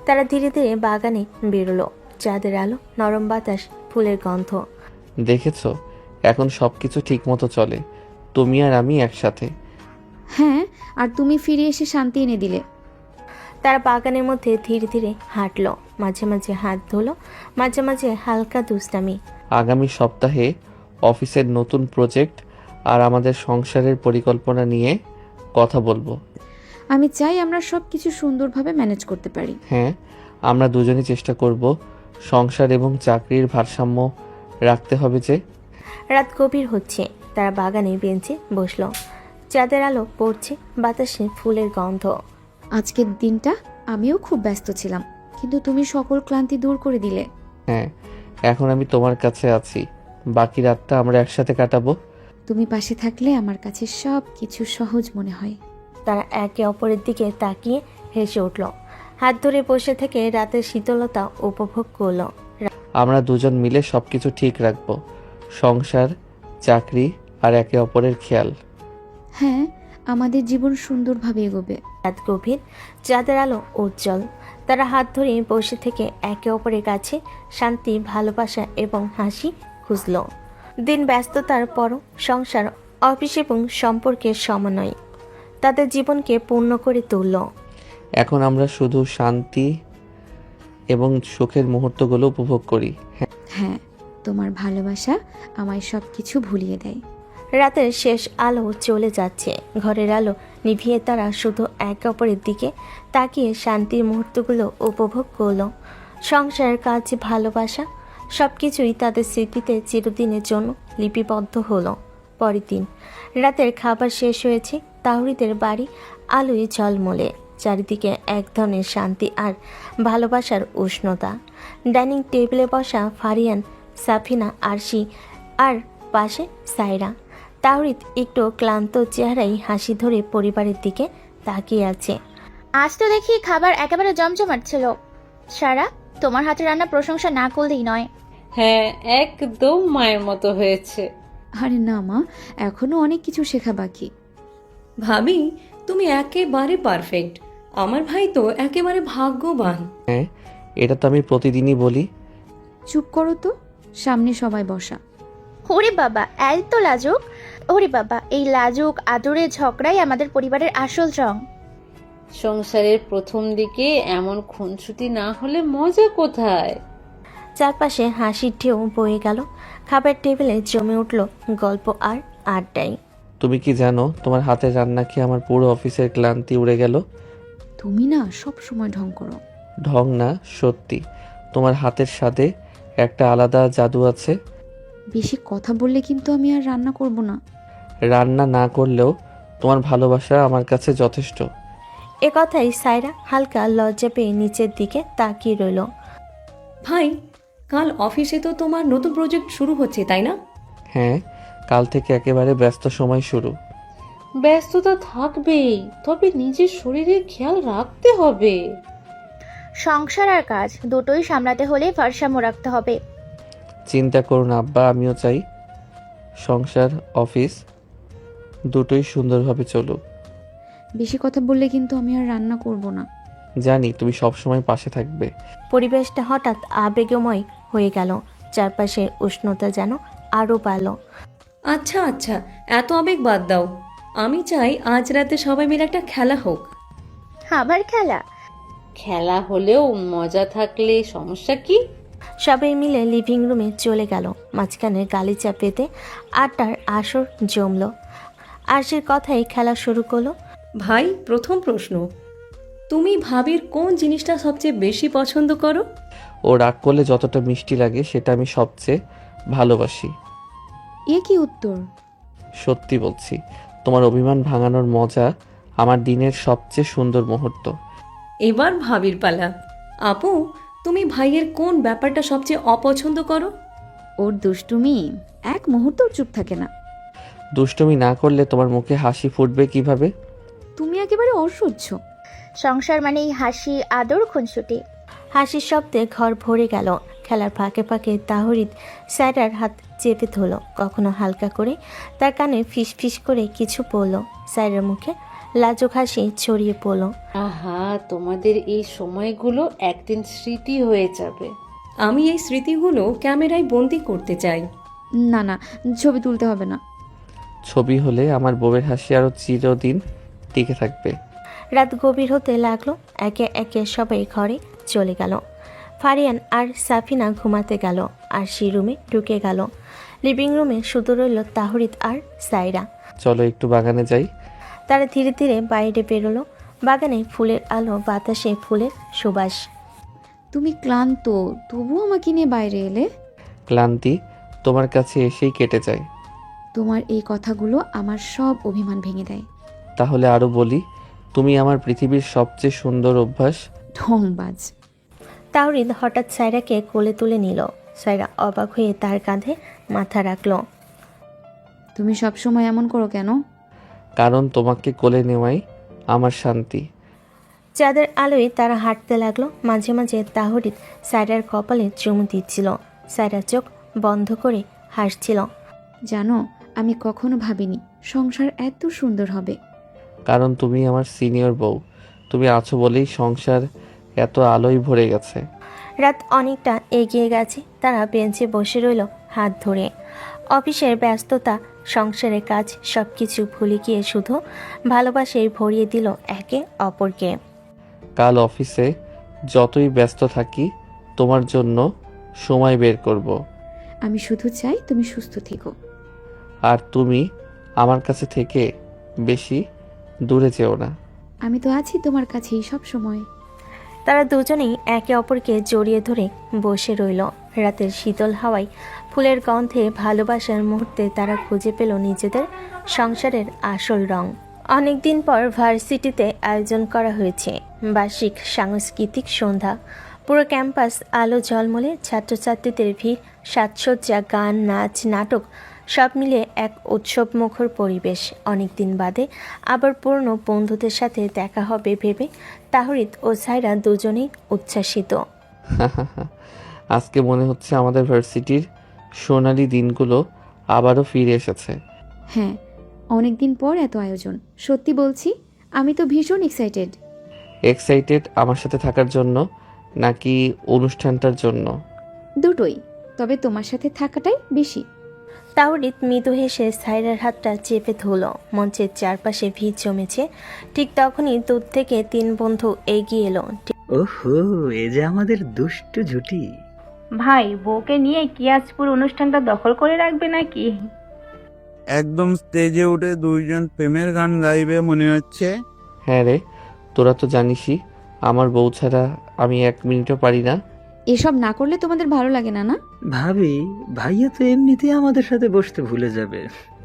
তারা ধীরে ধীরে বাগানে বেরোলো। চাঁদের আলো, নরম বাতাস, ফুলের গন্ধ। দেখেছো, এখন সবকিছু ঠিক মতো চলে। তুমি আর আমি একসাথে। হ্যাঁ, আর তুমি ফিরে এসে শান্তি এনে দিলে। তারা বাগানের মধ্যে ধীরে ধীরে হাঁটলো, মাঝে মাঝে হাত ধুলো, মাঝে মাঝে হালকা দুষ্টামি। আগামী সপ্তাহে অফিসের নতুন প্রজেক্ট আর আমাদের সংসারের পরিকল্পনা নিয়ে কথা বলবো। আমি চাই আমরা সব কিছু সুন্দরভাবে ম্যানেজ করতে পারি। হ্যাঁ, আমরা দুজনেই চেষ্টা করব। সংসার এবং চাকরির ভারসাম্য রাখতে হবে যে। রাত গভীর হচ্ছে। তারা বাগানে বেঞ্চে বসলো। চাঁদের আলো পড়ছে, বাতাসে ফুলের গন্ধ। আজকের দিনটা আমিও খুব ব্যস্ত ছিলাম, কিন্তু তুমি সকল ক্লান্তি দূর করে দিলে। হ্যাঁ, এখন আমি তোমার কাছে আছি। বাকি রাতটা আমরা একসাথে কাটাবো। তুমি পাশে থাকলে আমার কাছে সব কিছু সহজ মনে হয়। তারা একে অপরের দিকে তাকিয়ে হেসে উঠল। হাত ধরে বসে থেকে রাতের শীতলতা উপভোগ করলো। আমরা দুজন মিলে সবকিছু ঠিক রাখবো। সংসার, চাকরি আর একে অপরের খেয়াল। হ্যাঁ, আমাদের জীবন সুন্দরভাবে এগোবে। রাত গভীর, চাঁদের আলো উজ্জ্বল। তারা হাত ধরে বসে থেকে একে অপরের কাছে শান্তি, ভালোবাসা এবং হাসি খুঁজল। দিন ব্যস্ততার পরও সংসার, অফিস এবং সম্পর্কের সমন্বয় তাদের জীবনকে পূর্ণ করে তুলল। এখন আমরা শুধু শান্তি এবং সুখের মুহূর্তগুলো উপভোগ করি। হ্যাঁ, তোমার ভালোবাসা আমায় সব কিছু ভুলিয়ে দেয়। রাতের শেষ আলো চলে যাচ্ছে। ঘরের আলো নিভিয়ে তারা শুধু একে অপরের দিকে তাকিয়ে শান্তির মুহূর্তগুলো উপভোগ করলো। সংসারের কাজ, ভালোবাসা সবকিছুই তাদের স্মৃতিতে চিরদিনের জন্য লিপিবদ্ধ হলো। পরের দিন রাতের খাবার শেষ হয়েছে। তাওরিদের বাড়ি আলোয় ঝলমলে, চারিদিকে এক ধরনের শান্তি আর ভালোবাসার উষ্ণতা। ডাইনিং টেবিলে বসা ফারিয়ান, সাফিনা, আরশি আর পাশে সায়রা। তাওরিদ একটু ক্লান্ত চেহারায় হাসি ধরে পরিবারের দিকে তাকিয়ে আছে। আজ তো দেখি খাবার একেবারে জমজমাট ছিল। সারা, তোমার হাতে রান্না প্রশংসা না করলেই নয়। হ্যাঁ, একদম মায়ের মতো হয়েছে। আরে না মা, এখনো অনেক কিছু শেখা বাকি। ভাবি, তুমি একেবারে পারফেক্ট। আমার ভাই তো একেবারে ভাগ্যবান। হ্যাঁ, এটা তো আমি প্রতিদিনই বলি। চুপ করো তো, সামনে সবাই বসা। ওরে বাবা, এত লাজুক! ওরে বাবা, এই লাজুক আদরে ঝগড়াই আমাদের পরিবারের আসল রং। সংসারের প্রথম দিকে এমন খুনসুটি না হলে মজা কোথায়? চারপাশে হাসির ঢেউ বয়ে গেল। খাবার টেবিলে জমে উঠল গল্প আর আড্ডায়। তুমি কি জানো, তোমার হাতের রান্না খেয়ে আমার পুরো অফিসের ক্লান্তি উড়ে গেল। তুমি না সব সময় ঢং করো। ঢং না, সত্যি। তোমার হাতের স্বাদে একটা আলাদা জাদু আছে। বেশি কথা বললে কিন্তু আমি আর রান্না করব না। রান্না না করলেও তোমার ভালোবাসা আমার কাছে যথেষ্ট। এ কথাই সায়রা হালকা লজ্জা পেয়ে নিচের দিকে তাকিয়ে রইল। ভাই, কাল অফিসে তো তোমার নতুন প্রজেক্ট শুরু হচ্ছে, তাই না? হ্যাঁ, কাল থেকে একেবারে ব্যস্ত সময় শুরু। ব্যস্ততা থাকবেই, তবে নিজের শরীরের খেয়াল রাখতে হবে। সংসার আর কাজ দুটোই সামলাতে হলে ভারসাম্য রাখতে হবে। চিন্তা করুন আব্বা, আমিও চাই সংসার অফিস দুটোই সুন্দরভাবে চলুক। বেশি কথা বললে কিন্তু আমি আর রান্না করব না। জানি তুমি সবসময় পাশে থাকবে। পরিবেশটা হঠাৎ আবেগময় হয়ে গেল, চারপাশে উষ্ণতা যেন আরও বাড়ল। আচ্ছা আচ্ছা, এত আবেগ বাদ দাও। আমি চাই আজ রাতে সবাই মিলে একটা খেলা হোক। আবার খেলা? খেলা হলেও মজা থাকলে সমস্যা কি? সবাই মিলে লিভিং রুমে চলে গেল। মাঝখানে গালিচা পেতে আড্ডার আসর জমল। আরশির কথাই খেলা শুরু করলো। ভাই, প্রথম প্রশ্ন, তুমি ভাবির কোন জিনিসটা সবচেয়ে বেশি পছন্দ করো? ও রাগ করলে যতটা মিষ্টি লাগে সেটা আমি সবচেয়ে ভালোবাসি। এ কি উত্তর? সত্যি বলছি, তোমার অভিমান ভাঙানোর মজা আমার দিনের সবচেয়ে সুন্দর মুহূর্ত। এবার ভাবির পালা। আপু, তুমি ভাইয়ের কোন ব্যাপারটা সবচেয়ে অপছন্দ করো? ওর দুষ্টুমি, এক মুহূর্ত চুপ থাকে না। দুষ্টুমি না করলে তোমার মুখে হাসি ফুটবে কিভাবে? তুমি একেবারে অসহ্য। সংসার মানেই হাসি, আদর, খুনসুটি। হাসির শব্দে ঘর ভরে গেল। খেলার ফাঁকে ফাঁকে তাহরিদ সায়রার হাত চেপে ধরল, কখনো হালকা করে তার কানে ফিস ফিস করে কিছু পড়ল। সায়রার মুখে লাজুক হাসি ছড়িয়ে পড়ল। আহা, তোমাদের এই সময়গুলো একদিন স্মৃতি হয়ে যাবে। আমি এই স্মৃতিগুলো ক্যামেরায় বন্দি করতে চাই। না না, ছবি তুলতে হবে না। ছবি হলে আমার বউয়ের হাসি আরো চিরদিন টিকে থাকবে। রাত গভীর হতে লাগলো। একে একে সবাই ঘরে চলে গেল। ফারিয়ান আর সাফিনা ঘুমাতে গেল, আর সে রুমে ঢুকে গেল। লিভিং রুমে শুধু রইল তাহরিদ আর সায়রা। চলো একটু বাগানে যাই। তারা ধীরে ধীরে বাইরে বেরোলো। বাগানে ফুলের আলো, বাতাসে ফুলের সুবাস। তুমি ক্লান্ত, তবুও আমাকে নিয়ে বাইরে এলে? ক্লান্তি তোমার কাছে এসেই কেটে যায়। তোমার এই কথাগুলো আমার সব অভিমান ভেঙে দেয়। তাহলে আরো বলি, তুমি আমার পৃথিবীর সবচেয়ে সুন্দর অভ্যাস। ঢংবাজ। তাহরিদ হঠাৎ সায়রাকে কোলে তুলে নিল। সায়রা অবাক হয়ে তার কাঁধে মাথা রাখল। তুমি সব সময় এমন করো কেন? কারণ তোমাকে কোলে নেওয়াই আমার শান্তি। চাঁদের আলোয় তারা হাঁটতে লাগলো। মাঝে মাঝে তাহরিদ সায়রার কপালে চুমু দিচ্ছিল। সায়রা চোখ বন্ধ করে হাসছিল। জানো, আমি কখনো ভাবিনি সংসার এত সুন্দর হবে। কারণ তুমি আমার সিনিয়র বউ, তুমি আছো বলেই সংসার এত আলোয় ভরে গেছে। রাত অনেকটা এগিয়ে গেছে। তারা বেঞ্চে বসে রইল হাত ধরে। অফিসের ব্যস্ততা, সংসারের কাজ সবকিছু ভুলে গিয়ে শুধু ভালোবাসায় ভরিয়ে দিল একে অপরকে। কাল অফিসে যতই ব্যস্ত থাকি তোমার জন্য সময় বের করব। আমি শুধু চাই তুমি সুস্থ থেকো। আর তুমি আমার কাছে থেকে বেশি দূরে যেও না। আমি তো আছি তোমার কাছেই সব সময়। তারা দুজনেই একে অপরকে জড়িয়ে ধরে বসে রইল। রাতের শীতল হাওয়ায়, ফুলের গন্ধে, ভালোবাসার মুহূর্তে তারা খুঁজে পেল নিজেদের সংসারের আসল রং। অনেকদিন পর ভার্সিটিতে আয়োজন করা হয়েছে বার্ষিক সাংস্কৃতিক সন্ধ্যা। পুরো ক্যাম্পাস আলো ঝলমলে, ছাত্রছাত্রীদের ভিড়, সাজসজ্জা, গান, নাচ, নাটক সব মিলিয়ে এক উৎসবমুখর পরিবেশ। অনেকদিন বাদে আবার পুরনো বন্ধুদের সাথে দেখা হবে ভেবে তাহরিদ ও সায়রা দুজনেই উচ্ছ্বাসিত। আজকে মনে হচ্ছে আমাদের ভার্সিটির সোনালি দিনগুলো আবারও ফিরে এসেছে। হ্যাঁ, অনেকদিন পর এত আয়োজন। সত্যি বলছি, আমি তো ভীষণ এক্সাইটেড। এক্সাইটেড আমার সাথে থাকার জন্য নাকি অনুষ্ঠানটার জন্য? দুটোই, তবে তোমার সাথে থাকাটাই বেশি। তাওরিদ মৃদু হেসে সায়রার হাতটা চেপে ধরল। মঞ্চের চারপাশে ভিড় জমেছে। ঠিক তখনই দূর থেকে তিন বন্ধু এগিয়ে এলো। ওহো, এ যে আমাদের দুষ্টু জুটি। ভাই, বউকে নিয়ে কি আজ পুরো অনুষ্ঠানটা দখল করে রাখবে নাকি? একদম স্টেজে উঠে দুইজন প্রেমের গান গাইবে মনে হচ্ছে। হ্যাঁ রে, তোরা তো জানিসই আমার বউ ছাড়া আমি 1 মিনিটও পারি না। এসব না করলে তোমাদের ভালো লাগে না? না ভাবি, ভাইয়া তো এমনিতেই আমাদের সাথে বসতে ভুলে যাবে।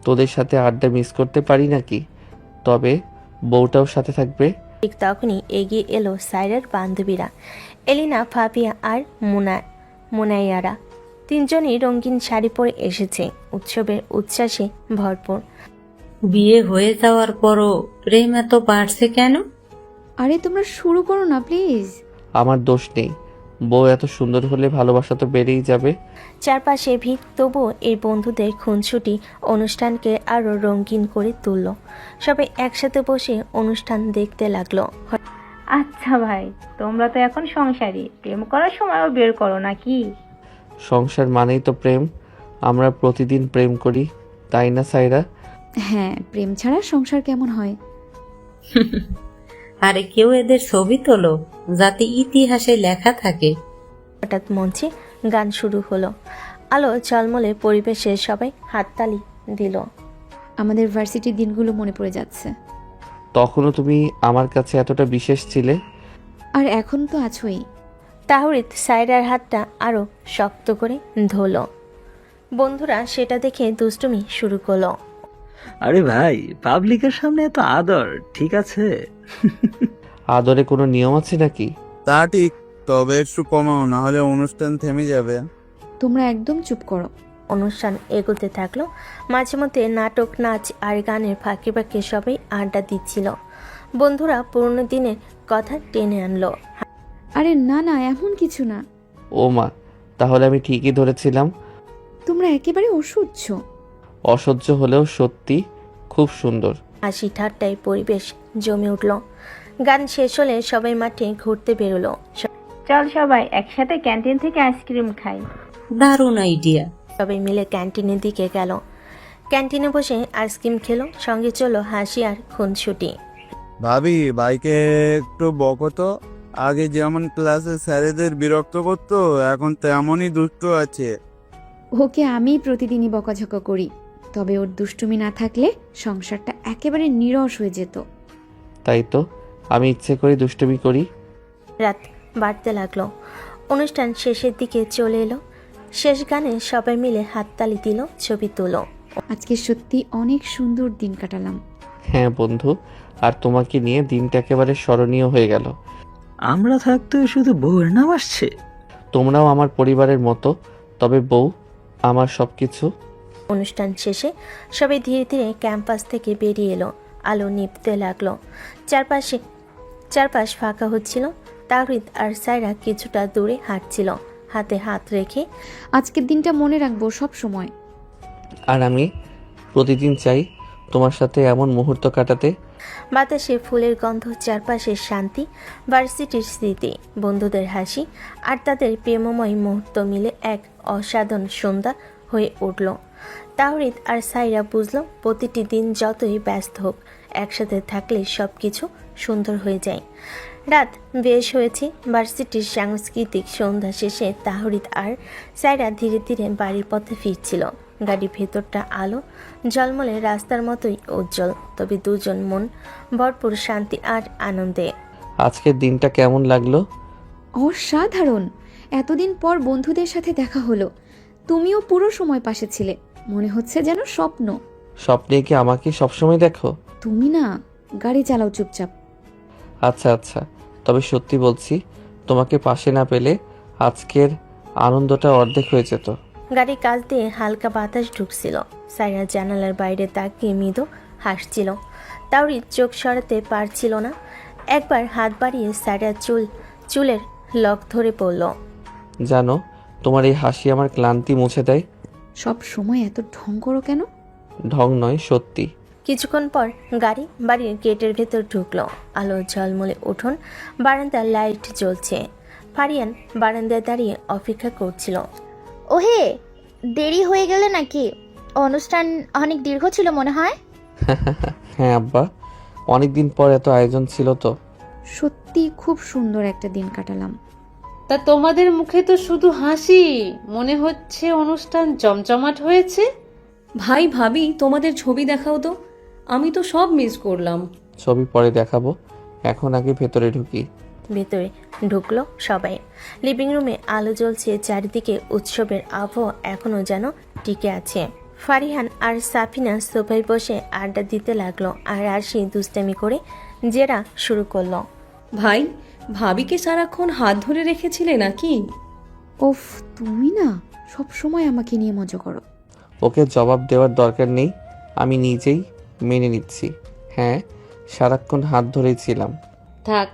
তোদের সাথে আড্ডা মিস করতে পারি নাকি? তবে বউটাও সাথে থাকবে। ঠিক তখনই এগিয়ে এলো সায়রার বান্ধবীরা, এলিনা, ফাবিয়া আর মুনাইয়ারা। তিনজনই রঙিন শাড়ি পরে এসেছে, উৎসবের উচ্ছ্বাসে ভরপুর। বিয়ে হয়ে যাওয়ার পরও প্রেম এত বাড়ছে কেন? আরে তোমরা শুরু করো না প্লিজ। আমার দোষ নেই, বউ এত সুন্দর হলে ভালোবাসা তো বেড়েই যাবে। চারপাশে ভিড়, তবুও এই বন্ধুদের খুনসুটি অনুষ্ঠানকে আরও রঙিন করে তুলল। সবাই একসাথে বসে অনুষ্ঠান দেখতে লাগলো। আচ্ছা ভাই, তোমরা তো এখন সংসারী, প্রেম করার সময়ও বের করো নাকি? সংসার মানেই তো প্রেম, আমরা প্রতিদিন প্রেম করি, তাই না সাইরা? হ্যাঁ, প্রেম ছাড়া সংসার কেমন হয়? আরে কেউ এদের ছবি তোলো, যাতে ইতিহাসে লেখা থাকে। হঠাৎ মঞ্চে গান শুরু হলো। আলো ঝলমলে পরিবেশে সবাই হাততালি দিল। আমাদের ভার্সিটির দিনগুলো মনে পড়ে যাচ্ছে। তখনও তুমি আমার কাছে এতটা বিশেষ ছিলে। আর এখন তো আছোই। তাহরিদ সাইরার হাতটা আরো শক্ত করে ধরল। বন্ধুরা সেটা দেখে দুষ্টুমি শুরু করলো। আরে ভাই, পাবলিকের সামনে এত আদর ঠিক আছে? আদরে কোনো নিয়ম আছে নাকি? তা ঠিক, তবে একটু কমাও, না হলে অনুষ্ঠান থেমে যাবে। তোমরা একদম চুপ করো। অনুষ্ঠান এগোতে থাকলো। মাঝে মধ্যে নাটক, নাচ আর গানের ফাঁকে ফাঁকে সবাই আড্ডা দিচ্ছিল। বন্ধুরা পুরনো দিনের কথা টেনে আনলো। আরে না না, এমন কিছু না। ও মা, তাহলে আমি ঠিকই ধরেছিলাম। তোমরা একেবারে অসহ্য। অসহ্য হলেও সত্যি খুব সুন্দর। হাসি ঠাট্টায় পরিবেশ জমে উঠল। গান শেষ হলে সবাই মাঠে ঘুরতে বেরোলো। চল সবাই একসাথে ক্যান্টিন থেকে আইসক্রিম খাই। দারুণ আইডিয়া। সবাই মিলে ক্যান্টিনের দিকে গেল। ক্যান্টিনে বসে আইসক্রিম খেলো, সঙ্গে চলো হাসি আর খুনসুটি। ভাবি, ভাইকে একটু বকো তো। আগে যেমন ক্লাসে স্যারেদের বিরক্ত করতো, এখন তেমনই দুষ্ট আছে। ওকে আমি প্রতিদিনই বকাঝকা করি, তবে ওর দুষ্টুমি না থাকলে সংসারটা একেবারে নিরস হয়ে যেত। তাই তো, আমি ইচ্ছে করে দুষ্টুমি করি। রাত বাড়তে লাগলো। অনুষ্ঠান শেষের দিকে চলে এলো। শেষ গানে সবাই মিলে হাততালি দিল, ছবি তুলো। আজকে সত্যি অনেক সুন্দর দিন কাটালাম। হ্যাঁ বন্ধু, আর তোমাকে নিয়ে দিনটা একেবারে স্মরণীয় হয়ে গেল। আমরা থাকতে শুধু বউয়ের নাম আসছে। তোমরাও আমার পরিবারের মতো, তবে বউ আমার সবকিছু। অনুষ্ঠান শেষে সবাই ধীরে ধীরে ক্যাম্পাস থেকে বেরিয়ে এলো। আলো নিভতে লাগলো। চারপাশ ফাঁকা হচ্ছিল। তাওরিদ আর সাইরা কিছুটা দূরে হাঁটছিল, হাতে হাত রেখে। আজকের দিনটা মনে রাখবো সব সময়। আর আমি প্রতিদিন চাই তোমার সাথে এমন মুহূর্ত কাটাতে। বাতাসে ফুলের গন্ধ, চারপাশের শান্তি, ভার্সিটির স্মৃতি, বন্ধুদের হাসি আর তাদের প্রেমময় মুহূর্ত মিলে এক অসাধারণ সন্ধ্যা হয়ে উঠল। তাওরিদ আর সাইরা বুঝল, প্রতিটি দিন যতই ব্যস্ত হোক, একসাথে থাকলে সব কিছু সুন্দর হয়ে যায়। রাত বেশ হয়েছে। ভার্সিটির সাংস্কৃতিক সন্ধ্যা শেষে তাওরিদ আর সাইরা ধীরে ধীরে বাড়ির পথে ফিরছিল। গাড়ির ভেতরটা আলো ঝলমলে রাস্তার মতোই উজ্জ্বল, তবে দুজন মন ভরপুর শান্তি আর আনন্দে। আজকের দিনটা কেমন লাগলো? অসাধারণ। এতদিন পর বন্ধুদের সাথে দেখা হলো। তুমিও পুরো সময় পাশে ছিলে, মনে হচ্ছে যেন স্বপ্ন। স্বপ্নে কি আমাকে সবসময় দেখো? তুমি না, গাড়ি চালাও চুপচাপ। আচ্ছা আচ্ছা, তবে সত্যি বলছি, তোমাকে পাশে না পেলে আজকের আনন্দটা অর্ধেক হয়ে যেত। গাড়ির কাছ দিয়ে হালকা বাতাস ঢুকছিল। সাইরা জানালার বাইরে তাকিয়ে মৃদু হাসছিল। তাওরিদ চোখ সরাতে পারছিল না। একবার হাত বাড়িয়ে সাইরার চুলের লক ধরে পড়ল। জানো, তোমার এই হাসি আমার ক্লান্তি মুছে দেয়। সব সময় এত ঢং করো কেন? ঢং নয়, সত্যি। কিছুক্ষণ পর গাড়ি বাড়ির গেটের ভেতর ঢুকলো। আলো ঝলমলে উঠোন, বারান্দার লাইট জ্বলছে। ফারিয়ান বারান্দায় দাঁড়িয়ে অপেক্ষা করছিল। ওহে, দেরি হয়ে গেলে নাকি? অনুষ্ঠান অনেক দীর্ঘ ছিল মনে হয়। হ্যাঁ আব্বা, অনেকদিন পর এত আয়োজন ছিল তো। সত্যি খুব সুন্দর একটা দিন কাটালাম। তা তোমাদের মুখে তো শুধু হাসি, মনে হচ্ছে অনুষ্ঠান জমজমাট হয়েছে। ভাই ভাবি, তোমাদের ছবি দেখাও তো, আমি তো সব মিস করলাম। ছবি পরে দেখাবো, এখন আগে ভেতরে ঢুকি। ভেতরে ঢুকলো সবাই। লিভিং রুমে আলো জ্বলছে, চারিদিকে উৎসবের আবহাওয়া এখনো যেন টিকে আছে। ফারিহান আর সাফিনা সোফায় বসে আড্ডা দিতে লাগলো, আর আরশি দুষ্টামি করে জেরা শুরু করলো। ভাই, ভাবিকে সারাক্ষণ হাত ধরে রেখেছিলে নাকি? ওফ, তুমি না সব সময় আমাকে নিয়ে মজা করো। ওকে জবাব দেওয়ার দরকার নেই, আমি নিজেই মেনে নিচ্ছি। হ্যাঁ, সারাক্ষণ হাত ধরেই ছিলাম। থাক,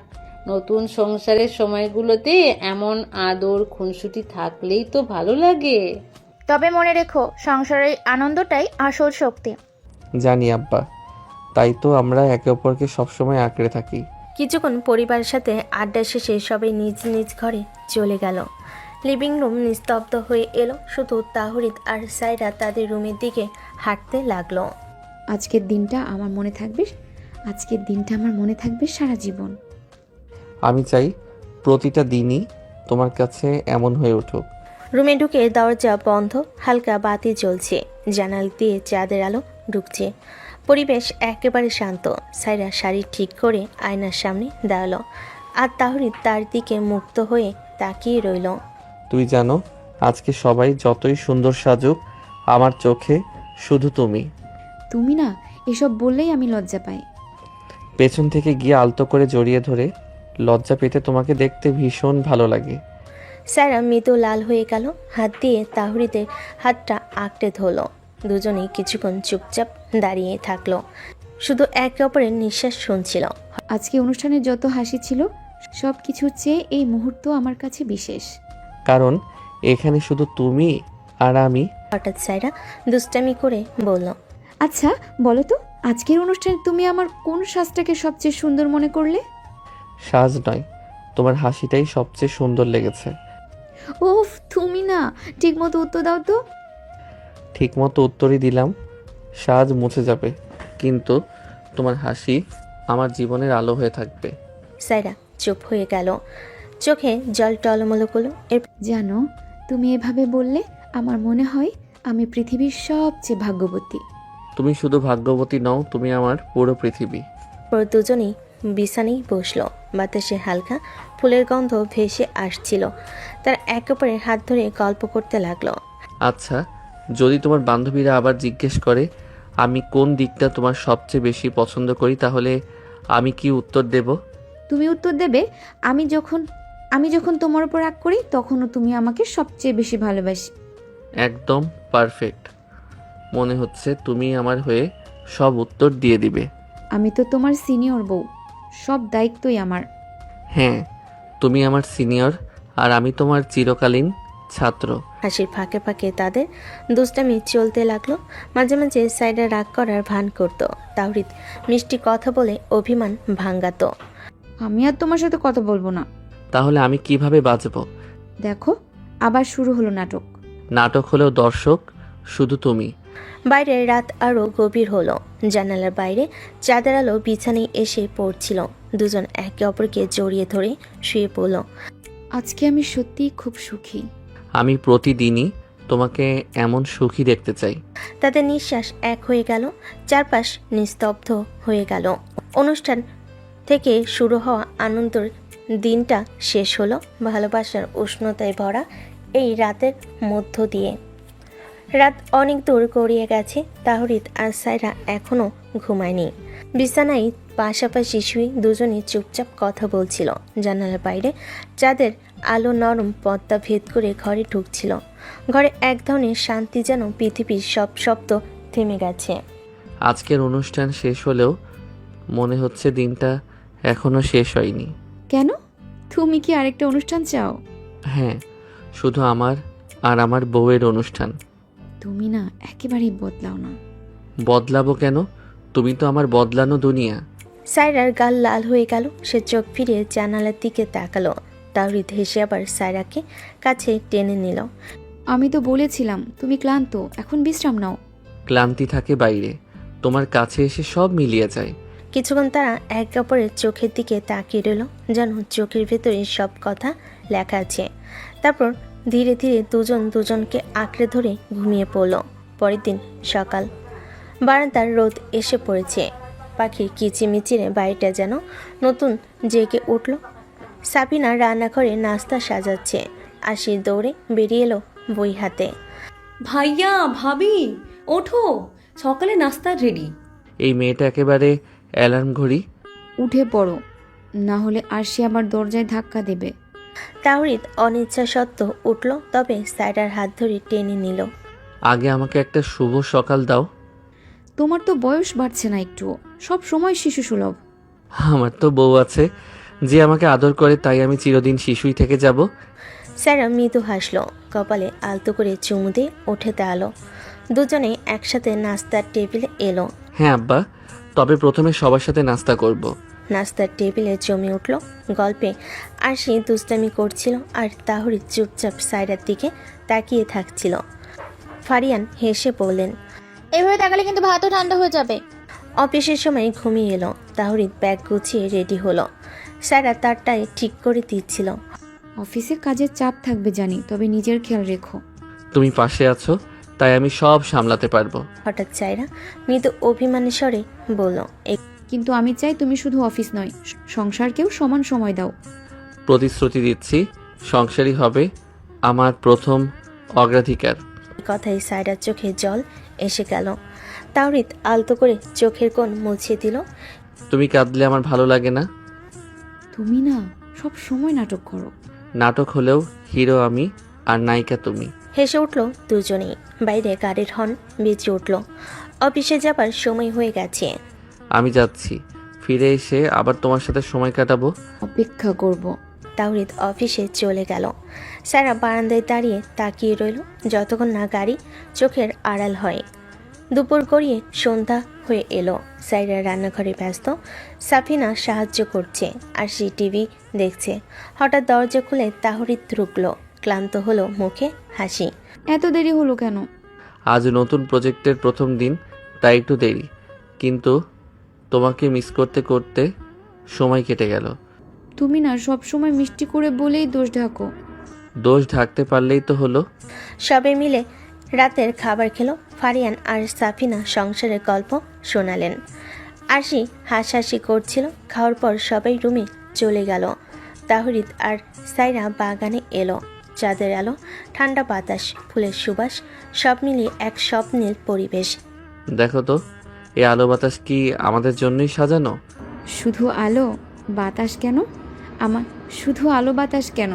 নতুন সংসারের সময়গুলোতে এমন আদর খুনসুটি থাকলেই তো ভালো লাগে। তবে মনে রেখো, সংসারের আনন্দটাই আসল শক্তি। জানি আব্বা, তাই তো আমরা একে অপরকে সবসময় আঁকড়ে থাকি। কিছুক্ষণ পরিবারের সাথে আড্ডা শেষে সবাই নিজ নিজ ঘরে চলে গেল। লিভিং রুম নিস্তব্ধ হয়ে এলো, শুধু তাহরিদ আর সাইরা তাদের রুমের দিকে হাঁটতে লাগলো। আজকের দিনটা আমার মনে থাকবে, আজকের দিনটা আমার মনে থাকবে সারা জীবন। আমি চাই প্রতিটা দিনই তোমার কাছে এমন হয়ে উঠুক। রুমে ঢুকে দরজা বন্ধ, হালকা বাতি জ্বলছে, জানাল দিয়ে চাঁদের আলো ঢুকছে। পরিবেশ একেবারে শান্ত। সাইরা শাড়ি ঠিক করে আয়নার সামনে দাঁড়ালো, আর তাহরিদ তার দিকে মুক্ত হয়ে তাকিয়ে রইল। তুই জানো, আজকে সবাই যতই সুন্দর সাজুক, আমার চোখে শুধু তুমি। তুমি না, এসব বললেই আমি লজ্জা পাই। পেছন থেকে গিয়ে আলতো করে জড়িয়ে ধরে লজ্জা পেতে তোমাকে দেখতে ভীষণ ভালো লাগে। সাইরা মৃদু লাল হয়ে গেল, হাত দিয়ে তাহরিদের হাতটা আঁকড়ে ধরল। দুজনেই কিছুক্ষণ চুপচাপ দাঁড়িয়ে থাকলো, শুধু একে অপরের নিঃশ্বাস শুনছিল। আজকে অনুষ্ঠানে যত হাসি ছিল, সব কিছুর চেয়ে এই মুহূর্ত আমার কাছে বিশেষ। কারণ এখানে শুধু তুমি আর আমি। হঠাৎ সাইরা দুষ্টামি করে বলল, আচ্ছা বলো তো, আজকের অনুষ্ঠানে তুমি আমার কোন সাজটাকে সবচেয়ে সুন্দর মনে করলে? সাজ নয়, তোমার হাসিটাই সবচেয়ে সুন্দর লেগেছে। ওফ, তুমি না ঠিকমতো উত্তর দাও তো। ঠিকমতো উত্তরই দিলাম। সাজ মুছে যাবে, কিন্তু তোমার হাসি আমার জীবনের আলো হয়ে থাকবে। সাইরা চুপ হয়ে গেল, চোখে জল টলমলো করলো। জানো, তুমি এভাবে বললে আমার মনে হয় আমি পৃথিবীর সবচেয়ে ভাগ্যবতী। তুমি শুধু ভাগ্যবতী নও, তুমি আমার পুরো পৃথিবী। পর দুজনেই বিছানেই বসলো। বাতাসে হালকা ফুলের গন্ধ ভেসে আসছিল। তার একে অপরের হাত ধরে গল্প করতে লাগলো। আচ্ছা, যদি তোমার বান্ধবীরা আবার জিজ্ঞেস করে আমি কোন দিকটা তোমার সবচেয়ে বেশি পছন্দ করি, তাহলে আমি কি উত্তর দেব? তুমি উত্তর দেবে, আমি যখন তোমার উপর রাগ করি তখনও তুমি আমাকে সবচেয়ে বেশি ভালোবাসি। একদম পারফেক্ট। মনে হচ্ছে তুমি আমার হয়ে সব উত্তর দিয়ে দিবে। আমি তো তোমার সিনিয়র বউ, সব দায়িত্বই আমার। হ্যাঁ, তুমি আমার সিনিয়র আর আমি তোমার চিরকালীন ছাত্র। হাসির ফাঁকে ফাঁকে তাদের দুষ্টামি চলতে লাগলো। মাঝে মাঝে সাইডা রাগ করার ভান করতো, তাহরিদ মিষ্টি কথা বলে অভিমান ভাঙ্গাতো। আমি আর তোমার সাথে কথা বলবো না। তাহলে আমি কিভাবে বাঁচবো? দেখো, আবার শুরু হলো নাটক। নাটক হলেও দর্শক শুধু তুমি। বাইরে রাত আরও গভীর হলো। জানালার বাইরে চাঁদের আলো বিছানায় এসে পড়ছিল। দুজন একে অপরকে জড়িয়ে ধরে শুয়ে পড়ল। আজকে আমি সত্যিই খুব সুখী। আমি প্রতিদিনই তোমাকে এমন সুখী দেখতে চাই। তাদের নিঃশ্বাস এক হয়ে গেল, চারপাশ নিস্তব্ধ হয়ে গেল। অনুষ্ঠান থেকে শুরু হওয়া আনন্দের দিনটা শেষ হলো ভালোবাসার উষ্ণতায় ভরা এই রাতের মধ্য দিয়ে। রাত অনেক দূর গড়িয়ে গেছে। তাহরিদ আর সাইরা এখনও ঘুমায়নি। বিছানায় পাশাপাশি শুয়ে দুজনে চুপচাপ কথা বলছিল। জানালার বাইরে চাঁদের আলো নরম পর্দা ভেদ করে ঘরে ঢুকছিল। ঘরে এক ধরনের শান্তি, যেন পৃথিবীর সব শব্দ থেমে গেছে। আজকের অনুষ্ঠান শেষ হলেও মনে হচ্ছে দিনটা এখনো শেষ হয়নি। কেন? তুমি কি আরেকটা অনুষ্ঠান চাও? হ্যাঁ, শুধু আমার আর আমার বউয়ের অনুষ্ঠান। তুমি না একেবারেই বদলাও না। বদলাবো কেন? তুমি তো আমার বদলানো দুনিয়া। সাইরার গাল লাল হয়ে গেল। সে চোখ ফিরিয়ে জানালার দিকে তাকালো। তাহরিদ হেসে আবার সাইরাকে কাছে টেনে নিল। আমি তো বলেছিলাম তুমি ক্লান্ত, এখন বিশ্রাম নাও। ক্লান্তি থাকে বাইরে, তোমার কাছে এসে সব মিলিয়ে যায়। কিছুক্ষণ তারা একে অপরের চোখের দিকে তাকিয়ে রইল, যেন চোখের ভেতরে সব কথা লেখা আছে। তারপর ধীরে ধীরে দুজন দুজনকে আঁকড়ে ধরে ঘুমিয়ে পড়ল। পরের দিন সকাল। বারান্দার রোদ এসে পড়েছে। পাখির কিচিমিচিরে বাড়িটা যেন নতুন জেগে উঠল। সাবিনা রান্নাঘরে নাস্তা সাজাচ্ছে। আশির দৌড়ে বেরিয়ে এলো বই হাতে। ভাইয়া, ভাবি, ওঠো, সকালে নাস্তা রেডি। এই মেয়েটা একেবারে অ্যালার্ম ঘড়ি। উঠে পড়ো, না হলে আর সে আবার দরজায় ধাক্কা দেবে। তাহরিদ অনিচ্ছা সত্ত্বেও উঠল, তবে সাইরার হাত ধরে টেনে নিল। আগে আমাকে একটা শুভ সকাল দাও। তোমার তো বয়স বাড়ছে না একটুও, সব সময় শিশু সুলভ। আমার তো বউ আছে, যে আমাকে আদর করে তাই আমি চিরদিন শিশুই থেকে যাব। সায়রা মৃদু হাসলো, কপালে আলতো করে চুমু দিয়ে উঠে দাঁড়ালো। দুজনে একসাথে নাস্তার টেবিলে এলো। হ্যাঁ আব্বা, তবে প্রথমে সবার সাথে নাস্তা করব। নাস্তার টেবিলে জমে উঠল গল্পে। আরশি দুষ্টামি করছিল আর তাহরিদ চুপচাপ সায়রার দিকে তাকিয়ে থাকছিল। ফারিয়ান হেসে বললেন, এভাবে তাকালে কিন্তু ভাতও ঠান্ডা হয়ে যাবে। অফিসের সময় ঘুমিয়ে এলো। তাহরিদ ব্যাগ গুছিয়ে রেডি হলো। সায়রা তারটায় ঠিক করে দিচ্ছিল। অফিসে কাজের চাপ থাকবে জানি, তবে নিজের খেয়াল রেখো। তুমি পাশে আছো তাই আমি সব সামলাতে পারবো। হঠাৎ সায়রা মৃদু অভিমানী স্বরে বলল, কিন্তু আমি চাই তুমি শুধু অফিস নয়, সংসারকেও সমান সময় দাও। প্রতিশ্রুতি দিচ্ছি, সংসারই হবে আমার প্রথম অগ্রাধিকার। কথায় সায়রার চোখে জল এসে গেল। তাওরিদ আলতো করে চোখের কোণ মুছিয়ে দিল। তুমি কাঁদলে আমার ভালো লাগে না। তুমি না সব সময় নাটক করো। নাটক হলেও হিরো আমি আর নায়িকা তুমি। হেসে উঠল দুজনেই। বাইরে গাড়ির হর্ন বেজে উঠল। অফিসে যাবার সময় হয়ে গেছে। আমি যাচ্ছি, ফিরে এসে আবার তোমার সাথে সময় কাটাবো। অপেক্ষা করব। তাওরিদ অফিসে চলে গেল। সারা বারান্দায় দাঁড়িয়ে তাকিয়ে রইল যতক্ষণ না গাড়ি চোখের আড়াল হয়। দুপুর গড়িয়ে সন্ধ্যা হয়ে এলো। সাইরা রান্নাঘরে ব্যস্ত, সাফিনা সাহায্য করছে আর সে টিভি দেখছে। হঠাৎ দরজা খুলে তাহরিদ ঢুকলো। ক্লান্ত হলো, মুখে হাসি। এত দেরি হলো কেন? আজ নতুন প্রজেক্টের প্রথম দিন, তাই একটু দেরি, কিন্তু তোমাকে মিস করতে করতে সময় কেটে গেল। তুমি না সব সময় মিষ্টি করে বলেই দোষ ঢাকো। দোষ ঢাকতে পারলেই তো হলো। সবে মিলে রাতের খাবার খেলো। ফারিয়ান আর সাফিনা সংসারের গল্প শোনালেন। আশি হাসাহাসি করছিল। খাওয়ার পর সবাই রুমে চলে গেল। তাহরিদ আর সাইরা বাগানে এলো। চাঁদের আলো, ঠান্ডা বাতাস, ফুলের সুবাস, সব মিলিয়ে এক স্বপ্নের পরিবেশ। দেখো তো, এই আলো বাতাস কি আমাদের জন্যই সাজানো? শুধু আলো বাতাস কেন? শুধু আলো বাতাস কেন?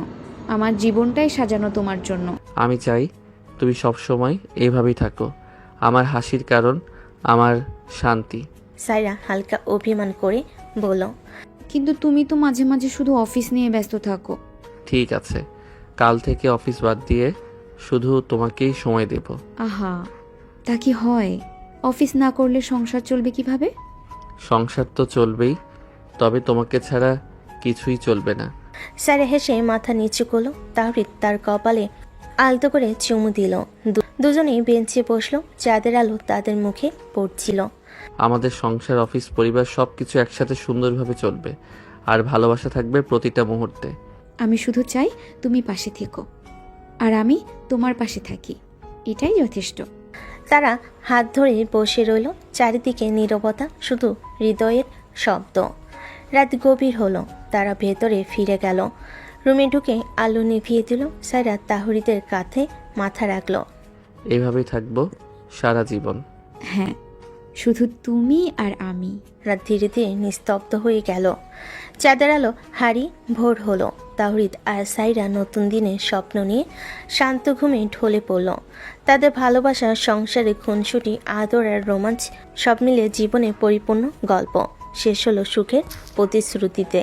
আমার জীবনটাই সাজানো তোমার জন্য। আমি চাই তুমি সব সময় এইভাবেই থাকো। আমার হাসির কারণ, আমার শান্তি। সাইরা হালকা অভিমান করে বলল, কিন্তু তুমি তো মাঝে মাঝে শুধু অফিস নিয়ে ব্যস্ত থাকো। ঠিক আছে, কাল থেকে অফিস বাদ দিয়ে শুধু তোমাকেই সময় দেব। আহা, তা কি হয়? অফিস না করলে সংসার চলবে কিভাবে? সংসার তো চলবেই, তবে তোমাকে ছাড়া কিছুই চলবে না। সাইরা হেসে মাথা নিচু করলো। তাহরিদ তার কপালে আলতো করে চুমু দিল। দুজনেই বেঞ্চে বসলো। চাঁদের আলো তাদের মুখে পড়ছিল। আমাদের সংসার, অফিস, পরিবার সবকিছু একসাথে সুন্দরভাবে চলবে, আর ভালোবাসা থাকবে প্রতিটা মুহূর্তে। আমি শুধু চাই তুমি পাশে থেকো আর আমি তোমার পাশে থাকি, এটাই যথেষ্ট। তারা হাত ধরে বসে রইল। চারিদিকে নীরবতা, শুধু হৃদয়ের শব্দ। রাত গভীর হলো। তারা ভেতরে ফিরে গেল। রুমে ঢুকে আলো নিভিয়ে দিল। সাইরা তাহরিদের কাঁধে মাথা রাখলো। এইভাবেই থাকবো সারা জীবন। হ্যাঁ, শুধু তুমি আর আমি। রাত ধীরে ধীরে নিস্তব্ধ হয়ে গেল। চাঁদের আলো হারিয়ে ভোর হলো। তাহরিদ আর সাইরা নতুন দিনের স্বপ্ন নিয়ে শান্ত ঘুমে ঢলে পড়ল। তাদের ভালোবাসা, সংসারে খুনসুটি, আদর আর রোমাঞ্চ সব মিলে জীবনে পরিপূর্ণ গল্প শেষ হলো সুখের প্রতিশ্রুতিতে।